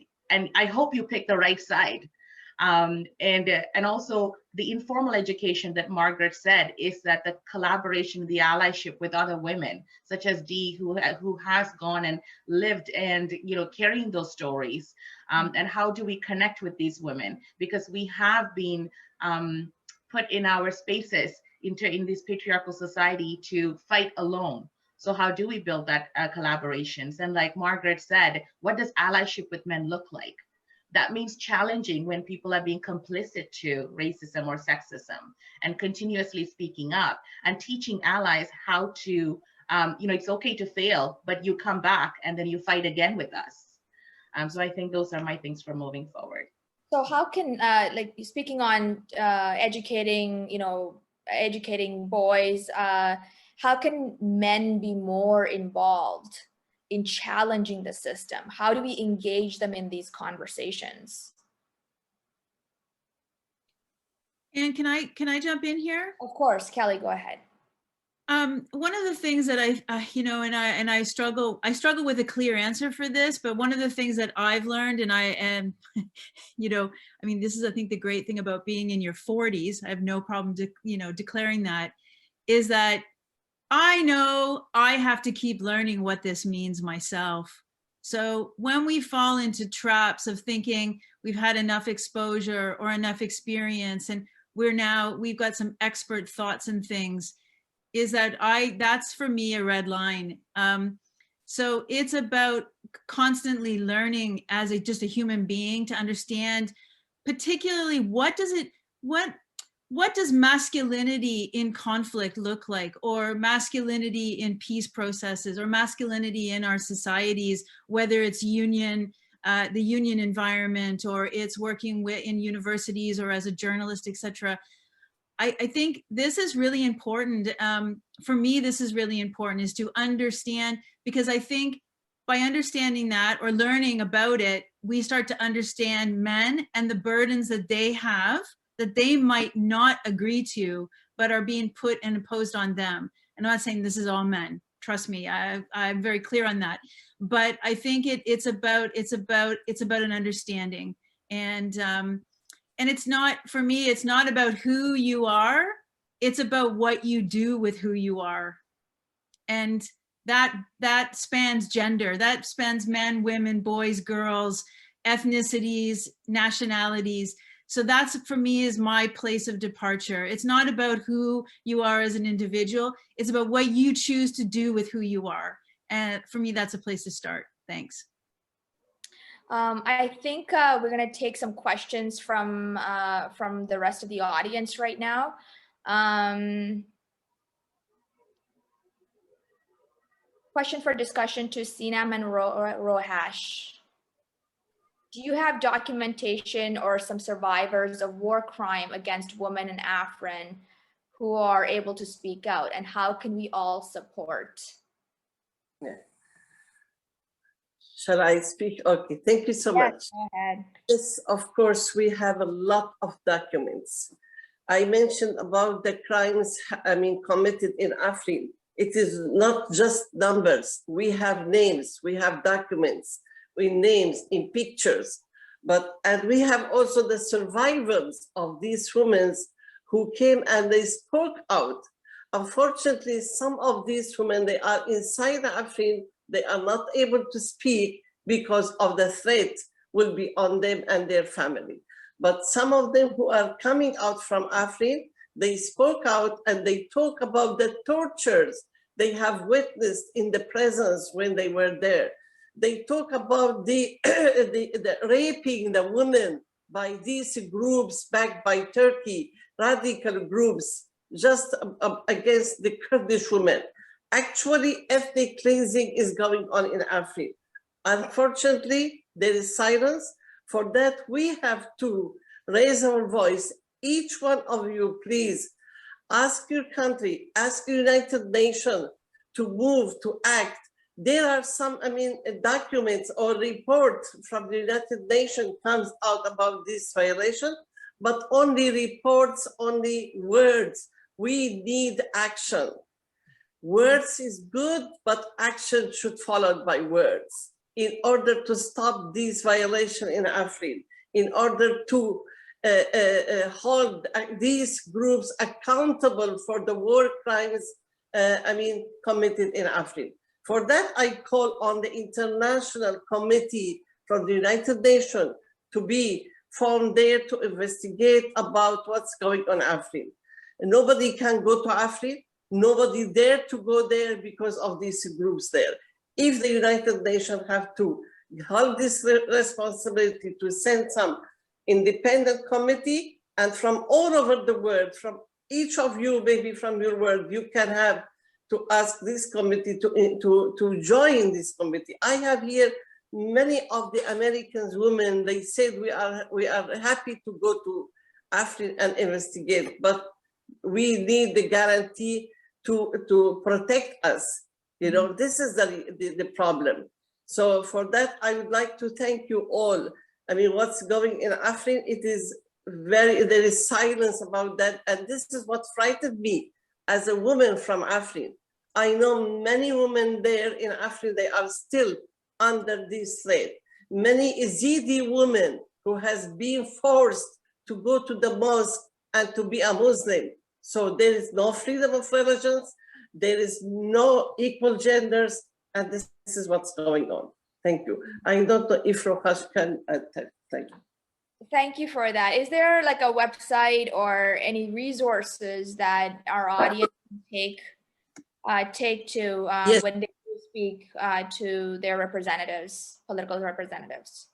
I hope you pick the right side. And also the informal education that Margaret said is that the collaboration, the allyship with other women, such as Dee, who has gone and lived and, carrying those stories. And how do we connect with these women? Because we have been put in our spaces in this patriarchal society to fight alone. So how do we build that collaborations? And like Margaret said, what does allyship with men look like? That means challenging when people are being complicit to racism or sexism and continuously speaking up and teaching allies how to, it's okay to fail, but you come back and then you fight again with us. So I think those are my things for moving forward. So how can, like speaking on educating boys, how can men be more involved in challenging the system? How do we engage them in these conversations? And can I jump in here? Of course, Kelly, go ahead. One of the things that I struggle with a clear answer for this, but one of the things that I've learned, and I am, this is, I think, the great thing about being in your 40s, I have no problem, declaring that, is that I know I have to keep learning what this means myself. So when we fall into traps of thinking we've had enough exposure or enough experience and we've got some expert thoughts and things, is that that's for me a red line. So it's about constantly learning as just a human being to understand, particularly what does masculinity in conflict look like, or masculinity in peace processes, or masculinity in our societies, whether it's the union environment, or it's working in universities or as a journalist, etc. I think this is really important. For me, this is really important, is to understand, because I think by understanding that or learning about it, we start to understand men and the burdens that they have, that they might not agree to, but are being put and imposed on them. And I'm not saying this is all men. Trust me, I'm very clear on that. But I think it's about an understanding. And it's not, for me, it's not about who you are. It's about what you do with who you are. And that spans gender, that spans men, women, boys, girls, ethnicities, nationalities. So that's, for me, is my place of departure. It's not about who you are as an individual. It's about what you choose to do with who you are. And for me, that's a place to start. Thanks. I think we're going to take some questions from the rest of the audience right now. Question for discussion to Sinam and Rohash. Do you have documentation or some survivors of war crime against women in Afrin who are able to speak out, and how can we all support? Yeah. Shall I speak? Okay, thank you so much. Go ahead. Yes, of course, we have a lot of documents. I mentioned about the crimes, committed in Afrin. It is not just numbers. We have names, we have documents, in pictures, and we have also the survivors of these women who came and they spoke out. Unfortunately, some of these women, they are inside Afrin, they are not able to speak because of the threat will be on them and their family. But some of them who are coming out from Afrin, they spoke out and they talk about the tortures they have witnessed in the presence when they were there. They talk about the raping the women by these groups backed by Turkey, radical groups, just against the Kurdish women. Actually, ethnic cleansing is going on in Afrin. Unfortunately, there is silence. For that, we have to raise our voice. Each one of you, please, ask your country, ask the United Nations to move, to act. There are some, documents or reports from the United Nations comes out about this violation, but only reports, only words. We need action. Words is good, but action should follow by words in order to stop this violation in Afrin, in order to hold these groups accountable for the war crimes, committed in Afrin. For that, I call on the International Committee from the United Nations to be formed there to investigate about what's going on in Afrin. Nobody can go to Afrin. Nobody dare to go there because of these groups there. If the United Nations have to hold this responsibility to send some independent committee, and from all over the world, from each of you, maybe from your world, you can have to ask this committee to join this committee. I have here many of the Americans women, they said we are happy to go to Afrin and investigate, but we need the guarantee to protect us. You know, this is the problem. So for that, I would like to thank you all. I mean, what's going in Afrin, there is silence about that. And this is what frightened me as a woman from Afrin. I know many women there in Afrin, they are still under this threat. Many Yazidi women who has been forced to go to the mosque and to be a Muslim. So there is no freedom of religions, there is no equal genders, and this is what's going on. Thank you. I don't know if Rokash can thank you. Thank you for that. Is there like a website or any resources that our audience can take to Yes. when they speak to their representatives, political representatives?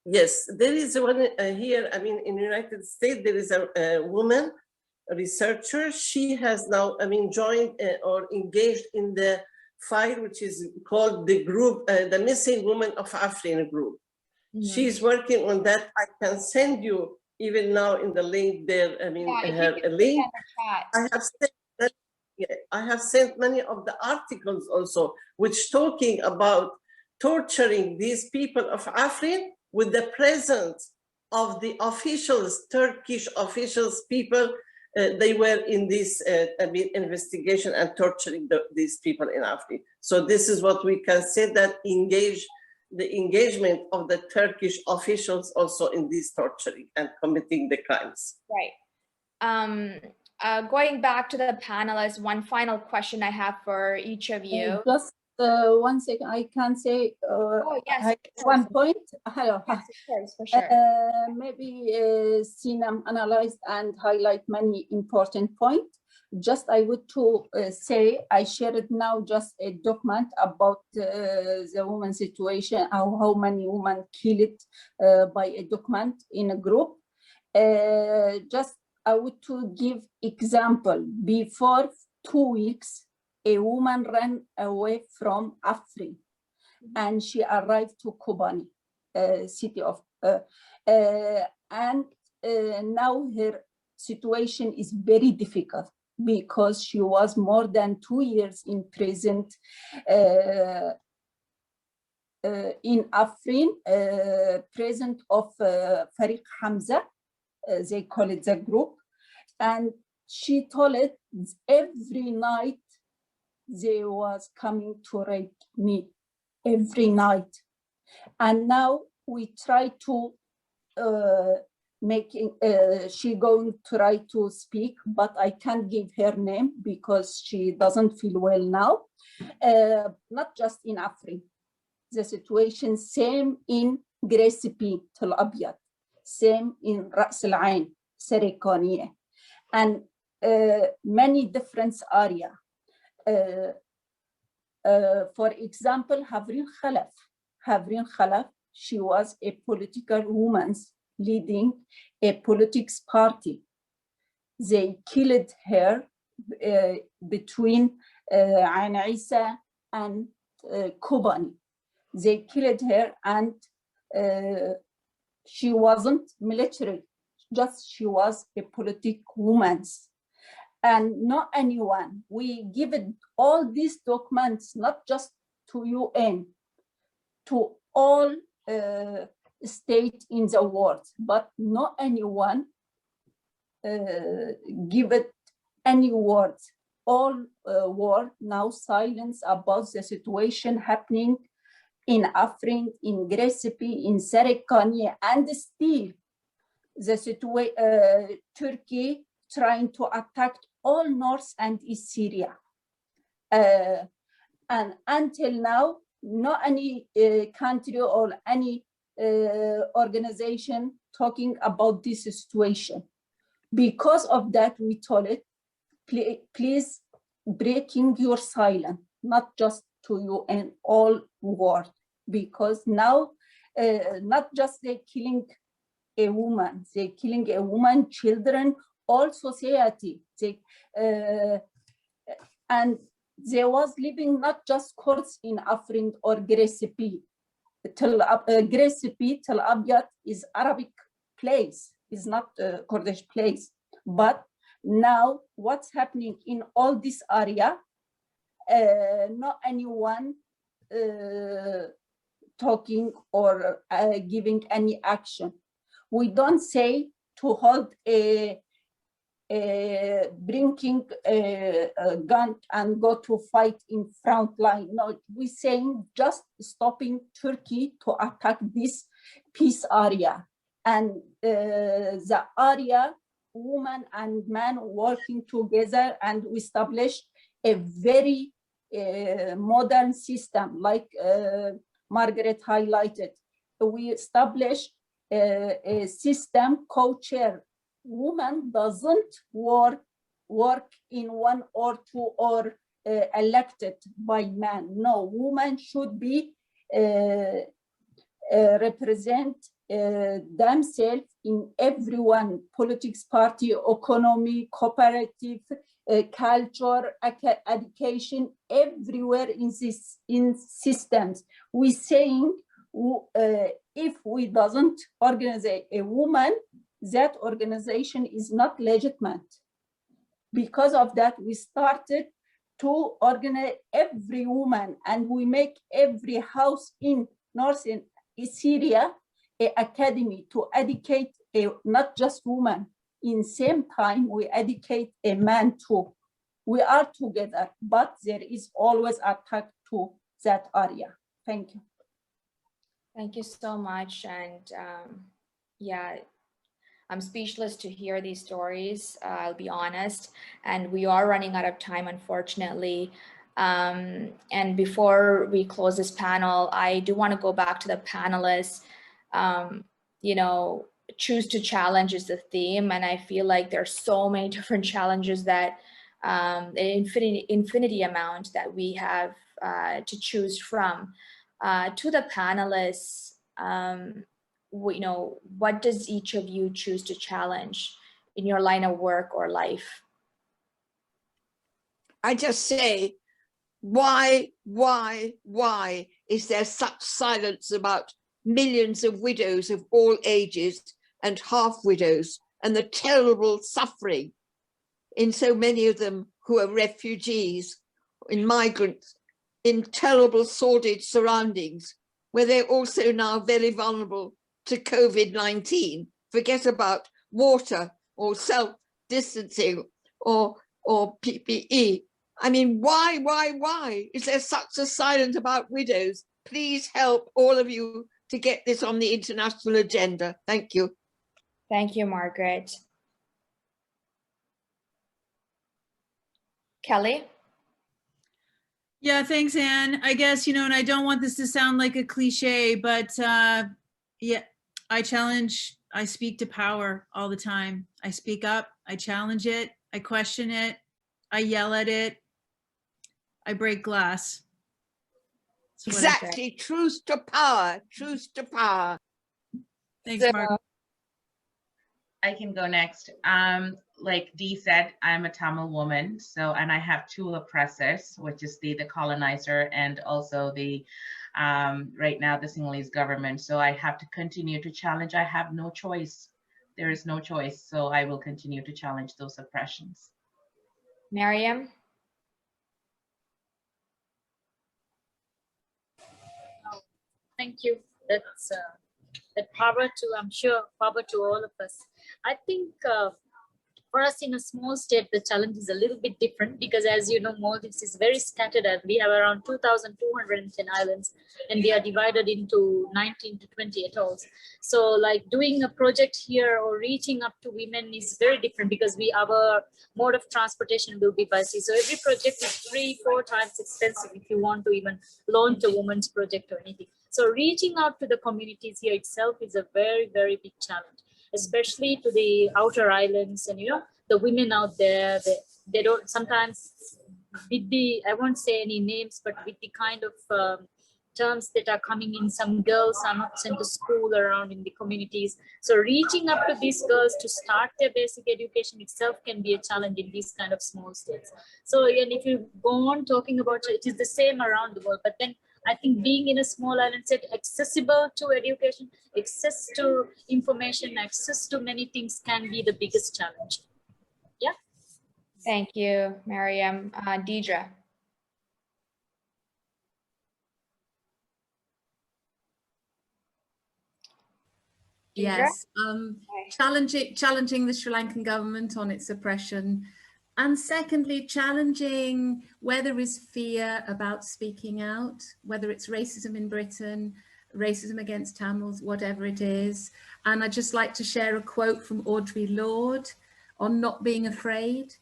Yes, there is one here. I mean, in the United States, there is a woman, a researcher. She has now, joined or engaged in the fight, which is called the group, the Missing Women of Afrin group. She's working on that. I can send you even now in the link there. Her link. I have sent many of the articles also, which talking about torturing these people of Afrin with the presence of the officials, Turkish officials, people. They were in this investigation and torturing these people in Afrin. So this is what we can say, that the engagement of the Turkish officials also in this torturing and committing the crimes. Right. Going back to the panelists, one final question I have for each of you. Just 1 second, I can say one point. Hello. Yes, of course, for sure. Maybe Sinem analyzed and highlight many important points. Just I would to say, I shared now just a document about the woman situation, how many women killed by a document in a group. Just I would to give example. Before 2 weeks, a woman ran away from Afrin, and she arrived to Kobani, city of, and now her situation is very difficult because she was more than 2 years in prison. in Afrin, present of Farid Hamza, they call it the group, and she told it every night they was coming to rape me, every night. And now we try to she going to try to speak, but I can't give her name because she doesn't feel well now. Not just in Afrin, the situation same in Grecipi, Tel Abyad, same in Ras Al Ain, Serikaniye, and many different areas. For example, Havrin Khalaf, she was a political woman leading a politics party. They killed her between Ain Isa and Kobani. They killed her, and she wasn't military, just she was a political woman. And not anyone, we give it all these documents, not just to UN, to all states in the world, but not anyone give it any words. All world now silence about the situation happening in Afrin, in Grecipi, in Serikaniye, and still the Turkey trying to attack all North and East Syria. And until now, not any country or any organization talking about this situation. Because of that, we told it, please breaking your silence, not just to UN, all world, because now not just they killing a woman, they killing a woman, children, all society. And they was living not just courts in Afrin or Grecipi. Grecipi, Tel Abyad is Arabic place, is not a Kurdish place. But now what's happening in all this area, not anyone talking or giving any action. We don't say to hold bringing a gun and go to fight in front line. No, we're saying just stopping Turkey to attack this peace area. And the area, woman and man working together, and we established a very modern system, like Margaret highlighted. We established a system co-chair. Woman doesn't work in one or two or elected by man. No, woman should be represent themselves in everyone, politics party, economy, cooperative, culture, education, everywhere in this systems. We saying if we doesn't organize a woman, that organization is not legitimate. Because of that, we started to organize every woman, and we make every house in northern Syria an academy to educate not just women. In same time, we educate a man too. We are together, but there is always attack to that area. Thank you. Thank you so much. And yeah, I'm speechless to hear these stories, I'll be honest. And we are running out of time, unfortunately. And before we close this panel, I do want to go back to the panelists. You know, choose to challenge is the theme. And I feel like there's so many different challenges that an infinity amount that we have to choose from. To the panelists, you know, what does each of you choose to challenge in your line of work or life? I just say, why is there such silence about millions of widows of all ages and half widows and the terrible suffering in so many of them who are refugees, in migrants, in terrible sordid surroundings, where they're also now very vulnerable to COVID-19. Forget about water or self-distancing or PPE. I mean, why? Is there such a silence about widows? Please help all of you to get this on the international agenda. Thank you. Thank you, Margaret. Kelly? Yeah, thanks, Anne. I guess, you know, and I don't want this to sound like a cliche, but yeah, I speak to power all the time. I speak up, I challenge it, I question it, I yell at it, I break glass. Exactly, truth to power, truth to power. Thanks, Mark. I can go next. Like Dee said, I'm a Tamil woman, and I have two oppressors, which is the colonizer and also the right now the Sinhalese government. So I have to continue to challenge. I have no choice. There is no choice. So I will continue to challenge those oppressions. Mariam? Thank you. That's that power to, I'm sure, power to all of us. I think for us in a small state, the challenge is a little bit different because, as you know, Maldives is very scattered. We have around 2,210 islands, and they are divided into 19 to 20 atolls. So like doing a project here or reaching up to women is very different because our mode of transportation will be by sea. So every project is 3-4 times expensive if you want to even launch a woman's project or anything. So reaching out to the communities here itself is a very, very big challenge, especially to the outer islands. And, you know, the women out there, they don't sometimes with the, I won't say any names, but with the kind of terms that are coming in, some girls are not sent to school around in the communities. So reaching up to these girls to start their basic education itself can be a challenge in these kind of small states. So, and if you go on talking about it, it is the same around the world, but then I think being in a small island state, accessible to education, access to information, access to many things can be the biggest challenge. Yeah. Thank you, Mariam. Deidre. Yes, challenging the Sri Lankan government on its oppression. And secondly, challenging where there is fear about speaking out, whether it's racism in Britain, racism against Tamils, whatever it is. And I'd just like to share a quote from Audre Lorde on not being afraid.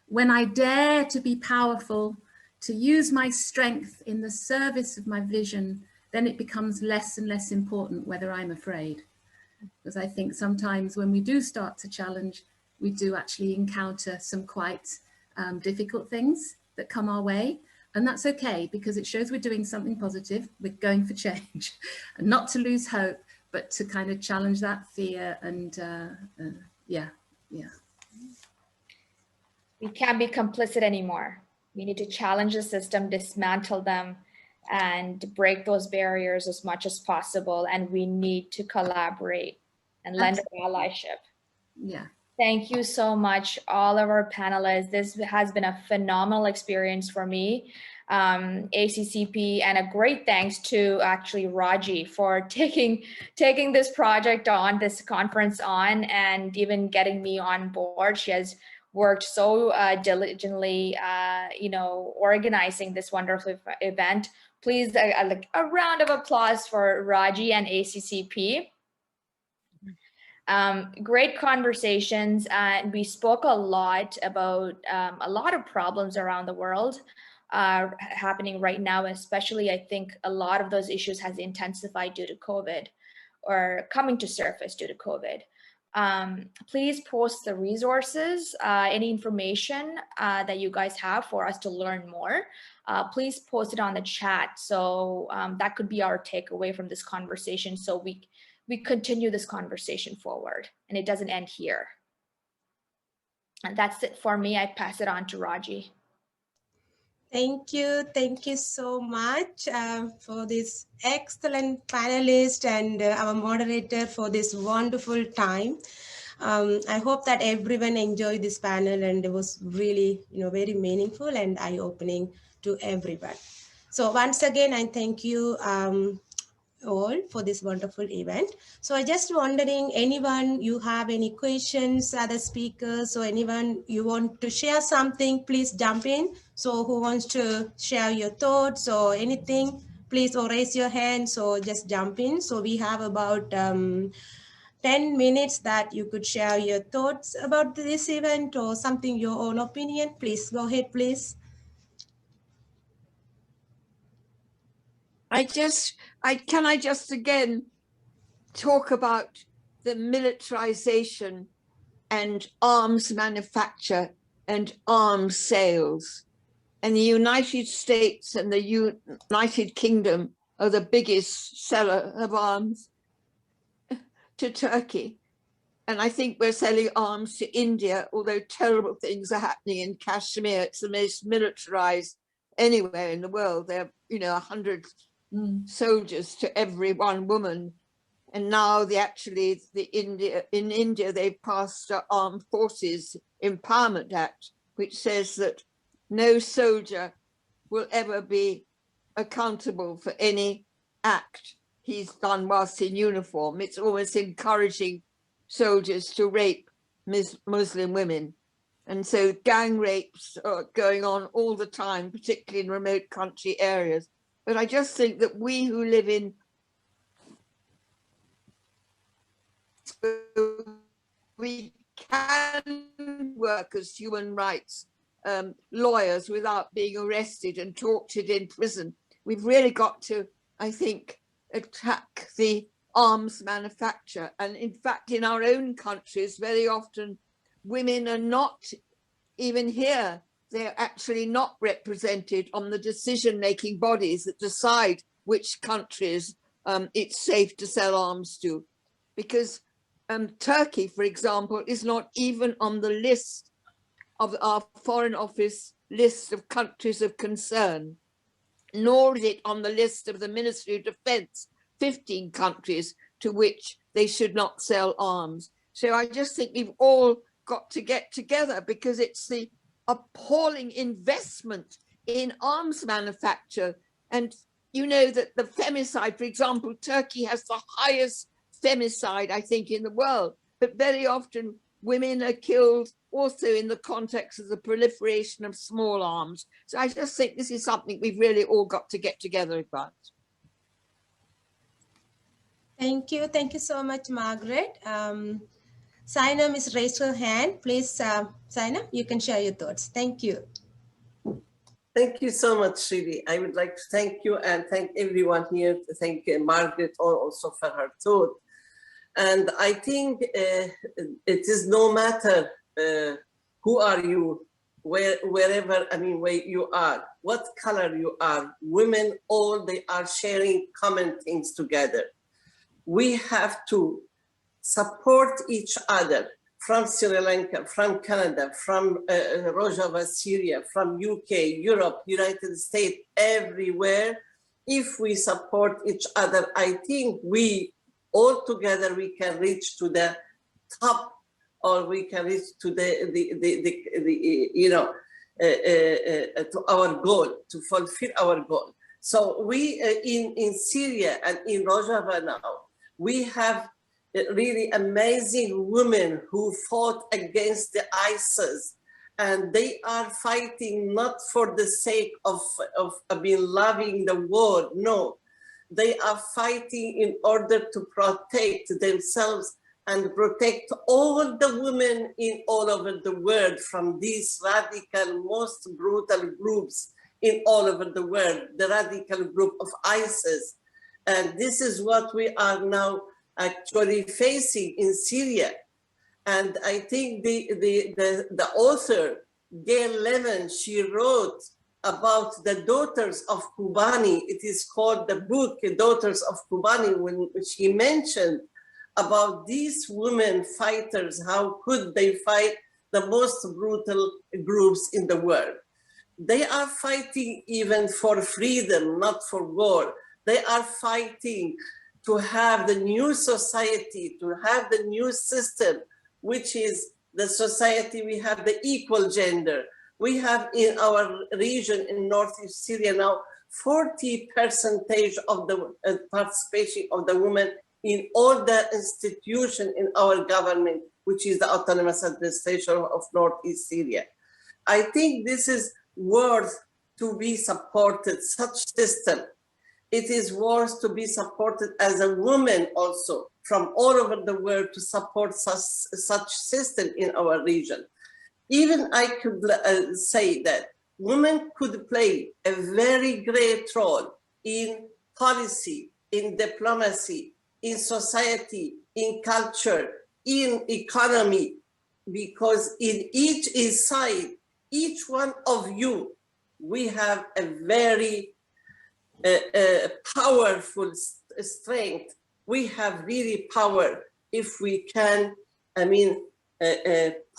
When I dare to be powerful, to use my strength in the service of my vision, then it becomes less and less important whether I'm afraid. Because I think sometimes when we do start to challenge, we do actually encounter some quite difficult things that come our way. And that's okay, because it shows we're doing something positive, we're going for change, and not to lose hope, but to kind of challenge that fear and yeah. We can't be complicit anymore. We need to challenge the system, dismantle them, and break those barriers as much as possible. And we need to collaborate and lend our allyship. Yeah. Thank you so much, all of our panelists. This has been a phenomenal experience for me, ACCP, and a great thanks to actually Raji for taking this project on, this conference on, and even getting me on board. She has worked so diligently, organizing this wonderful event. Please, a round of applause for Raji and ACCP. Great conversations, and we spoke a lot about a lot of problems around the world happening right now, especially I think a lot of those issues has intensified due to COVID or coming to surface due to COVID. Please post the resources, any information that you guys have for us to learn more. Please post it on the chat. So that could be our takeaway from this conversation. So we continue this conversation forward and it doesn't end here. And that's it for me. I pass it on to Raji. Thank you so much for this excellent panelist and our moderator for this wonderful time. I hope that everyone enjoyed this panel and it was really, very meaningful and eye-opening to everyone. So once again, I thank you, all for this wonderful event. So I just wondering, anyone you have any questions, other speakers, or anyone you want to share something, please jump in. So who wants to share your thoughts or anything, please, or raise your hand. So just jump in. So we have about 10 minutes that you could share your thoughts about this event or something, your own opinion. Please go ahead, please. Can I just again talk about the militarization and arms manufacture and arms sales. And the United States and the United Kingdom are the biggest seller of arms to Turkey. And I think we're selling arms to India, although terrible things are happening in Kashmir. It's the most militarized anywhere in the world. There are, 100 soldiers to every one woman. And now in India, they've passed an Armed Forces Empowerment Act, which says that no soldier will ever be accountable for any act he's done whilst in uniform. It's almost encouraging soldiers to rape Muslim women. And so gang rapes are going on all the time, particularly in remote country areas. But I just think that we who live in we can work as human rights lawyers without being arrested and tortured in prison. We've really got to, I think, attack the arms manufacture. And in fact, in our own countries, very often women are not even here. They're actually not represented on the decision-making bodies that decide which countries it's safe to sell arms to. Because Turkey, for example, is not even on the list of our Foreign Office list of countries of concern, nor is it on the list of the Ministry of Defense, 15 countries to which they should not sell arms. So I just think we've all got to get together, because it's the appalling investment in arms manufacture. And you know that the femicide, for example, Turkey has the highest femicide, I think, in the world, but very often women are killed also in the context of the proliferation of small arms. So I just think this is something we've really all got to get together about. Thank you. Thank you so much, Margaret. Saina has raised her hand. Please, Saina, you can share your thoughts. Thank you. Thank you so much, Srini. I would like to thank you and thank everyone here. To thank Margaret also for her thought. And I think it is no matter who are you, wherever you are, what color you are, women, all they are sharing common things together. We have to support each other from Sri Lanka, from Canada, from Rojava, Syria, from UK, Europe, United States, everywhere. If we support each other, I think we all together we can reach to the top, or we can reach to to our goal, to fulfill our goal. So we in Syria and in Rojava now, we have really amazing women who fought against the ISIS, and they are fighting not for the sake of loving the world. No, they are fighting in order to protect themselves and protect all the women in all over the world from these radical, most brutal groups in all over the world, the radical group of ISIS. And this is what we are now actually facing in Syria. And I think the author, Gail Levin, she wrote about the daughters of Kobani. It is called the book, Daughters of Kobani, when she mentioned about these women fighters, how could they fight the most brutal groups in the world. They are fighting even for freedom, not for war. They are fighting to have the new society, to have the new system, which is the society, we have the equal gender. We have in our region in northeast Syria now, 40% of the participation of the women in all the institutions in our government, which is the Autonomous Administration of Northeast Syria. I think this is worth to be supported, such system. It is worth to be supported as a woman also from all over the world to support such system in our region. Even I could say that women could play a very great role in policy, in diplomacy, in society, in culture, in economy, because in each side, each one of you, we have a very powerful strength. We have really power if we can,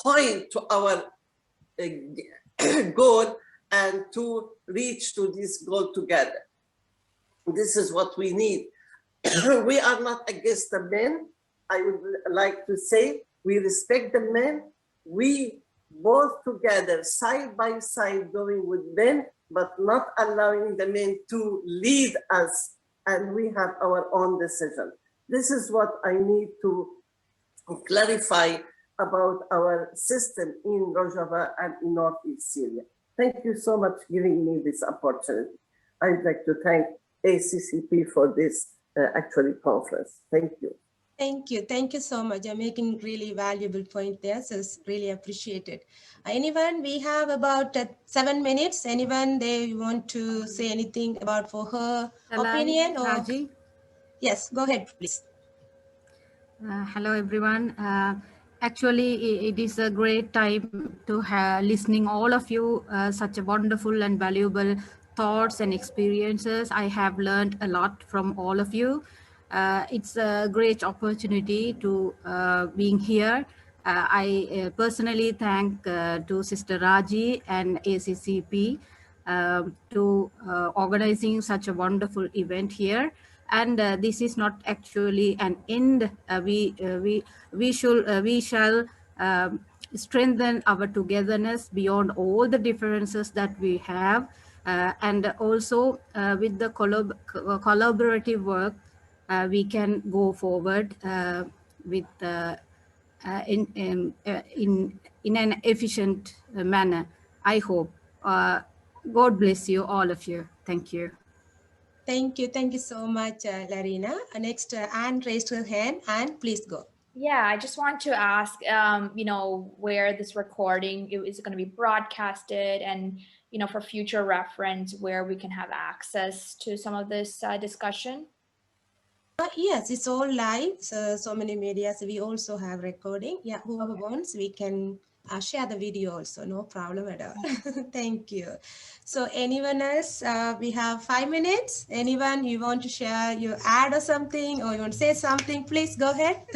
point to our goal and to reach to this goal together. This is what we need. We are not against the men. I would like to say we respect the men. We both together, side by side, going with men, but not allowing the men to lead us, and we have our own decision. This is what I need to clarify about our system in Rojava and in Northeast Syria. Thank you so much for giving me this opportunity. I'd like to thank ACCP for this actually conference. Thank you. Thank you. Thank you so much. You're making really valuable point there, so it's really appreciated. Anyone, we have about 7 minutes. Anyone, they want to say anything about for her opinion? Or... Raji? Yes, go ahead, please. Hello, everyone. Actually, it is a great time to have listening all of you, such a wonderful and valuable thoughts and experiences. I have learned a lot from all of you. It's a great opportunity to being here. I personally thank to Sister Raji and ACCP to organizing such a wonderful event here. And this is not actually an end. We shall strengthen our togetherness beyond all the differences that we have, and also with the collaborative work, we can go forward with in an efficient manner. I hope. God bless you, all of you. Thank you. Thank you. Thank you so much, Larina. Next, Anne raised her hand. Anne, please go. Yeah, I just want to ask, where this recording is going to be broadcasted, and, for future reference, where we can have access to some of this discussion. Yes, it's all live. So many medias. We also have recording. Yeah, whoever wants, we can share the video also. No problem at all. Thank you. So anyone else? We have 5 minutes. Anyone you want to share, you add or something, or you want to say something, please go ahead.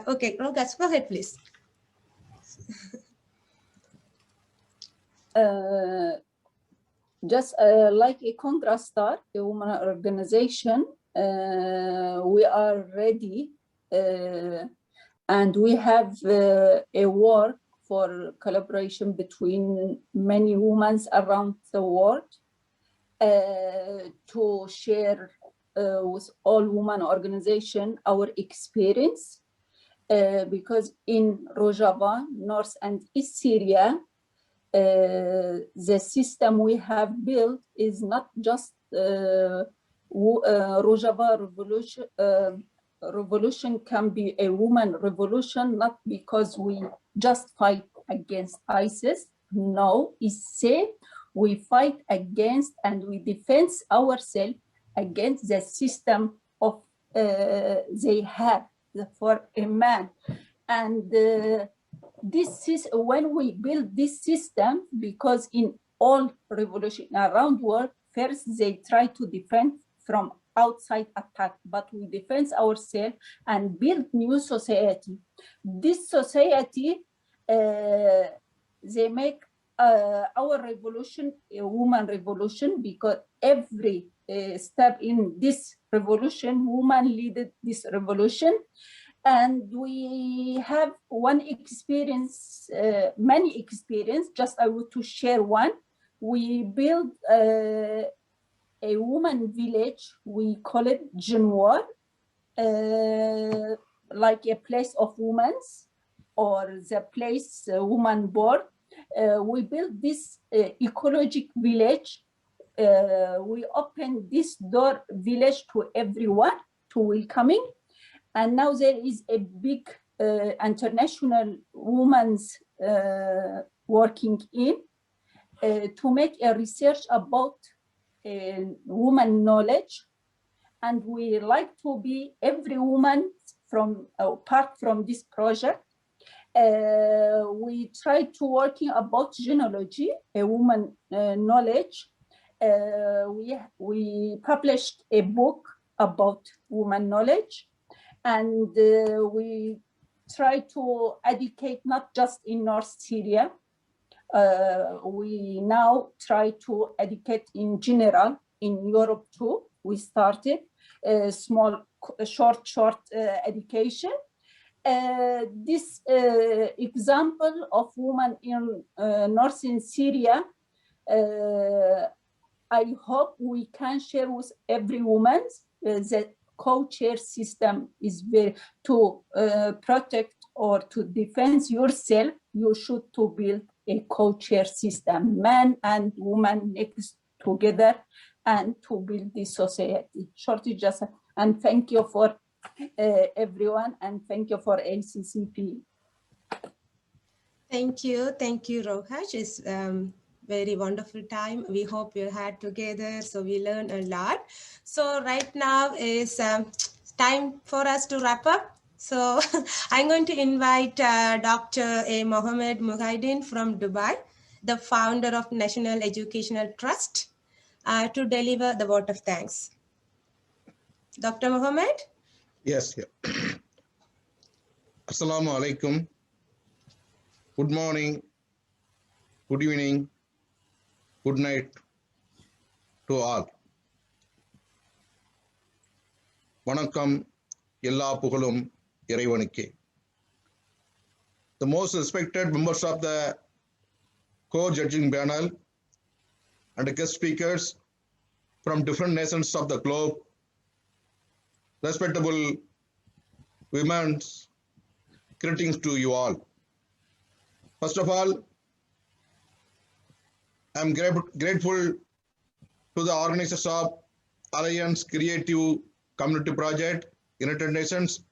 Okay, Rogas, go ahead, please. Just like a Contrastar, a woman organization, we are ready and we have a work for collaboration between many women around the world to share with all women organization our experience, because in Rojava, North and East Syria, the system we have built is not just Rojava revolution can be a woman revolution, not because we just fight against ISIS. No, it's safe. We fight against and we defend ourselves against the system of they have for a man. And this is when we build this system, because in all revolution around the world, first they try to defend from outside attack, but we defend ourselves and build new society. This society, they make our revolution a woman revolution, because every step in this revolution, woman leaded this revolution. And we have one experience, many experience, just I want to share one. we built a woman village. We call it Jinwar, like a place of women, or the place woman born. We built this ecologic village. We opened this door village to everyone, to welcoming. And now there is a big international women's working in to make a research about woman knowledge. And we like to be every woman from part from this project. We try to working about genealogy, a woman knowledge. We published a book about woman knowledge, and we try to educate not just in North Syria. We now try to educate in general in Europe too. We started a small, short education. This example of women in northern Syria, I hope we can share with every woman. The co-chair system is very to protect or to defend yourself. You should to build a co-chair system, man and woman next together, and to build this society. Shortly, just and thank you for everyone, and thank you for ACCP. Thank you, Rohaj. It's very wonderful time we hope you had together, so we learned a lot. So right now is time for us to wrap up. So I'm going to invite Dr. A. Mohammed Muhaidin from Dubai, the founder of National Educational Trust, to deliver the vote of thanks. Dr. Mohammed? Yes. Assalamu alaikum. Good morning, good evening, good night to all. Vanakkam, ella pugalum iraivanukke. The most respected members of the co-judging panel and guest speakers from different nations of the globe, respectable women's greetings to you all. First of all, I'm grateful to the organizers of Alliance Creative Community Project, United Nations,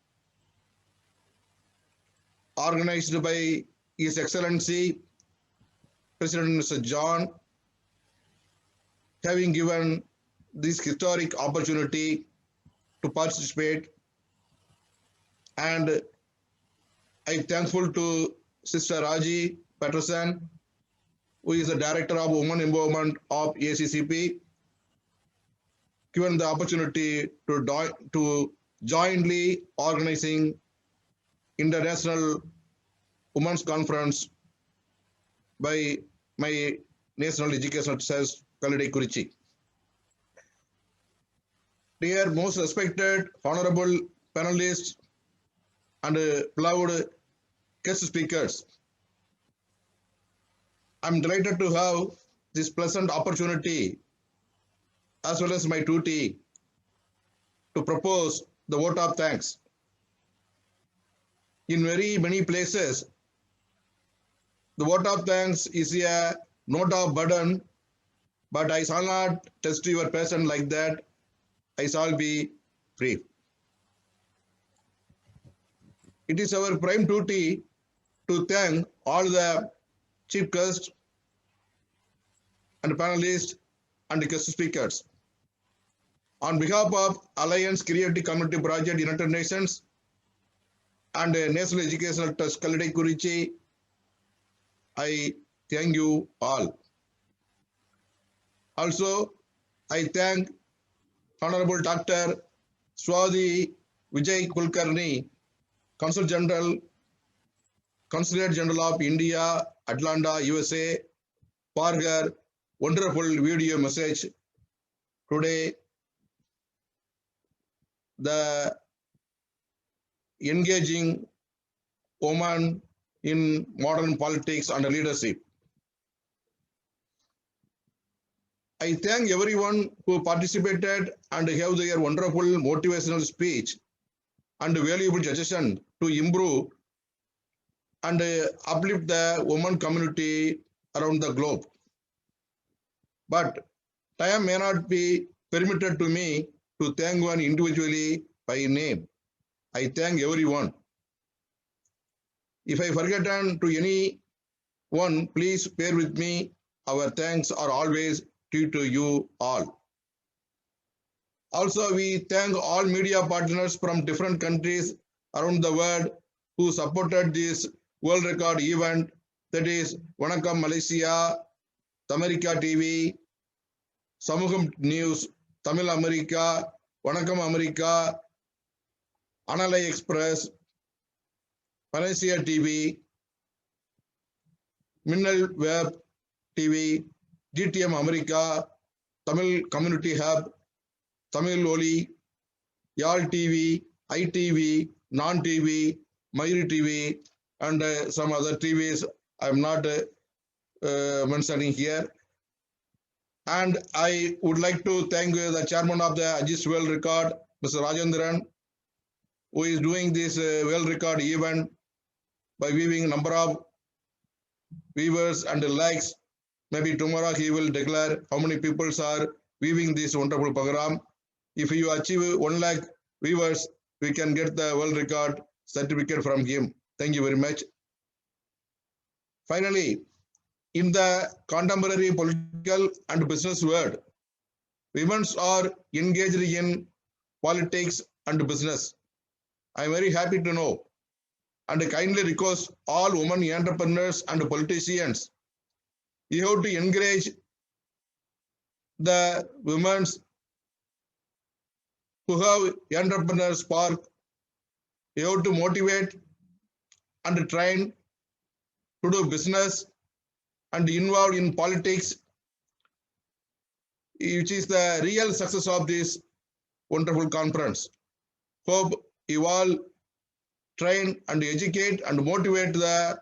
organized by His Excellency President Mr. John, having given this historic opportunity to participate. And I'm thankful to Sister Raji Patterson, who is the Director of Women Empowerment of ACCP, given the opportunity to jointly organizing International Women's Conference by my National Educational Trust, Kalidai Kurichi. Dear most respected, honorable panelists and beloved guest speakers, I'm delighted to have this pleasant opportunity, as well as my duty, to propose the vote of thanks. In very many places, the vote of thanks is a note of burden, but I shall not test your patience like that. I shall be brief. It is our prime duty to thank all the chief guests and panelists and guest speakers. On behalf of Alliance Creative Community Project, United Nations, and National Educational Trust, Kalidai Kurichi, I thank you all. Also, I thank Honorable Dr. Swati Vijay Kulkarni, Consulate General of India, Atlanta, USA, for her wonderful video message today. The engaging woman in modern politics and leadership. I thank everyone who participated and have their wonderful motivational speech and valuable suggestion to improve and uplift the women community around the globe. But time may not be permitted to me to thank one individually by name. I thank everyone. If I forgotten to anyone, please bear with me. Our thanks are always due to you all. Also, we thank all media partners from different countries around the world who supported this world record event, that is Vanakkam Malaysia, America TV, Samugam News, Tamil America, Vanakkam America, Analai Express, Malaysia TV, Minnal Web TV, GTM America, Tamil Community Hub, Tamil Oli, Yal TV, ITV, Non-TV, Mayuri TV, and some other TVs I'm not mentioning here. And I would like to thank the chairman of the Ajis World Record, Mr. Rajendran, who is doing this world record event by viewing number of viewers and likes. Maybe tomorrow he will declare how many people are viewing this wonderful program. If you achieve 1 lakh viewers, we can get the world record certificate from him. Thank you very much. Finally, in the contemporary political and business world, women are engaged in politics and business. I am very happy to know and kindly request all women entrepreneurs and politicians, you have to encourage the women who have entrepreneur spark. You have to motivate and train to do business and involved in politics, which is the real success of this wonderful conference. Hope you all train and educate and motivate the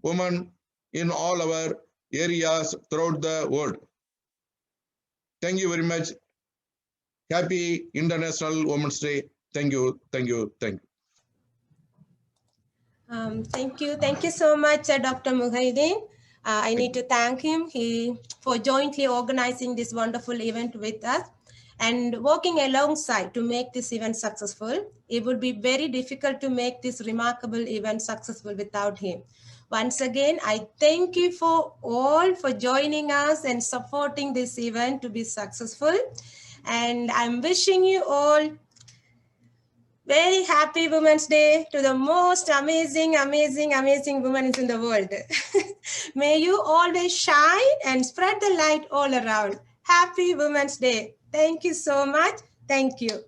women in all our areas throughout the world. Thank you very much. Happy International Women's Day. Thank you, thank you, thank you. Thank you so much, Dr. Muhyiddin. I need to thank him for jointly organizing this wonderful event with us and working alongside to make this event successful. It would be very difficult to make this remarkable event successful without him. Once again, I thank you for all for joining us and supporting this event to be successful. And I'm wishing you all very happy Women's Day to the most amazing women in the world. May you always shine and spread the light all around. Happy Women's Day. Thank you so much. Thank you.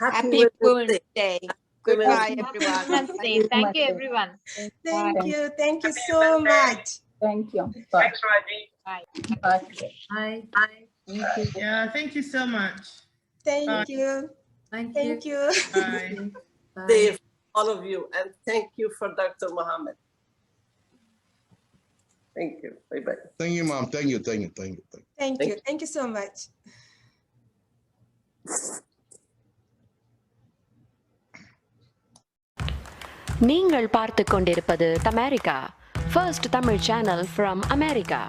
Happy Women's Day. Goodbye, everyone. Women's Day. Thank you, everyone. Thank you. Thank you so much. Thank you. Thanks, Raji. Bye. Bye. Thank you. Yeah, thank you so much. Thank you. Thank you. Bye. Day for all of you, and thank you for Dr. Mohammed. Thank you. Bye-bye. Thank you, ma'am. Thank you, thank you, thank you. Thank you. Thank you so much. நீங்கள் பார்த்து கொண்டிருப்பது Tamerica, first Tamil channel from America.